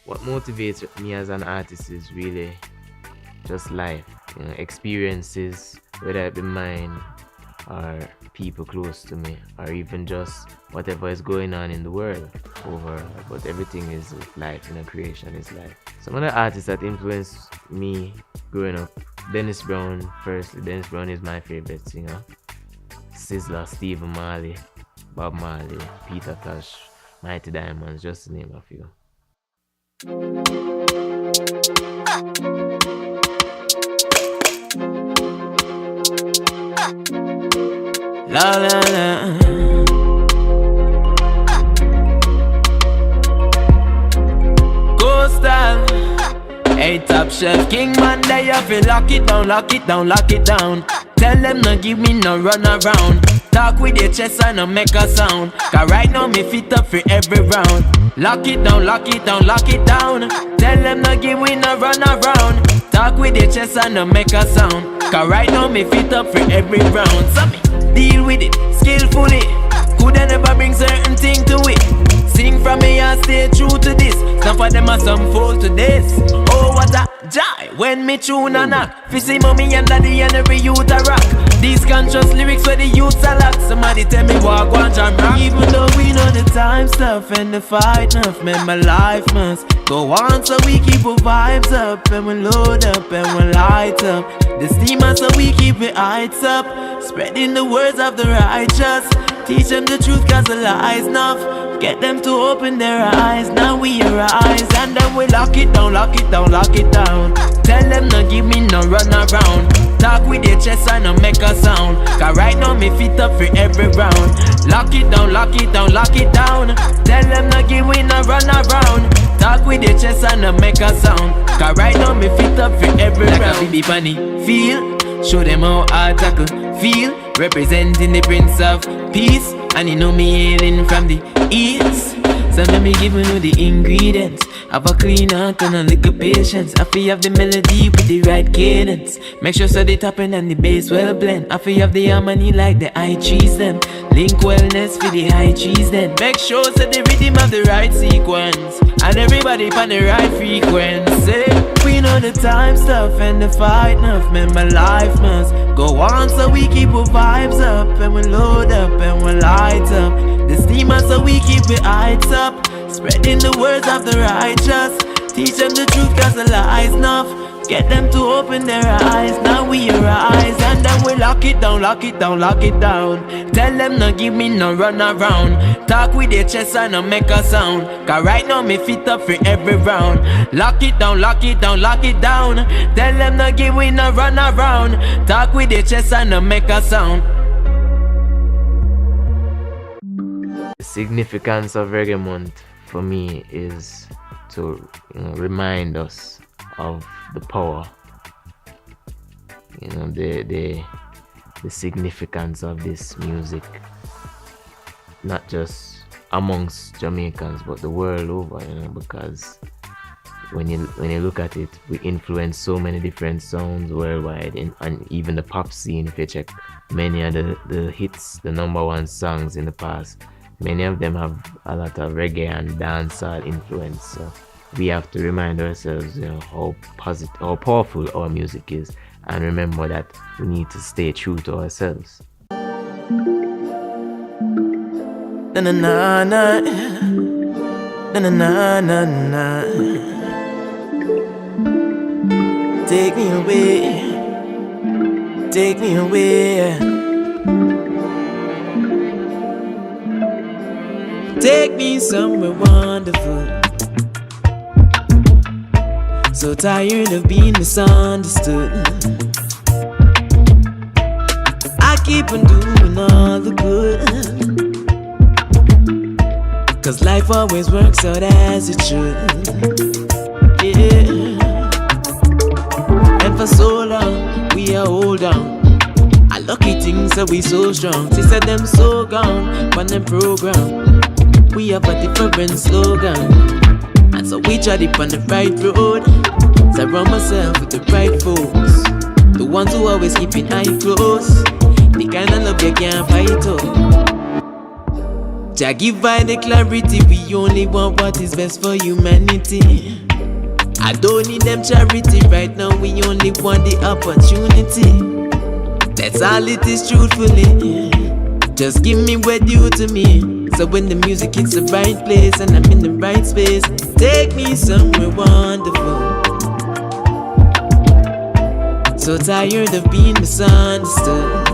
What motivates me as an artist is really just life, experiences, whether it be mine or people close to me, or even just whatever is going on in the world overall. But everything is with life, creation is life. Some of the artists that influenced me growing up, Dennis Brown, firstly. Dennis Brown is my favorite singer. Sizzler, Stephen Marley, Bob Marley, Peter Tosh, Mighty Diamonds, just to name a few. La la la. Go style. Hey, top shelf king man, they have to lock it down, lock it down, lock it down. Tell them no give me no run around. Talk with your chest and no make a sound. Cause right now me fit up for every round. Lock it down, lock it down, lock it down. Tell them no give me no run around. Talk with your chest and no make a sound. Cause right now me fit up for every round. So me deal with it skillfully. Coulda never bring certain thing to it. Sing from me and stay true to this. Some for them are some fool to this. Oh what a joy when me tune and knock. Fi see mommy and daddy and every youth a rock. These conscious lyrics where the youths a lock. Somebody tell me walk one jam rock. Even though we know the time stuff and the fight enough, man, my life must go on. So we keep our vibes up and we load up and we light up the steamer, so we keep it heights up. Spreading the words of the righteous. Teach them the truth cause the lies enough. Get them to open their eyes. Now we arise and then we lock it down, lock it down, lock it down. Tell them no give me no run around. Talk with your chest and no make a sound. Cause right now me fit up for every round. Lock it down, lock it down, lock it down. Tell them no give me no run around. Talk with your chest and no make a sound. Cause right now me fit up for every round. Like a baby bunny, feel. Show them how I tackle, feel. Representing the Prince of Peace. And you know me hailing from the East. So let me give you the ingredients. Have a clean heart and a little patience. I feel have the melody with the right cadence. Make sure so the top end and the bass well blend. I feel have the harmony like the high cheese them. Link wellness for the high cheese then. Make sure so the rhythm have the right sequence. And everybody on the right frequency. We know the time stuff and the fight enough. Man, my life must go on. So we keep our vibes up and we load up and we light up the steamer, so we keep it heights up. Spreading the words of the righteous. Teach them the truth cause the lies enough. Get them to open their eyes. Now we arise and then we lock it down, lock it down, lock it down. Tell them no give me no run around. Talk with your chest and no make a sound. Cause right now me fit up for every round. Lock it down, lock it down, lock it down. Tell them no give me no run around. Talk with your chest and no make a sound. The significance of Reggae Month for me is to remind us of the power, the significance of this music, not just amongst Jamaicans but the world over, because when you look at it, we influence so many different sounds worldwide, and even the pop scene. If you check many of the hits, the number one songs in the past, many of them have a lot of reggae and dancehall influence. So we have to remind ourselves, how powerful our music is, and remember that we need to stay true to ourselves. Na na na na, na na na na na. Take me away, take me away. Take me somewhere wonderful. So tired of being misunderstood. I keep on doing all the good, cause life always works out as it should. Yeah. And for so long we are hold on. I lucky things that we so strong. She said them so gone on them program. We have a different slogan, and so we tried it on the right road. Surround myself with the right folks, the ones who always keep it eye close. The kind of love you can't fight up. Jah give I the clarity. We only want what is best for humanity. I don't need them charity right now. We only want the opportunity. That's all it is, truthfully. Just give me what due to me. So when the music hits the right place and I'm in the right space, take me somewhere wonderful. So tired of being misunderstood.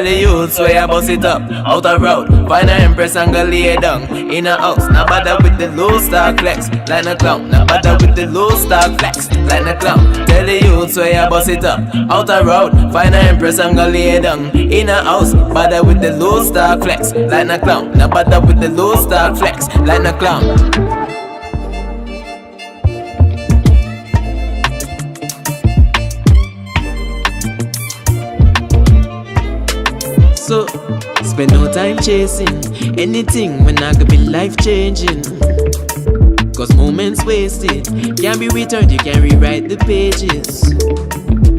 the youths where I bust it up. Out the road, find an empress and go lay down. In a house, now bother with the low stock flex. Like a clown, now bother with the low stock flex. Like a clown, tell the youths where I bust it up. Out the road, find an empress and go lay down. In a house, bother with the low stock flex. Like a clown, now bother with the low stock flex. Like a clown. So, spend no time chasing anything when I could be life changing. Cause moments wasted can't be returned, you can rewrite the pages.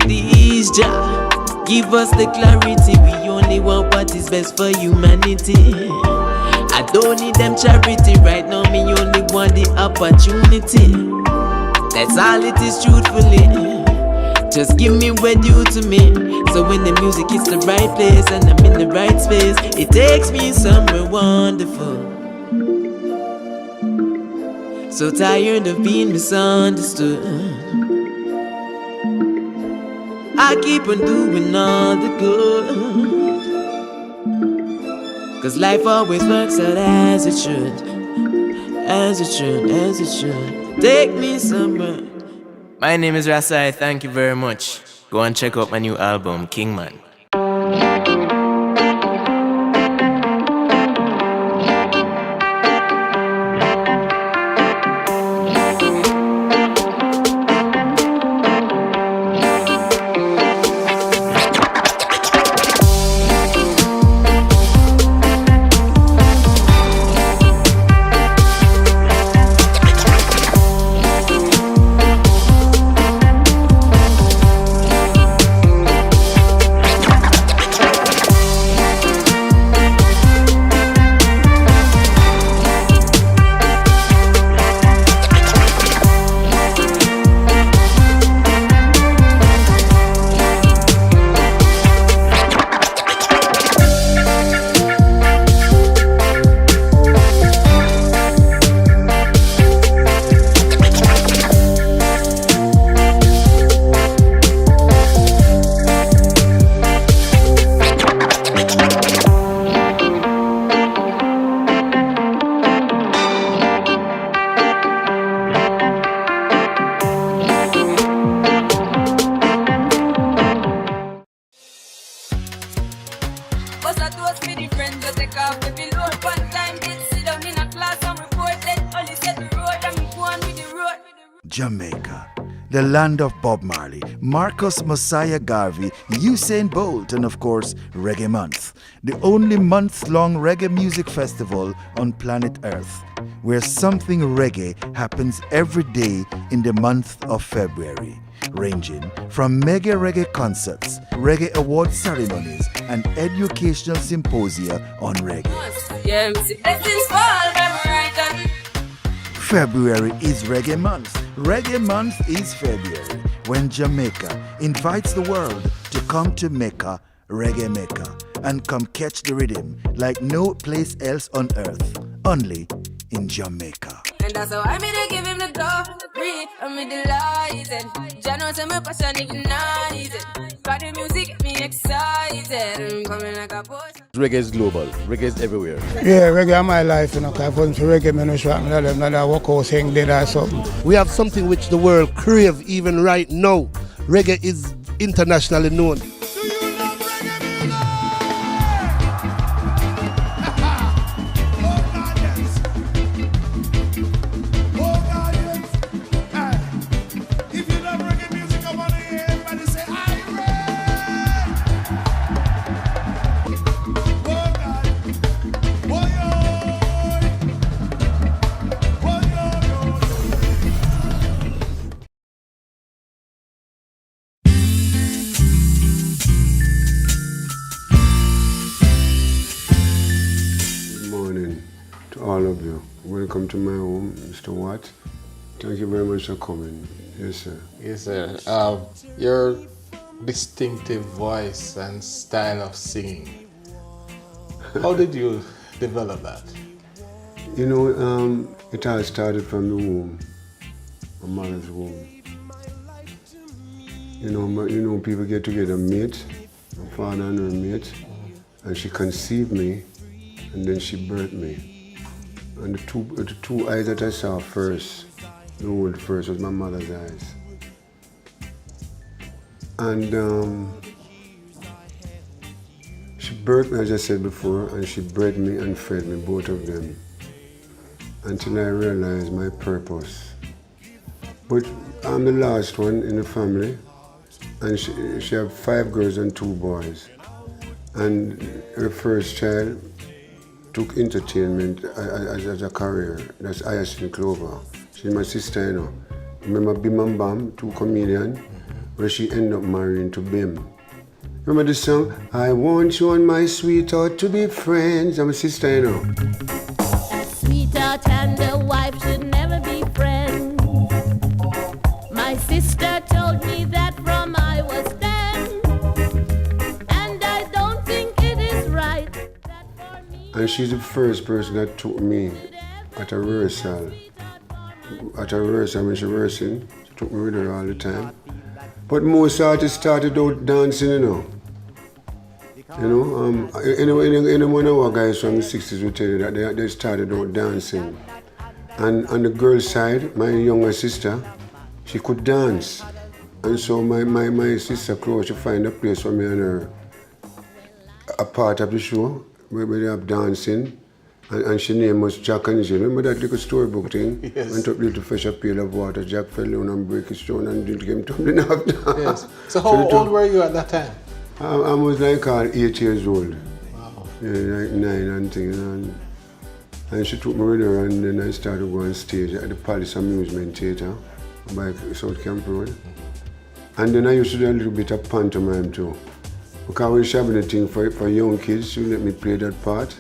Please, Jah, give us the clarity. We only want what is best for humanity. I don't need them charity right now, me only want the opportunity. That's all it is, truthfully. Just give me what due to me. So when the music hits the right place and I'm in the right space, it takes me somewhere wonderful. So tired of being misunderstood, I keep on doing all the good. Cause life always works out as it should. As it should, as it should. Take me somewhere. My name is Ras-I, thank you very much. Go and check out my new album, Kingman. Jamaica, the land of Bob Marley, Marcus Mosiah Garvey, Usain Bolt, and of course, Reggae Month, the only month-long reggae music festival on planet Earth, where something reggae happens every day in the month of February, ranging from mega reggae concerts, reggae award ceremonies, and educational symposia on reggae. February is Reggae Month. Reggae Month is February, when Jamaica invites the world to come to Mecca, Reggae Mecca, and come catch the rhythm like no place else on earth, only in Jamaica. And that's how I made it, give him the glory. I'm delighted. Jano say my passion ignited. Got the music get me excited. I'm coming like a boss. Reggae is global. Reggae is everywhere. Yeah, reggae is my life, you know, because I went to reggae ministry, I'm not walk out saying that or something. We have something which the world crave even right now. Reggae is internationally known. All of you. Welcome to my home, Mr. Watt. Thank you very much for coming. Yes, sir. Yes, sir. Your distinctive voice and style of singing, how did you develop that? You know, it all started from the womb, my mother's womb. You know, people get together, mate, my father and her mate, and she conceived me, and then she birthed me. And the two eyes that I saw first, the whole first was my mother's eyes. And she birthed me, as I said before, and she bred me and fed me, both of them, until I realized my purpose. But I'm the last one in the family, and she had 5 girls and 2 boys. And her first child took entertainment as a career. That's Hyacinth Clover. She's my sister, you know. Remember Bim and Bam, 2 comedians, where she ended up marrying to Bim. Remember the song? I want you and my sweetheart to be friends. I'm a sister, you know. A sweetheart and a wife should never be friends. My sister told me that from I was 10, and I don't think it is right. And she's the first person that took me at a rehearsal. At a rehearsal, when she rehearsing, she took me with her all the time. But most artists started out dancing, you know. Any one of our guys from the 60s will tell you that they started out dancing. And on the girl's side, my younger sister, she could dance. And so my sister Chloe, she find a place for me and her, a part of the show where they have dancing. And she name was Jack and Jill. Remember that little storybook thing? Yes. Went up there to fetch a pail of water. Jack fell down and break his stone and didn't came tumbling off down. Yes. So how old were you at that time? I was like 8 years old. Wow. Yeah, like 9 and things. And she took me with her, and then I started going on stage at the Palace Amusement Theatre by South Camp Road. And then I used to do a little bit of pantomime too. Because when she having a thing for young kids, she let me play that part.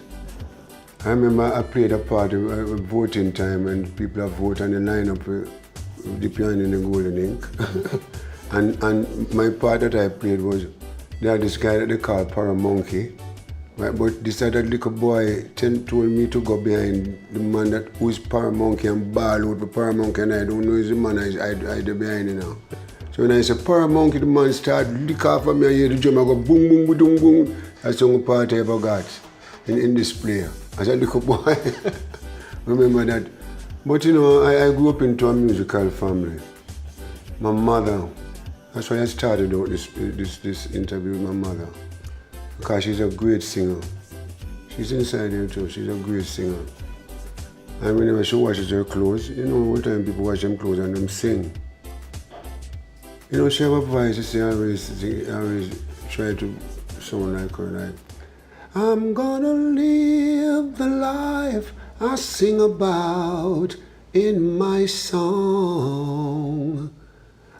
I remember I played a part of voting time, and people have voted on the lineup with the piano and the golden ink. and my part that I played was, they had this guy that they call Paramonkey. Right, but this other little boy told me to go behind the man that who is Paramonkey and ball out for Paramonkey, and I don't know is the man I there behind you now. So when I say Paramonkey, the man started lick off of me, and hear the drum, I go boom, boom, boom, boom, boom. That's the only part I ever got in this play. As a little boy, remember that. But you know, I grew up into a musical family. My mother, that's why I started out this interview with my mother. Because she's a great singer. She's inside here too, she's a great singer. And whenever she washes her clothes, you know, one time people wash them clothes and them sing. You know, she have a voice, she always try to sound like her, like, I'm gonna live the life I sing about in my song.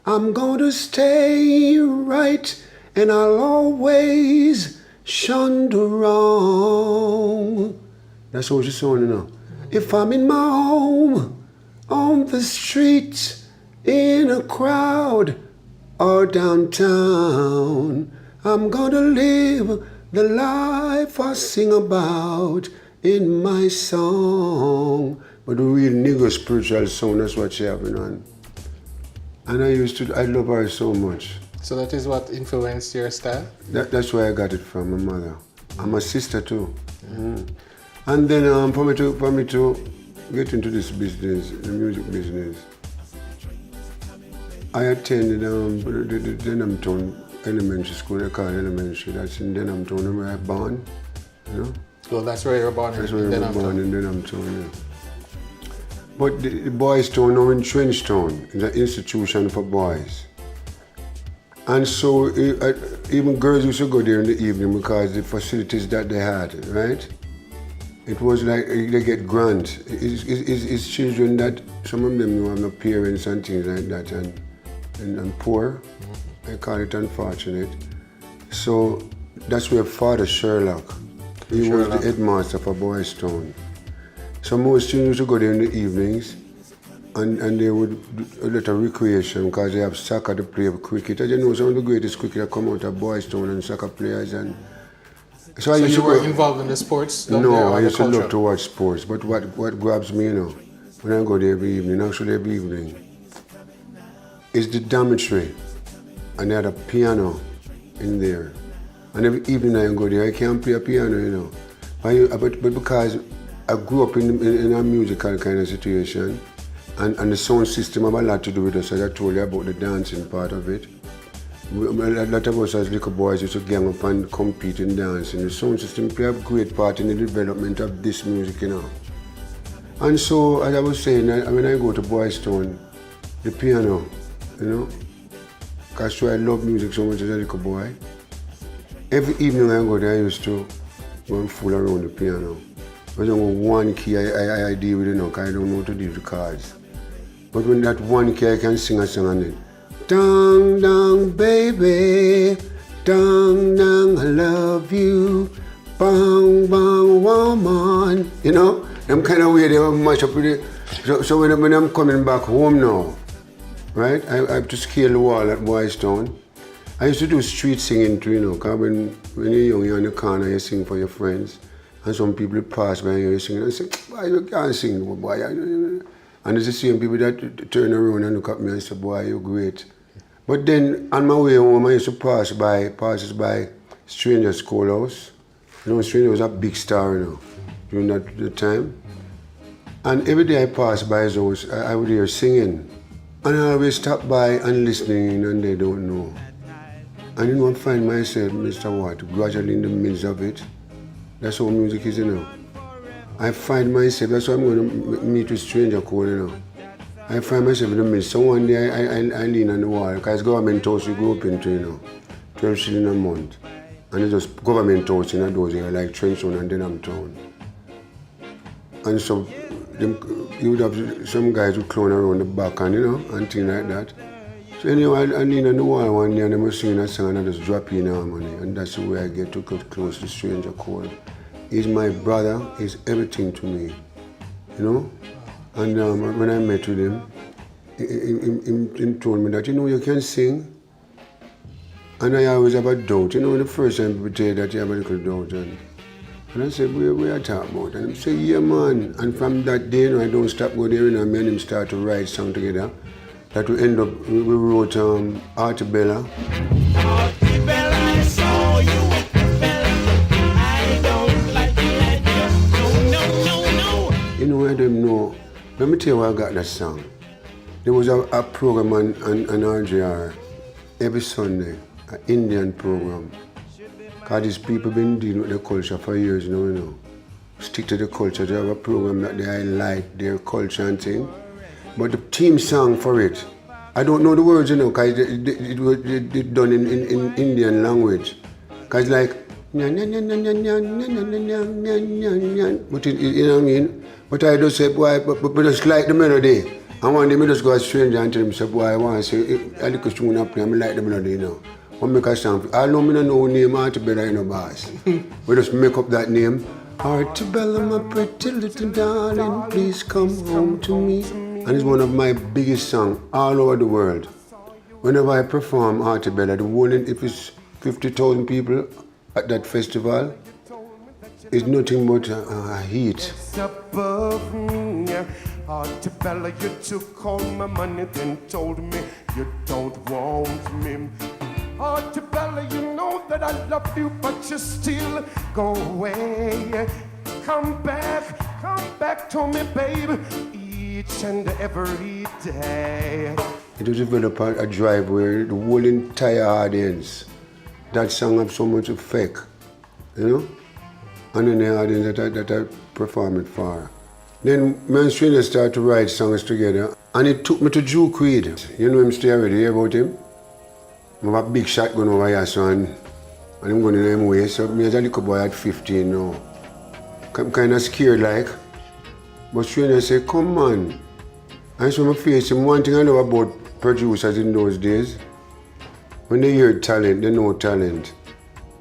I'm gonna stay right and I'll always shun the wrong. That's how she sound, you know. If I'm in my home, on the street, in a crowd, or downtown, I'm gonna live the life I sing about in my song. But the real nigger spiritual sound, that's what she having on. And I love her so much. So that is what influenced your style? That's where I got it from, my mother. And my sister too. Mm. And then for me to get into this business, the music business, I attended the Denhamtown Elementary School, they call it elementary. That's in Denhamtown, where I was born, you know? So that's where you were born? That's where I was born, in Denhamtown, yeah. But the boys' town now in Trenchtown is an institution for boys. And so even girls used to go there in the evening because the facilities that they had, right? It was like they get grants. It's children that, some of them have no parents and things like that, and poor. I call it unfortunate. So that's where Father Sherlock, he was the headmaster for Boys Town. So most students used to go there in the evenings, and they would do a lot of recreation because they have soccer to play, cricket. As you know, some of the greatest cricket that come out of Boys Town and soccer players. And so you were involved in the sports? No, I used to love to watch sports. But what grabs me, you know, when I go there every evening, is the dormitory. And they had a piano in there. And every evening I go there, I can't play a piano, you know. But because I grew up in a musical kind of situation, and the sound system have a lot to do with us, as I told you about the dancing part of it. A lot of us as little boys used to gang up and compete in dancing. The sound system play a great part in the development of this music, you know. And so, as I was saying, when I go to Boys Town, the piano, you know, because I love music so much as a little boy. Every evening I go there, I used to go and fool around the piano. There's only one key I deal with, you know, because I don't know how to deal with the cards. But when that one key, I can sing a song on it. Dang, dang, baby, dang, dang, I love you, bang, bang, woman. You know, them kind of way they have mash up with it. So when I'm coming back home now, right, I have to scale the wall at Boys Town. I used to do street singing too, you know, because when you're young, you're in the corner, you sing for your friends, and some people pass by and you're singing, and say, boy, you can't sing, boy. And it's the same people that turn around and look at me and say, boy, you're great. But then, on my way home, I used to pass by Stranger Schoolhouse. You know, Stranger was a big star, you know, during that time. And every day I passed by his house, I would hear singing. And I always stop by and listening, and they don't know. And you know, I find myself, Mr. Watt, gradually in the midst of it. That's how music is, you know. I find myself, that's why I'm going to meet with Stranger Code, you know. I find myself in the midst. So one day I lean on the wall, because government house we grew up into, you know, 12 shillings a month. And it's just government house in those areas, like Trenchtown and Denham Town. And so you would have some guys who clown around the back and, you know, and things like that. So anyway, I lean on the wall one day and I was singing a song and I just drop in harmony. And that's the way I get to get close to Stranger Code. He's my brother, he's everything to me, you know? And when I met with him, he told me that, you know, you can sing. And I always have a doubt. You know, the first time people tell you that you have a little doubt. And I said, what are you talking about? And he said, yeah, man. And from that day, you know, I don't stop going there, you know, me and him start to write songs together. That we end up, we wrote Artibella. Artibella, I saw you with the fella. I don't like it. No. You know, I don't know. Let me tell you where I got that song. There was a program on RJR every Sunday, an Indian program. Because these people been dealing with the culture for years now, you know. Stick to the culture. They have a program that they highlight their culture and thing. But the theme song for it, I don't know the words, you know, because it was done in Indian language. Because like, but you know what I mean? But I just say, boy, but just like the melody. And one day I just go a stranger and tell him, say, boy, I want to say, I like a tune up there, I like the melody, you know. I make a song. I don't know name Artibella, you know, boss. We just make up that name. Artibella, my pretty little darling, please come home to me. And it's one of my biggest songs all over the world. Whenever I perform Artibella, the whole, if it's 50,000 people at that festival, it's nothing but a heat. Above me, Artibella, you took all my money, then told me you don't want me. Artibella, you know that I love you, but you still go away. Come back to me, baby, each and every day. It was developed a drive where the whole entire audience, that song had so much effect, you know? And then the audience that I performed it for. Then me and Stranger started to write songs together, and it took me to Drew Creed. You know him still already, you hear about him? I have a big shotgun over here, son, and I'm going in them way. So me as a little boy at 15 now. I'm kind of scared like. But Stranger said, come on. And so I face him. One thing I know about producers in those days, when they hear talent, they know talent.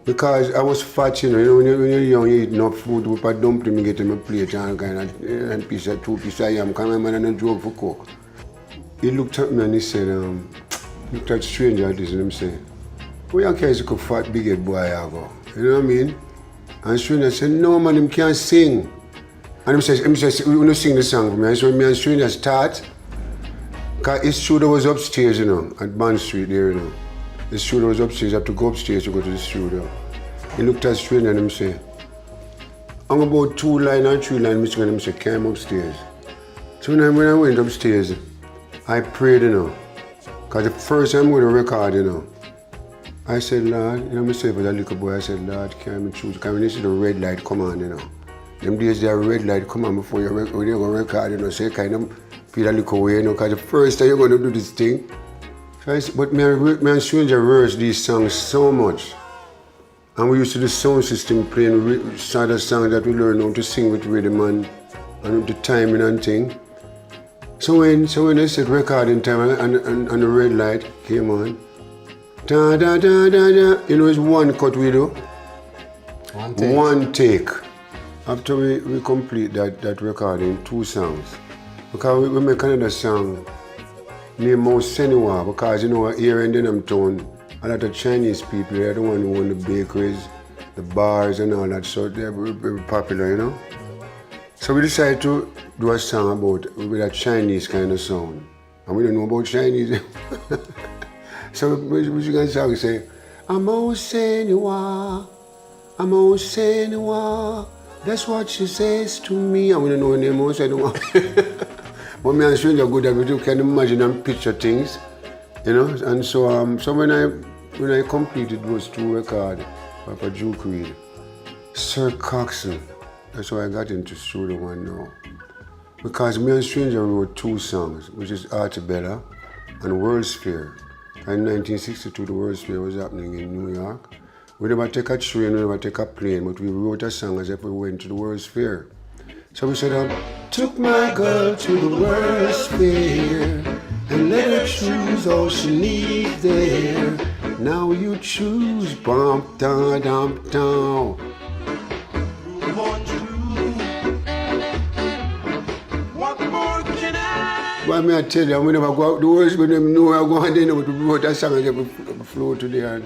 Because I was fat, you know, when you're young, you eat enough food, with a dumpling, you get him a plate and kind of and two pieces of yam, because my man and drove for cook. He looked at me and he said, looked at Stranger at this and he said, where you care you fat big head boy I go? You know what I mean? And Stranger said, no man, him can't sing. And he said, you want to sing the song for me? And so me and Stranger start. Because his studio was upstairs, you know, at Bond Street there, you know. The studio was upstairs, I have to go upstairs to go to the studio. He looked at Stranger and him say, I'm about 2 line or 3 line, Mr. and him say, came upstairs. So when I went upstairs, I prayed, you know. Because the first time I'm going to record, you know, I said, Lord, you know, myself as a little boy, I said, Lord, can me choose? Because when you see the red light come on, you know, them days there red light come on before you when you're going to record, you know, so you kind of feel a little way, you know, because the first time you're going to do this thing. So I said, but me and Stranger rehearsed these songs so much. And we used to do sound system playing sort of songs that we learned how to sing with rhythm and the timing and thing. So when they said recording time and the red light came on, da da da da da, you know, it's one cut we do. One take. After we complete that recording, 2 songs. Because we make another song named Most Seniwa, because you know here in Denham Town, a lot of Chinese people, they're the one who own the bakeries, the bars and all that, so they're very popular, you know. So we decided to do a song with a Chinese kind of sound. And we don't know about Chinese. So we can song say, Amo Seniwa, Amo Seniwa. That's what she says to me. And we don't know her name, so I don't want. But me and Stranger good at it, you can imagine and picture things, you know. And so so when I completed those 2 records for Duke Reid, Sir Coxsone, that's why I got into Studio One now. Because me and Stranger wrote 2 songs, which is Artibella and World's Fair. In 1962, the World's Fair was happening in New York. We never take a train, we never take a plane, but we wrote a song as if we went to the World's Fair. So we said, took my girl to the World's Fair and let her choose all she needs there. Now you choose, bump, down, dump, down. Well, I tell you, we never go out the words when them know I'm going there, but we wrote a song and we flow to there.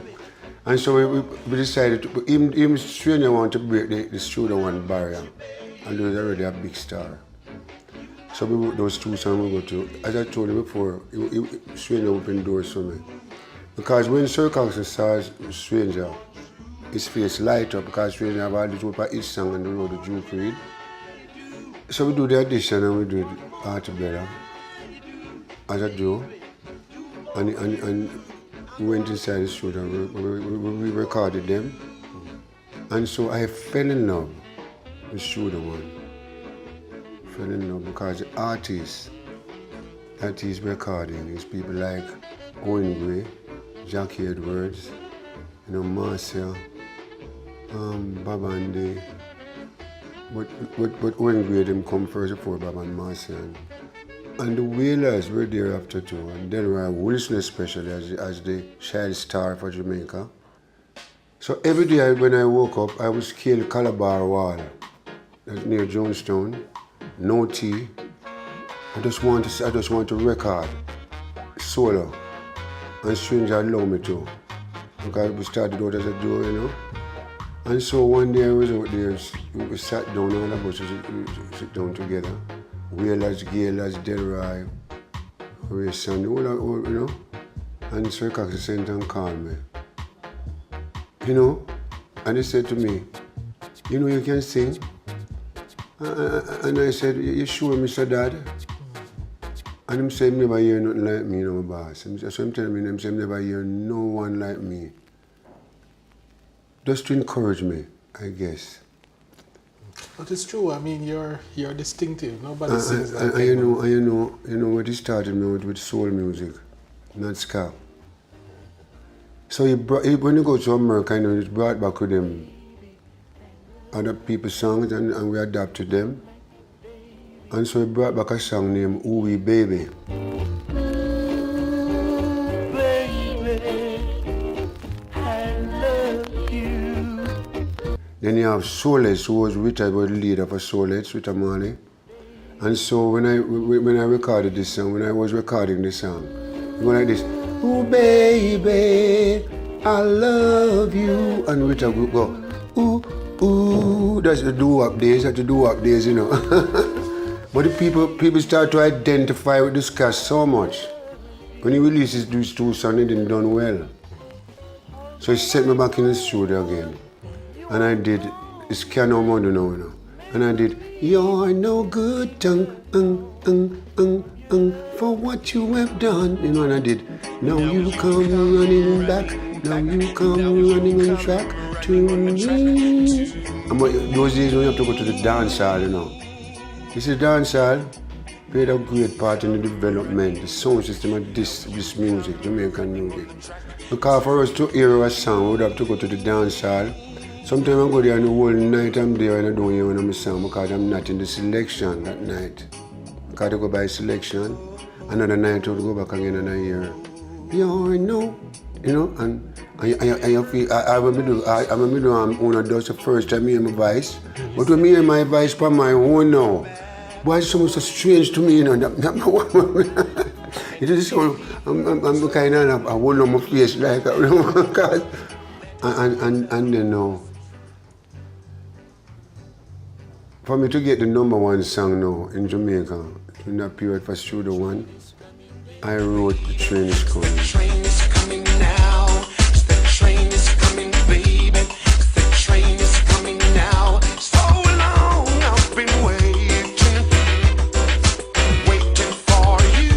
And so we decided to, even Stranger wanted to break the Studio One barrier. And he was already a big star. So we wrote those 2 songs we go to. As I told you before, Stranger opened doors for me. Because when Sir Coxsone saw Stranger, his face light up because Stranger have all this whoop each song on the road to Duke Reid. So we do the audition and we do it all together as a duo. And we went inside the studio and we recorded them. And so I fell in love with Studio One. Fell in love because the artists that he's recording is people like Owen Gray, Jackie Edwards, you know, Marcia, Babandi. But Owen Gray them come first before Bab and Marcia. And the Wailers were there after too. And Delroy Wilson especially as the child star for Jamaica. So every day when I woke up, I would scale Calabar Wall. That's near Jonestown. No tea. I just want to record solo. And Stranger allowed me to. Because we started out as a duo, you know. And so one day I was out there, we sat down, all of us sit down together. Wailers, Gailers, Delroy, Ray Sandy, all, you know. And Sir Coxsone sent and called me. You know, and he said to me, you know you can sing? And I said, you sure, Mr. Dad? And he said, never hear nothing like me, you know, my boss. So I'm telling him, he said, never hear no one like me. Just to encourage me, I guess. But it's true, I mean, you're distinctive. Nobody sings like that. You know what he started me with soul music, not ska. So when he goes to America, you know, he brought back with him other people's songs and we adapted them. And so he brought back a song named Ooh Wee Baby. Then you have Solex, who was the leader for Solex, Rita Marley. And so when I recorded this song, when I was recording this song, it went like this, ooh baby, I love you. And Rita would go, ooh, ooh, that's the doo-wop days, you know. But the people start to identify with this cast so much. When he releases these 2 songs, he didn't done well. So he sent me back in the studio again. And I did It's Can No Money Now, you know. And I did You're no good for what you have done, you know. And I did Now you come running back, now you come running on track to me. And those days when you have to go to the dance hall, you know. This is dance hall played a great part in the development, the sound system of this music, Jamaican music. Because for us to hear a song, we would have to go to the dance hall. Sometimes I go there and the whole night I'm there and I don't hear when I'm a song because I'm not in the selection that night. Because I go by selection, another night I would go back again and I hear, you know, and I remember when I does the first time I hear my voice, but when I hear my voice from my own now, why is so strange to me, you know, it is so, I'm kind of, I won't know my face like, and then now, for me to get the #1 song now in Jamaica, in that period for Studio One, I wrote The Train Is Coming. The train is coming now, the train is coming, baby, the train is coming now. So long I've been waiting for you.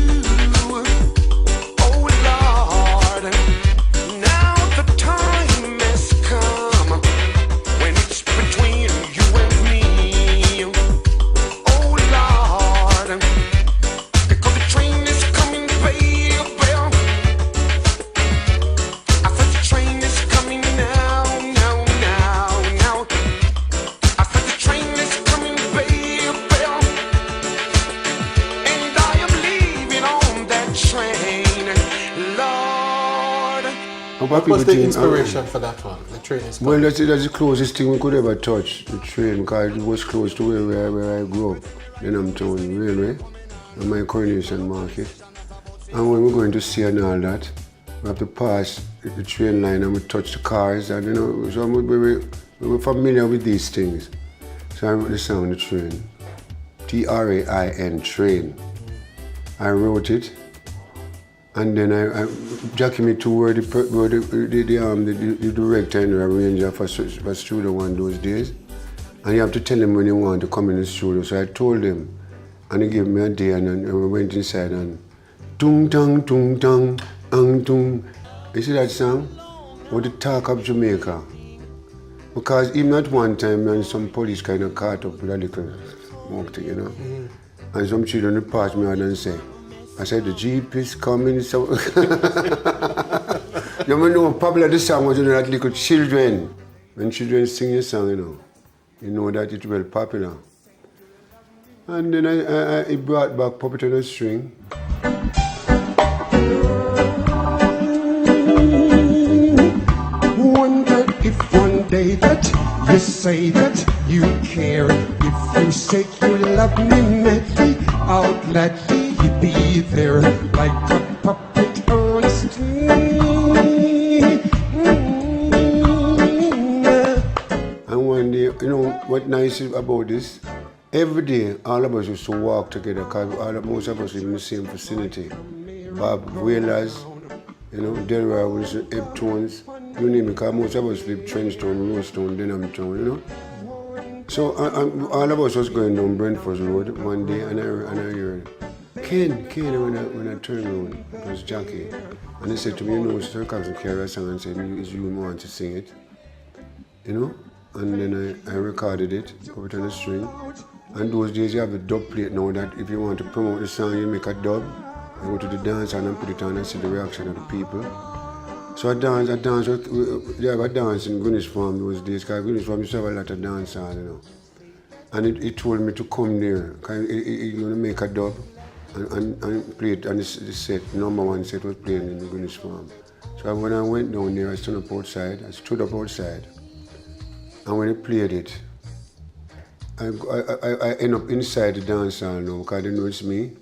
Oh Lord, now the time has come when it's between you and me. Oh Lord, because the train is coming, baby. I said the train is coming now. I said the train is coming, baby. And I am leaving on that train, Lord. What was the inspiration for that one? The train is coming. Well, that's the closest thing we could ever touch, the train, because it was close to where I grew up. Then I'm told railway and my Coronation Market. And when we're going to see and all that, we have to pass the train line and we touch the cars, and you know, so we were familiar with these things. So I wrote the song The Train, Train, train. I wrote it, and then I Jackie me to where the director and the arranger for Studio One those days, and you have to tell him when you want to come in the studio. So I told him, and he gave me a day, and then we went inside and tung tang tung tang ang tung. You see that song? With the talk of Jamaica. Because even at one time, and some police kind of caught up with a little smoke thing, you know. And some children would pass me out and say, I said, the Jeep is coming. So you know, popular the song was, you know, that little children. When children sing a song, you know that it's well popular. And then I brought back Puppet on a String. Wonder if one day that you say that you care, if you say you love me madly, I'll gladly be there like a puppet on a string. And one day, you know what nice about this? Every day, all of us used to walk together because most of us live in the same vicinity. Bob Whalers, you know, Delaware was Eptones, you name it, because most of us live Trenchtown, Rosetown, Denhamtown, you know. So all of us was going down Brentford Road one day, and I heard, Ken, when I turned around, it was Jackie. And he said to me, you know, Sir Cousin Keri sang and said, is you want to sing it? You know? And then I recorded it, put it on a string. And those days you have a dub plate now that if you want to promote the song, you make a dub. I go to the dance and put it on and see the reaction of the people. So I dance, they have a dance in Greenwich Farm those days, because Greenwich Farm used to have a lot of dance halls, you know. And he told me to come there, because he's going to make a dub and play it, and the set, #1 set was playing in the Greenwich Farm. So when I went down there, I stood up outside, and when he played it, I end up inside the dance hall now, because they know it's me.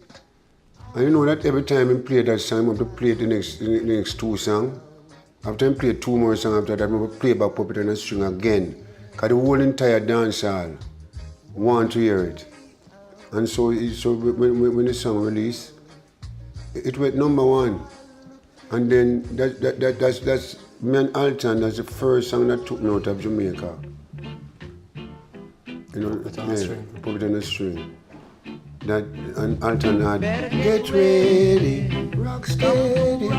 And you know that every time I play that song, I have to play the next two songs. After I play 2 more songs after that, I have to play back Puppet on a String again. Because the whole entire dance hall want to hear it. And so when the song released, it went #1. And then that's me and Alton, that's the first song that took me out of Jamaica. You know, Put it on a string. Put it on a string. That and Alton had get ready, rock steady.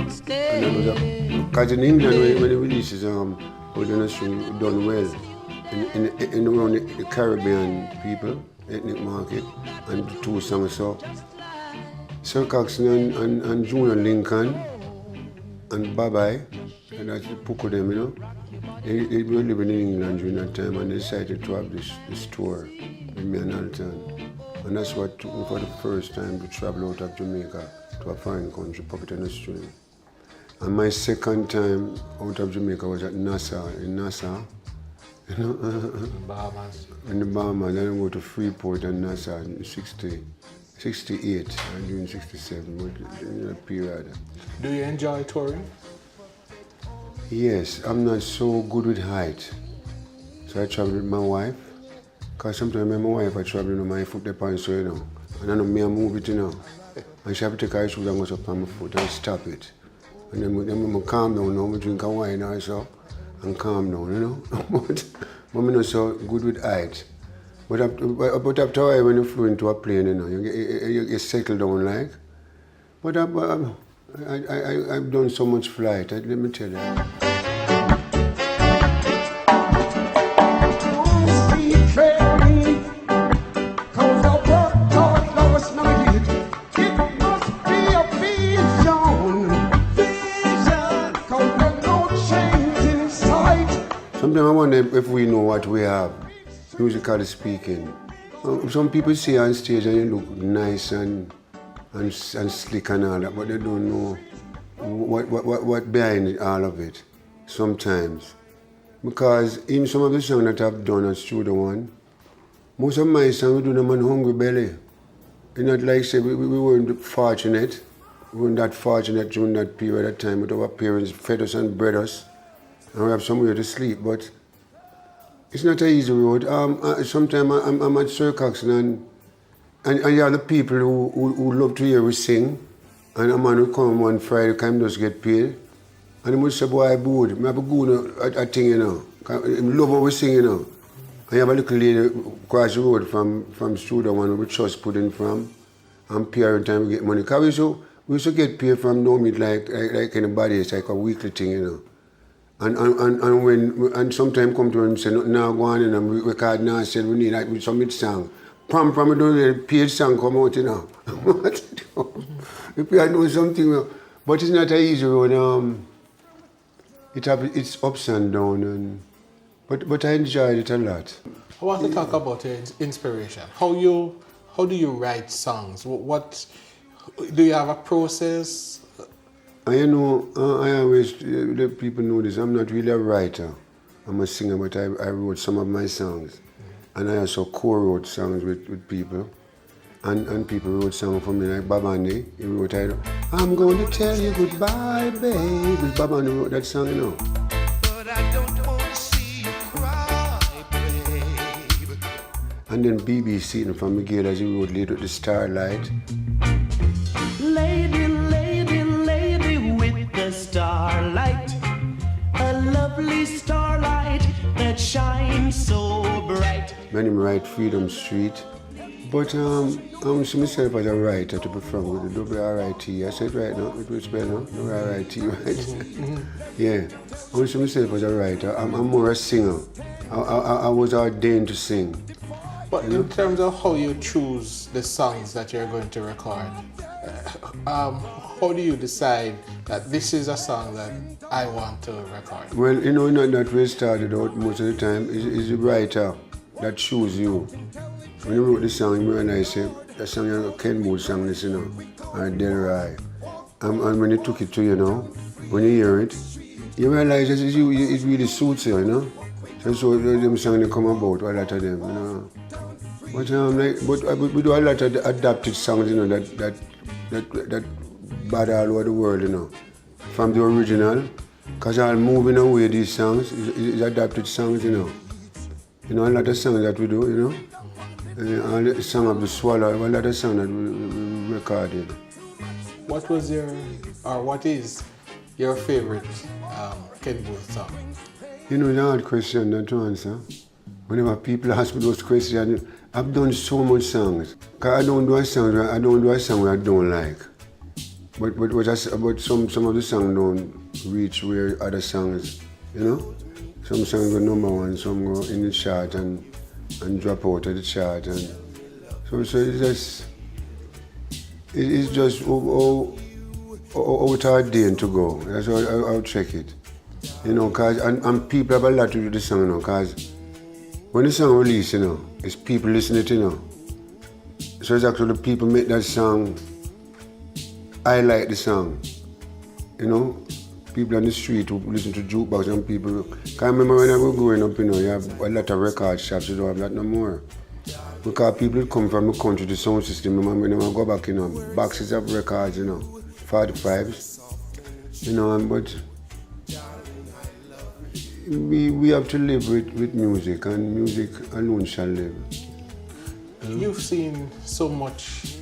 Because in England when it releases put it on a string done well. In around the Caribbean people, ethnic market, and the two songs so Sir Coxsone and Junior Lincoln and Bye-Bye, and that's the book of them, you know. They were living in England during that time and they decided to have this tour with me and Alton. And that's what took me for the first time to travel out of Jamaica to a foreign country, put it on a string. And my second time out of Jamaica was at Nassau, in Nassau. You know, Bahamas. In the Bahamas, then I go to Freeport and Nassau in 68 and during 67, but in that period. Do you enjoy touring? Yes, I'm not so good with height. So I travel with my wife. Because sometimes my wife, I travel with my foot up on so, you know. And I know me, I move it, you know. And she have to take her shoes and go up on my foot and stop it. And then I calm down now, I drink a wine or so. And calm down, you know. But I'm not so good with height. But after a while, when you flew into a plane, you know, you settle down like. But I've done so much flight, let me tell you. Sometimes I wonder if we know what we have, musically speaking. Some people see on stage and you look nice and slick and all that, but they don't know what behind all of it, sometimes. Because in some of the songs that I've done at Studio One, most of my songs we do them on hungry belly. It's not like say we weren't fortunate. We weren't that fortunate during that period of time, but our parents fed us and bred us. And we have somewhere to sleep, but it's not an easy road. Sometimes I'm at Sir Coxsone and you have the people who love to hear we sing. And a man will come one Friday, come just get paid. And he would say, boy, Boothe, I have a good a thing, you know. I love what we sing, you know. And you have a little lady across the road from Studio One we just put in from. And pay every time we get money. Because we used to get paid from no meat like anybody. It's like a weekly thing, you know. And sometimes come to us and say, now go on and we record now and said we need like some song. From we do the paid song come out, you know. If you know something, but it's not an easy road. It's ups and downs, but I enjoyed it a lot. I want to talk about your inspiration. How do you write songs? What do you have a process? You know, I always let people know this. I'm not really a writer. I'm a singer, but I wrote some of my songs. And I also co-wrote songs with people. And people wrote songs for me, like Babandi. He wrote, I'm going to tell you goodbye, babe. Babandi wrote that song, you know. But I don't want to see you cry, babe. And then BBC from Miguel, as he wrote later, with the Starlight. Lady, with the starlight, a lovely starlight that shines so bright. When him write Freedom Street, but I see myself as a writer to be frank with the W-R-I-T. I said right now, it will spell now, W-R-I-T, right? Yeah, I see myself as a writer. I'm more a singer. I was ordained to sing. But in terms of how you choose the songs that you're going to record, how do you decide that this is a song that I want to record? Well, you know, not that we started out most of the time. It's the writer that chooses you. When you wrote the song, you realize the song is a Ken Boothe song, this, you know, or JARIA. And when you took it to you know, when you hear it, you realize it really suits you, you know. So them songs they come about, a lot of them, you know. But we do a lot of adapted songs, you know, that bad all over the world, you know, from the original. Because all moving away these songs is adapted songs, you know. You know, a lot of songs that we do, you know. And the song of the Swallow, a lot of songs that we recorded. What is your favorite Ken Boothe song? You know, it's a hard question to answer. Whenever people ask me those questions, I've done so much songs. Cause I don't do a song where I don't like. But some of the songs don't reach where other songs, you know? Some songs go #1, some go in the chart and drop out of the chart, and so it's just how it ordained to go. That's how I'll check it. You know, cause and people have a lot to do with the song, you know, cause when the song release, you know, it's people listening to it, you know. So it's actually people make that song. I like the song, you know. People on the street who listen to jukebox and people. Cause I remember when I was growing up, you know, you have a lot of record shops, you don't have that no more. Because people come from the country, the sound system, when I go back, you know, boxes of records, you know, 45s, you know, but we have to live with music, and music alone shall live. You've seen so much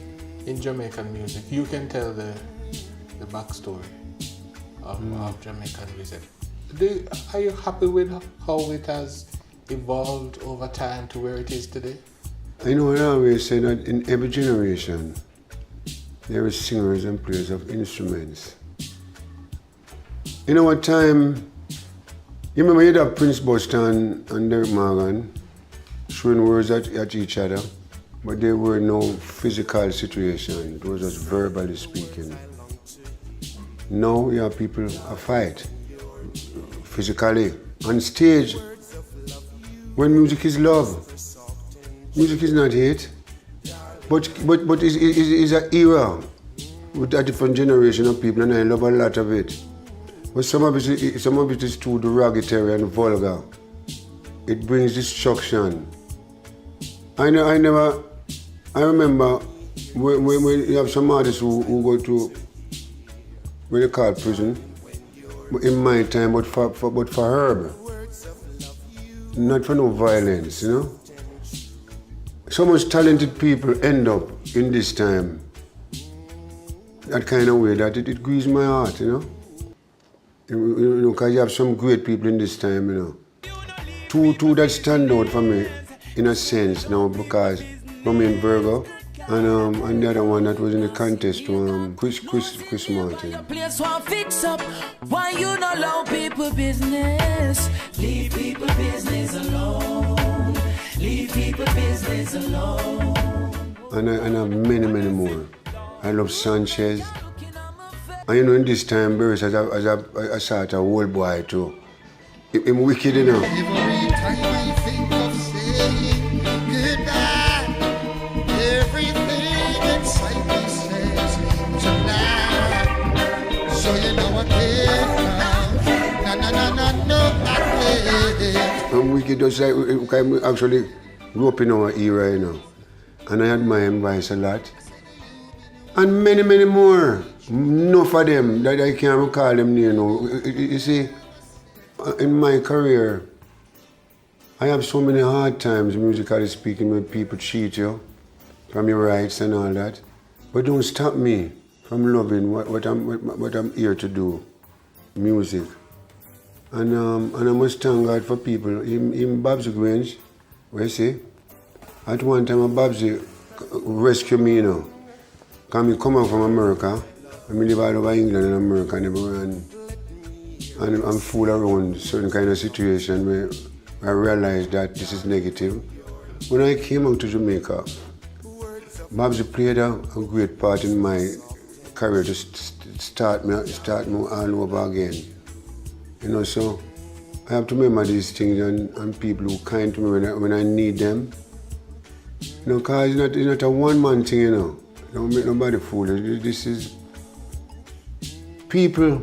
in Jamaican music. You can tell the backstory of Jamaican music. Are you happy with how it has evolved over time to where it is today? I know I always say that in every generation there are singers and players of instruments. You know what time, you remember you had Prince Buster and Derek Morgan throwing words at each other, but there were no physical situation, it was just verbally speaking. Now you have people a fight physically. On stage, when music is love, music is not hate. But it's an era with a different generation of people, and I love a lot of it. But some of it is too derogatory and vulgar. It brings destruction. I remember when you have some artists who go to what they call prison, in my time, but for herb, not for no violence, you know. So much talented people end up in this time, that kind of way that it grieves my heart, you know. You know, because you have some great people in this time, you know. Two that stand out for me, in a sense now, because Romain Virgo, and the other one that was in the contest, Chris Martin. Place one fix up, why you not allow people business? Leave people business alone. Leave people business alone. And I have many more. I love Sanchez. And you know, in this time, Burris as a sort of old boy too. I'm wicked, you know. Every time I think of saying goodbye, everything inside me says tonight. So you know I can't. No, I can't. I'm wicked, just like I actually grew up in our era, you know. And I admire him voice a lot. And many more. Enough of them that I can't recall them, you know. You see, in my career, I have so many hard times, musically speaking, when people cheat you from your rights and all that. But don't stop me from loving what I'm here to do, music. And I must thank God for people. In Babsy Grange, where you see, at one time Babsy rescued me, you know. Because I come out from America. I live all over England and America and everywhere, and I'm fooled around certain kind of situation where I realized that this is negative. When I came out to Jamaica, Babsy played a great part in my career to start me all over again. You know, so I have to remember these things and people who kind to me when I need them. You know, because it's not a one-man thing, you know. Don't make nobody fool. This is people.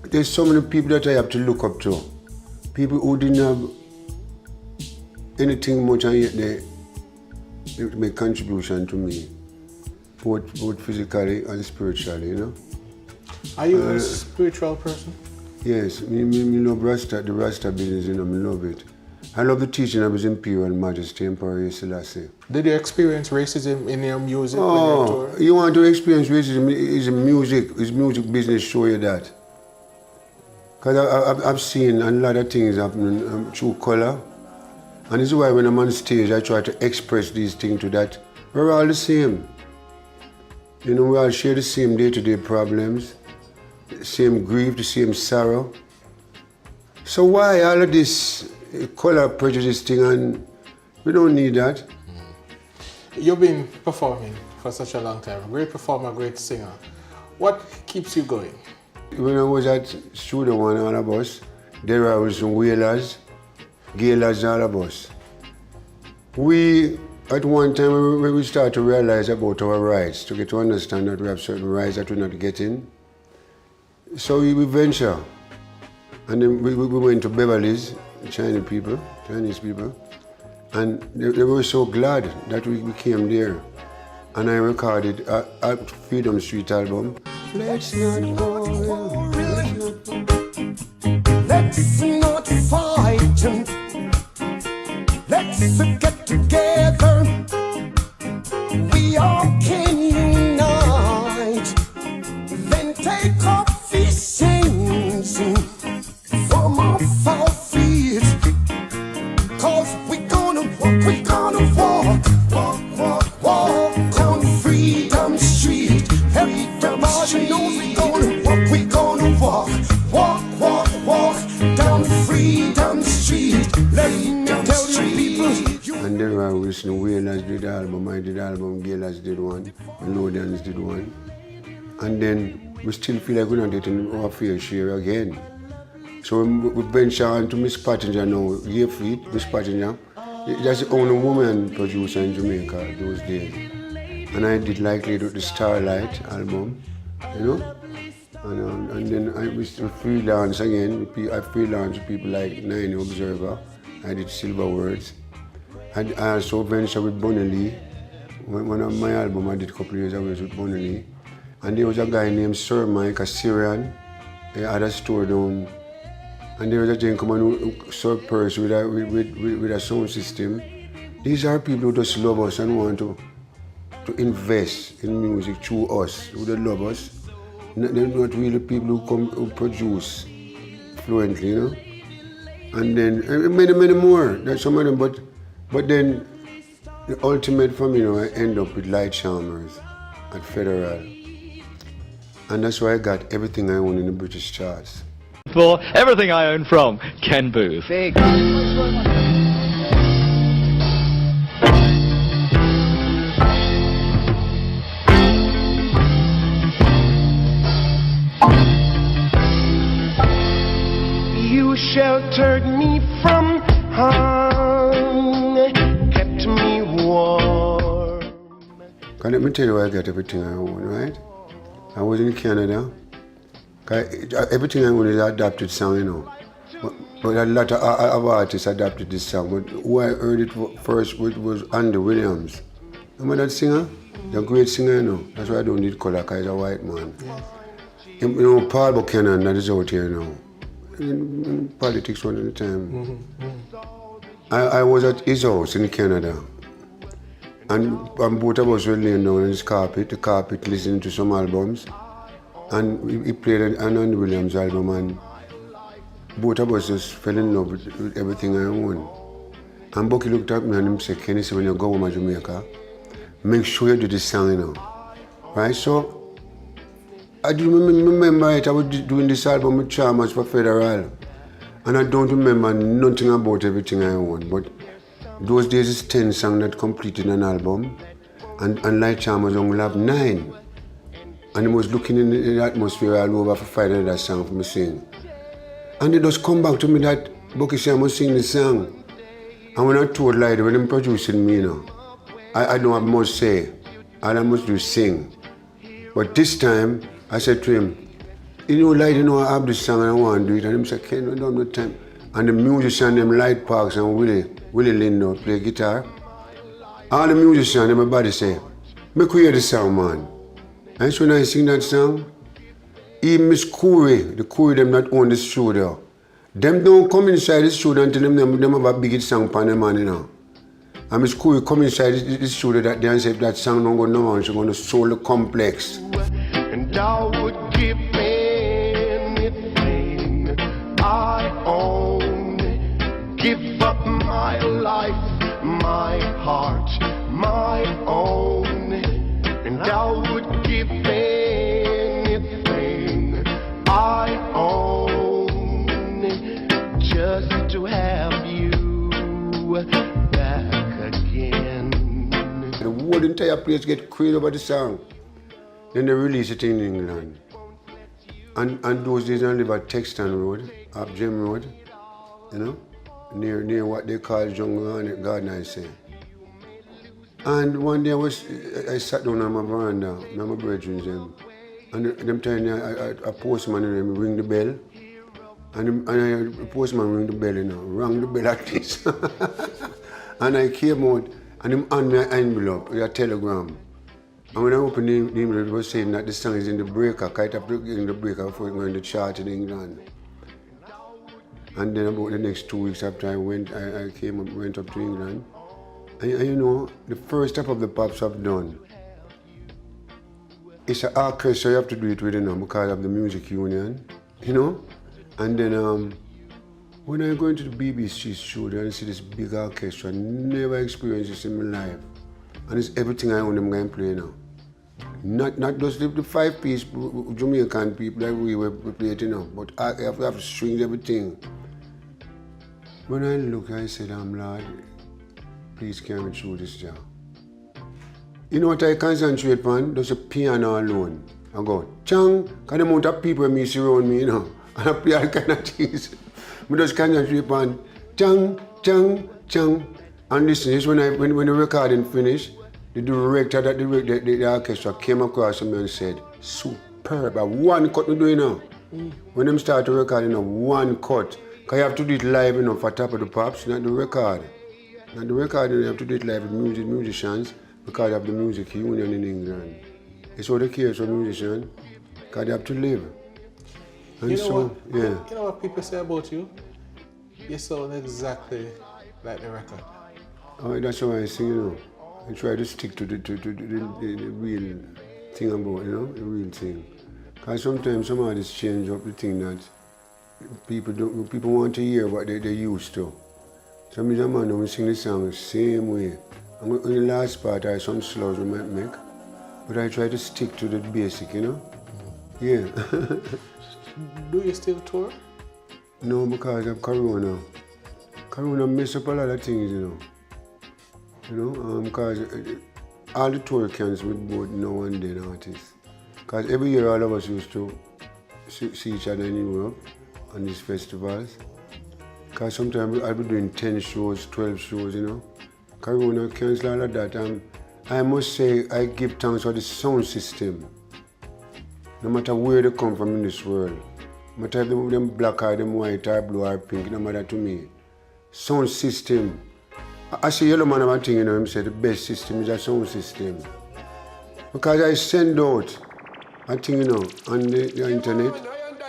There's so many people that I have to look up to. People who didn't have anything much, and yet they make contribution to me, both physically and spiritually, you know. Are you a spiritual person? Yes, me love the Rasta business, you know, me love it. I love the teaching of His Imperial Majesty, Emperor Selassie. Did you experience racism in your music? Oh, you want to experience racism? His music business show you that. Because I've seen a lot of things happening through color, And this is why when I'm on stage, I try to express these things to that. We're all the same. You know, we all share the same day-to-day problems, the same grief, the same sorrow. So why all of this color prejudice thing, and we don't need that. You've been performing for such a long time, a great performer, great singer. What keeps you going? When I was at Studio One, all of us, there were some whalers, gaylers, all of us. We, at one time, we started to realize about our rights, to get to understand that we have certain rights that we're not getting. So we venture. And then we went to Beverly's, Chinese people, and they were so glad that we came there. And I recorded a Freedom Street album. Let's not go, Let's not fight. Let's get together. We all can unite. Then take off these chains from off our feet. 'Cause we're gonna walk down Freedom Street. Everybody knows we're gonna walk down Freedom Street. Let me tell you people. And then I was the Whalers did the album, I did the album, Gaylers did one, Melodians did one. And then we still feel like we're not getting our fair share again. So we venture on to Miss Pottinger now, Year Feet, Miss Pottinger. That's the only woman producer in Jamaica those days. And I did likely the Starlight album, you know. And then I was freelance again. I freelance with people like Nine Observer. I did Silver Words. I also ventured with Bonnie Lee. One of my albums I did a couple of years ago was with Bonnie Lee. And there was a guy named Sir Mike, a Syrian. He had a store down. And there was a gentleman who served purse with a sound system. These are people who just love us and want to invest in music through us, who they love us. They're not really people who produce fluently, you know. And then many more. There's some of them, but then the ultimate for me, you know, I end up with Light Chalmers at Federal. And that's why I got everything I own in the British charts. For everything I own from Ken Boothe. Big. You sheltered me from harm, kept me warm. Let me tell you where I got everything I own, right? I was in Canada. Everything I own is adapted song, you know. But a lot of artists adapted this song. But who I heard it first was Andy Williams. Remember that singer? The great singer, you know. That's why I don't need color, because he's a white man. You know, Paul Buchanan, that is out here now. In politics one at the time. I was at his house in Canada. And both of us were laying down on his carpet, listening to some albums. And he played an Andy Williams album, and both of us just fell in love with everything I own. And Bucky looked at me and he said, Kenny, when you go home to Jamaica, make sure you do this song, you know. Right? So, I do remember it, I was doing this album with Chalmers for Federal. And I don't remember nothing about everything I own. But those days it's 10 songs that completed an album. And Light Chalmers only have 9. And he was looking in the atmosphere all over for finding that song for me to sing. And he just come back to me that Bucky said I must sing this song. And when I told Light, when I'm producing me, you know, I don't have much say. All I must do is sing. But this time, I said to him, you know, Light, you know, I have this song and I want to do it. And he said, Ken, I don't have no time. And the musician, them Light Parks and Willie Lindo play guitar. All the musicians, everybody say, make we hear the song, man. And so when I sing that song, even Miss Corey, the Corey them that own the studio, them don't come inside the studio until them have a big hit song for them, man, you know. And Miss Corey come inside the studio that day and say if that song don't go no more, she's going to soul the complex. And I would give anything I own, give up my life. life, my heart, my own, and I would give anything I own just to have you back again. The whole entire place get crazy over the song. Then they release it in England. And those days I live at Texton Road, up Gem Road, you know, near what they call Jungle Garden, I say. And one day I sat down on my veranda, my brethren them, and them telling me a postman ring the bell, and the postman ring the bell, you know, rang the bell like this. And I came out, and him hand me an envelope with a telegram. And when I opened the envelope, it was saying that the song is in the breaker, quite up in the breaker before it went in the chart in England. And then about the next 2 weeks after I went up to England. And you know, the first step of the pops I've done, it's an orchestra, you have to do it with, you know, because of the music union, you know? And then when I go into the BBC studio and see this big orchestra, I never experienced this in my life. And it's everything I own them going to play now. Not just the 5-piece Jamaican people that we play it, you know, but I have to string everything. When I look, I said, Lord, please carry me through this job. You know what I concentrate on? Just a piano alone. I go, chang, because the amount of people me see around me, you know, and I play all kind of things. I just concentrate on chang, chang, chang. And listen, this when the recording finished, the director that the orchestra came across me and said, superb, one cut we doing now. When them start to record, you know, one cut. Because you have to do it live, you know, for Top of the Pops, not the record. Not the record, you have to do it live with musicians because of the music union in England. It's all the case for musicians, because they have to live. And you know so, what, yeah. You know what people say about you? You sound exactly like the record. Oh, that's why I sing, you know. I try to stick to the real thing about, you know, the real thing. Because sometimes some artists change up the thing that people want to hear what they used to. So me and man we sing the song the same way. And in the last part I have some slurs we might make. But I try to stick to the basic, you know? Yeah. Do you still tour? No, because of Corona. Corona mess up a lot of things, you know. Because all the tour cancel with both now and then artists. Because every year all of us used to see each other in Europe on these festivals. Because sometimes I'll be doing 10 shows, 12 shows, you know. Corona cancel all of that. I must say I give thanks for the sound system. No matter where they come from in this world. No matter if them black or them white or blue or pink, no matter to me. Sound system. I see Yellow Man about thing, you know, him say the best system is a sound system. Because I send out a thing, you know, on the internet,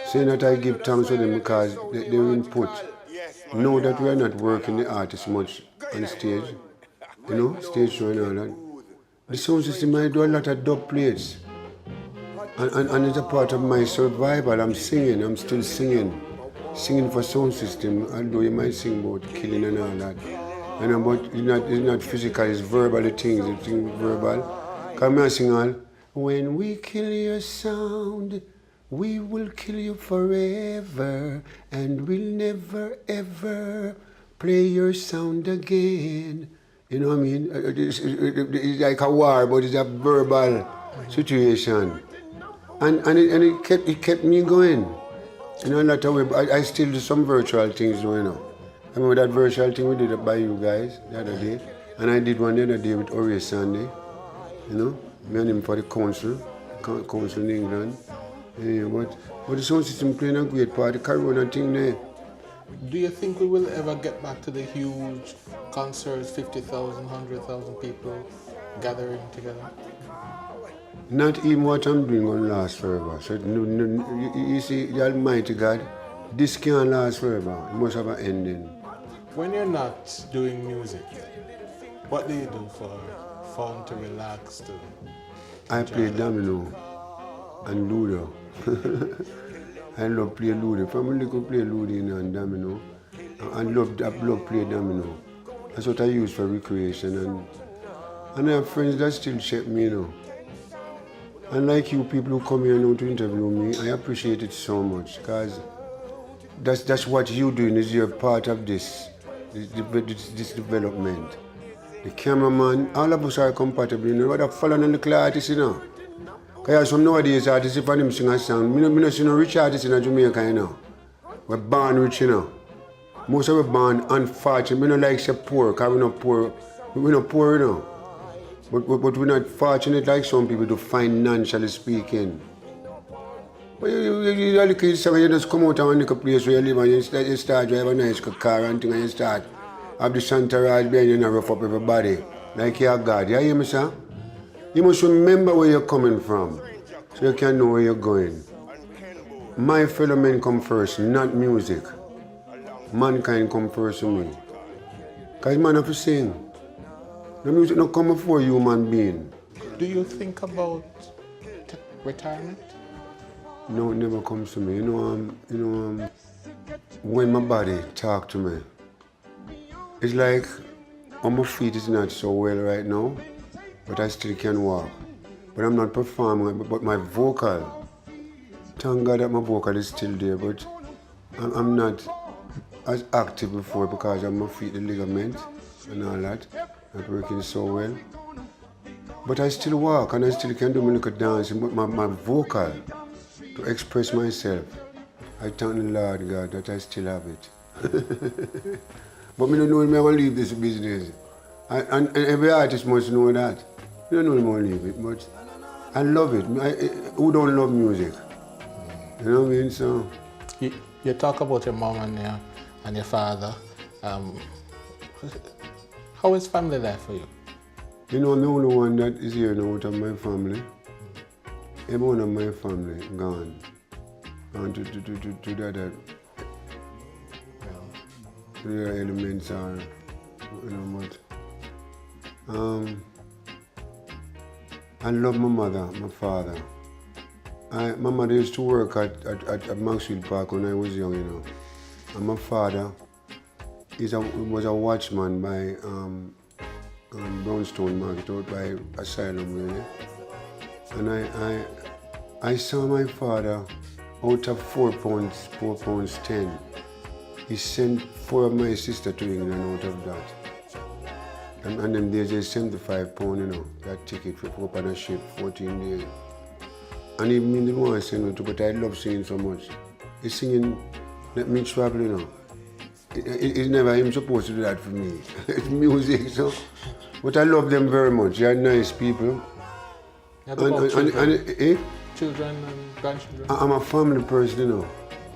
saying that I give thanks to them because they input. Know that we are not working the artists much on stage, you know, stage show and all that. The sound system, I do a lot of dub plates. And it's a part of my survival. I'm singing, I'm still singing. Singing for sound system, although you might sing about killing and all that. And about it's not physical, it's verbal things, it's verbal. Come and sing all. When we kill your sound, we will kill you forever, and we'll never ever play your sound again. You know what I mean? It's like a war, but it's a verbal situation. And it kept me going. You know, not away, I still do some virtual things, you know. I remember that virtual thing we did by you guys the other day. And I did one the other day with Ori Sunday. You know, me and him for the council in England. Yeah, but the sound system playing a great part, the Corona thing there. Do you think we will ever get back to the huge concerts, 50,000, 100,000 people gathering together? Not even what I'm doing going to last forever. So you see, the Almighty God, this can't last forever. It must have an ending. When you're not doing music, what do you do for fun, to relax, to I play domino and ludo. I love play ludo. From a little play ludo and domino. I love play domino. That's what I use for recreation. And I have friends that still check me, you know. And like you people who come here now to interview me, I appreciate it so much because that's what you're doing, is you're part of this development. The cameraman, all of us are compatible, you know, but I'm following a little artist, you know. Because some nowadays artists, if them sing a song, I don't see no rich artists in Jamaica, you know. We're born rich, you know. Most of us born unfortunate. We don't like say poor, because we're not poor. We're not poor, you know. But we're not fortunate like some people to financially speaking. But you look at something, you just come out and look a place where you live and you start driving a nice car and thing and you start have the Santa Raj behind you and rough up everybody. Like you're God. You hear me, sir? You must remember where you're coming from so you can know where you're going. My fellow men come first, not music. Mankind come first to me. Because man have to sing. The music not come before human being. Do you think about retirement? No, it never comes to me. You know, when my body talk to me, it's like my feet is not so well right now, but I still can walk. But I'm not performing, but my vocal, thank God that my vocal is still there, but I'm not as active before because of my feet, the ligament and all that. Not working so well. But I still walk and I still can do my little dancing, but my vocal to express myself, I thank the Lord God that I still have it. But I don't know if I'm going to leave this business. And every artist must know that. I don't know if I'm going to leave it, but I love it. Who don't love music? You know what I mean? So you talk about your mom and your father. How is family life for you? You know, I'm the only one that is here now out of my family. Every one of my family gone. Gone to the other elements are, you know, but I love my mother, my father. My mother used to work at Maxfield Park when I was young, you know. And my father was a watchman by Brownstone Market out by Asylum, really. And I saw my father out of 4 pounds 10. He sent 4 of my sisters to England out of that. And then there's a 75 pound, you know, that ticket for up on a ship, 14 days. And he didn't want to sing it, but I love singing so much. He's singing, let me travel, you know. It's never him supposed to do that for me. It's music, so. But I love them very much. They are nice people. Children and grandchildren? I'm a family person, you know.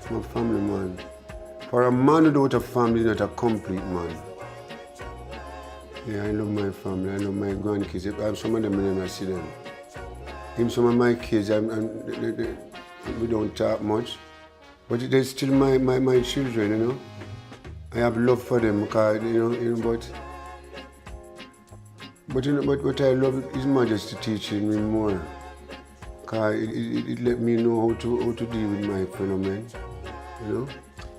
I'm a family man. For a man without a family is not a complete man. Yeah, I love my family. I love my grandkids. I have some of them and I see them. Even some of my kids, we don't talk much. But they're still my children, you know. I have love for them because, you know, but what I love is Majesty teaching me more. Because it let me know how to deal with my fellow men, you know.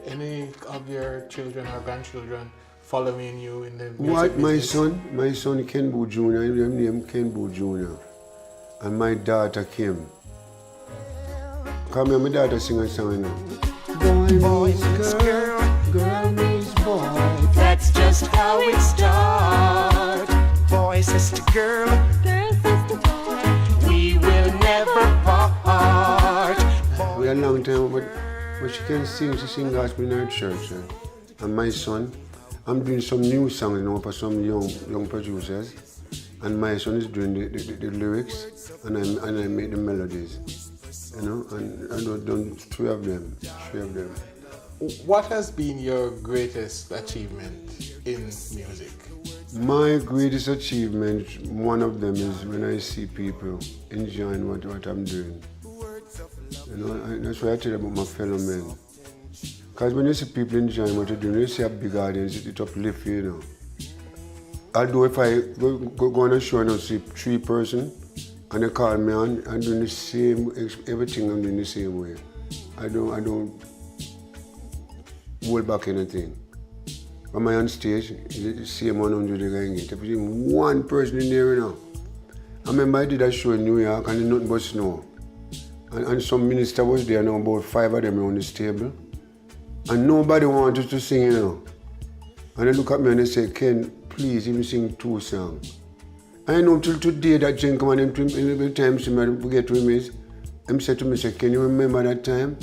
Any of your children or grandchildren following you in the music What? business? My son Ken Boothe Jr., I'm named Ken Boothe Jr. And my daughter Kim. Come here, my daughter sing a song now. Boy meets girl, girl meets boy. That's just how it starts. Boy says to girl, girl says to boy. We will never part. We a long time, but she can sing. She sing gospel in her church. And my son, I'm doing some new songs now for some young producers. And my son is doing the lyrics, and I make the melodies. You know, and I've done 3 of them. What has been your greatest achievement in music? My greatest achievement, one of them is when I see people enjoying what I'm doing. You know, that's why I tell you about my fellow men. Because when you see people enjoying what you're doing, you see a big audience, it uplifts you, you know. Although if I go on a show and I see 3 persons, and they call me on, I'm doing the same, everything I'm doing the same way. I don't hold back anything. When I on stage, the same 100 they can get. If you one person in there, you know. I remember I did a show in New York and nothing but snow. And some minister was there, now about 5 of them on this table. And nobody wanted to sing, you know. And they look at me and they say, Ken, please, even sing 2 songs. I know till today that gentleman, every time somebody get to me, he said to me, can you remember that time?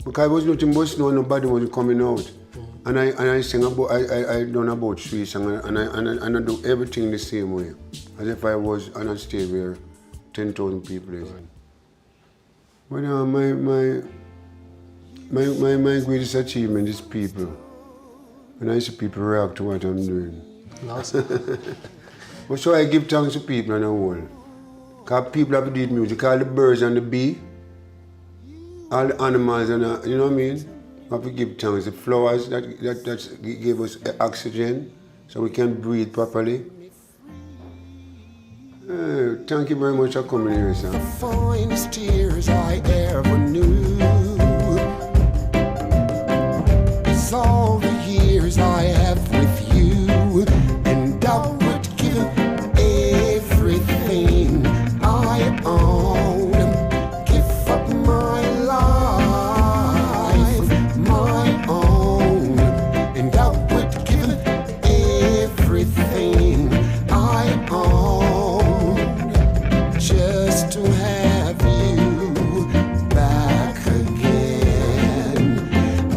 Because I was nothing but snow, nobody was coming out. And I sing about, I done about 3 songs and I do everything the same way. As if I was on a stage where 10,000 people is. But my greatest achievement is people. When I see people react to what I'm doing. But so I give thanks to people in the world. Because people have to do music, all the birds and the bee, all the animals, and you know what I mean? We have to give thanks. The flowers that give us oxygen so we can breathe properly. Thank you very much for coming here, sir. The finest tears I ever knew is all the years I have with you, and I would give everything I own, give up my life, my own, and I would give everything I own just to have you back again.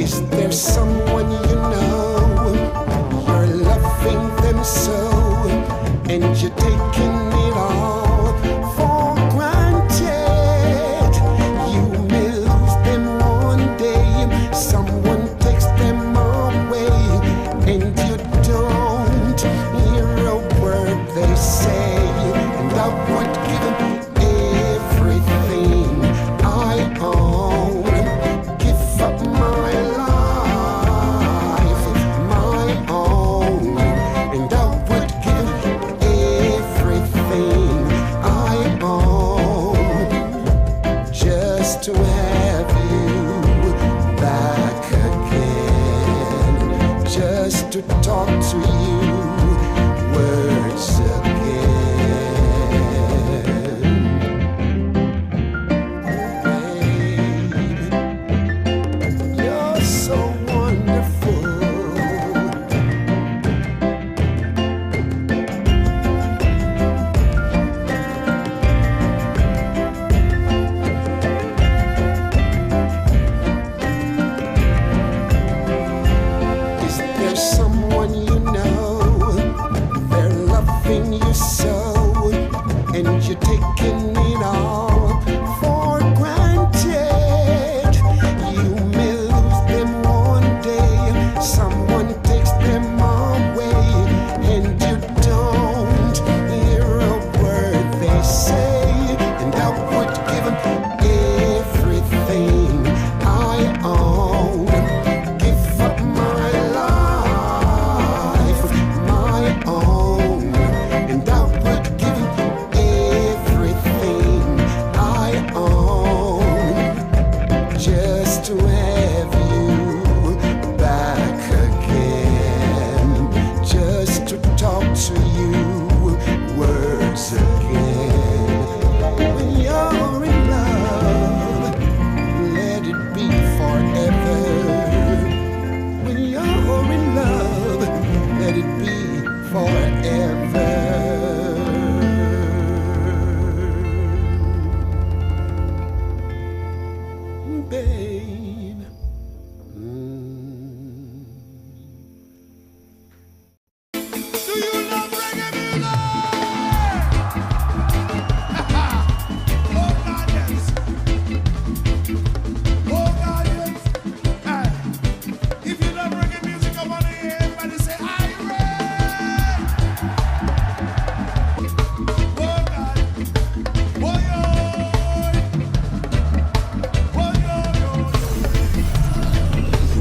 Is there someone you know, you're loving them so, and you're taking it all for granted? You may lose them one day, someone takes them away, and you don't hear a word they say. And I would give everything I own, give up my life, my own, and I would give everything I own just to have you back again, just to talk to you words again. Baby, you're so wonderful. Is there someone you know, they're loving you so, and you're taking it all for granted? You may lose them one day, someone takes them away, and you don't hear a word they say. And I would give everything I own, give up my life, my own, and I would give everything I own just to have you back again, just to talk to you words again. When you're in love, let it be forever. When you're in love, let it be forever.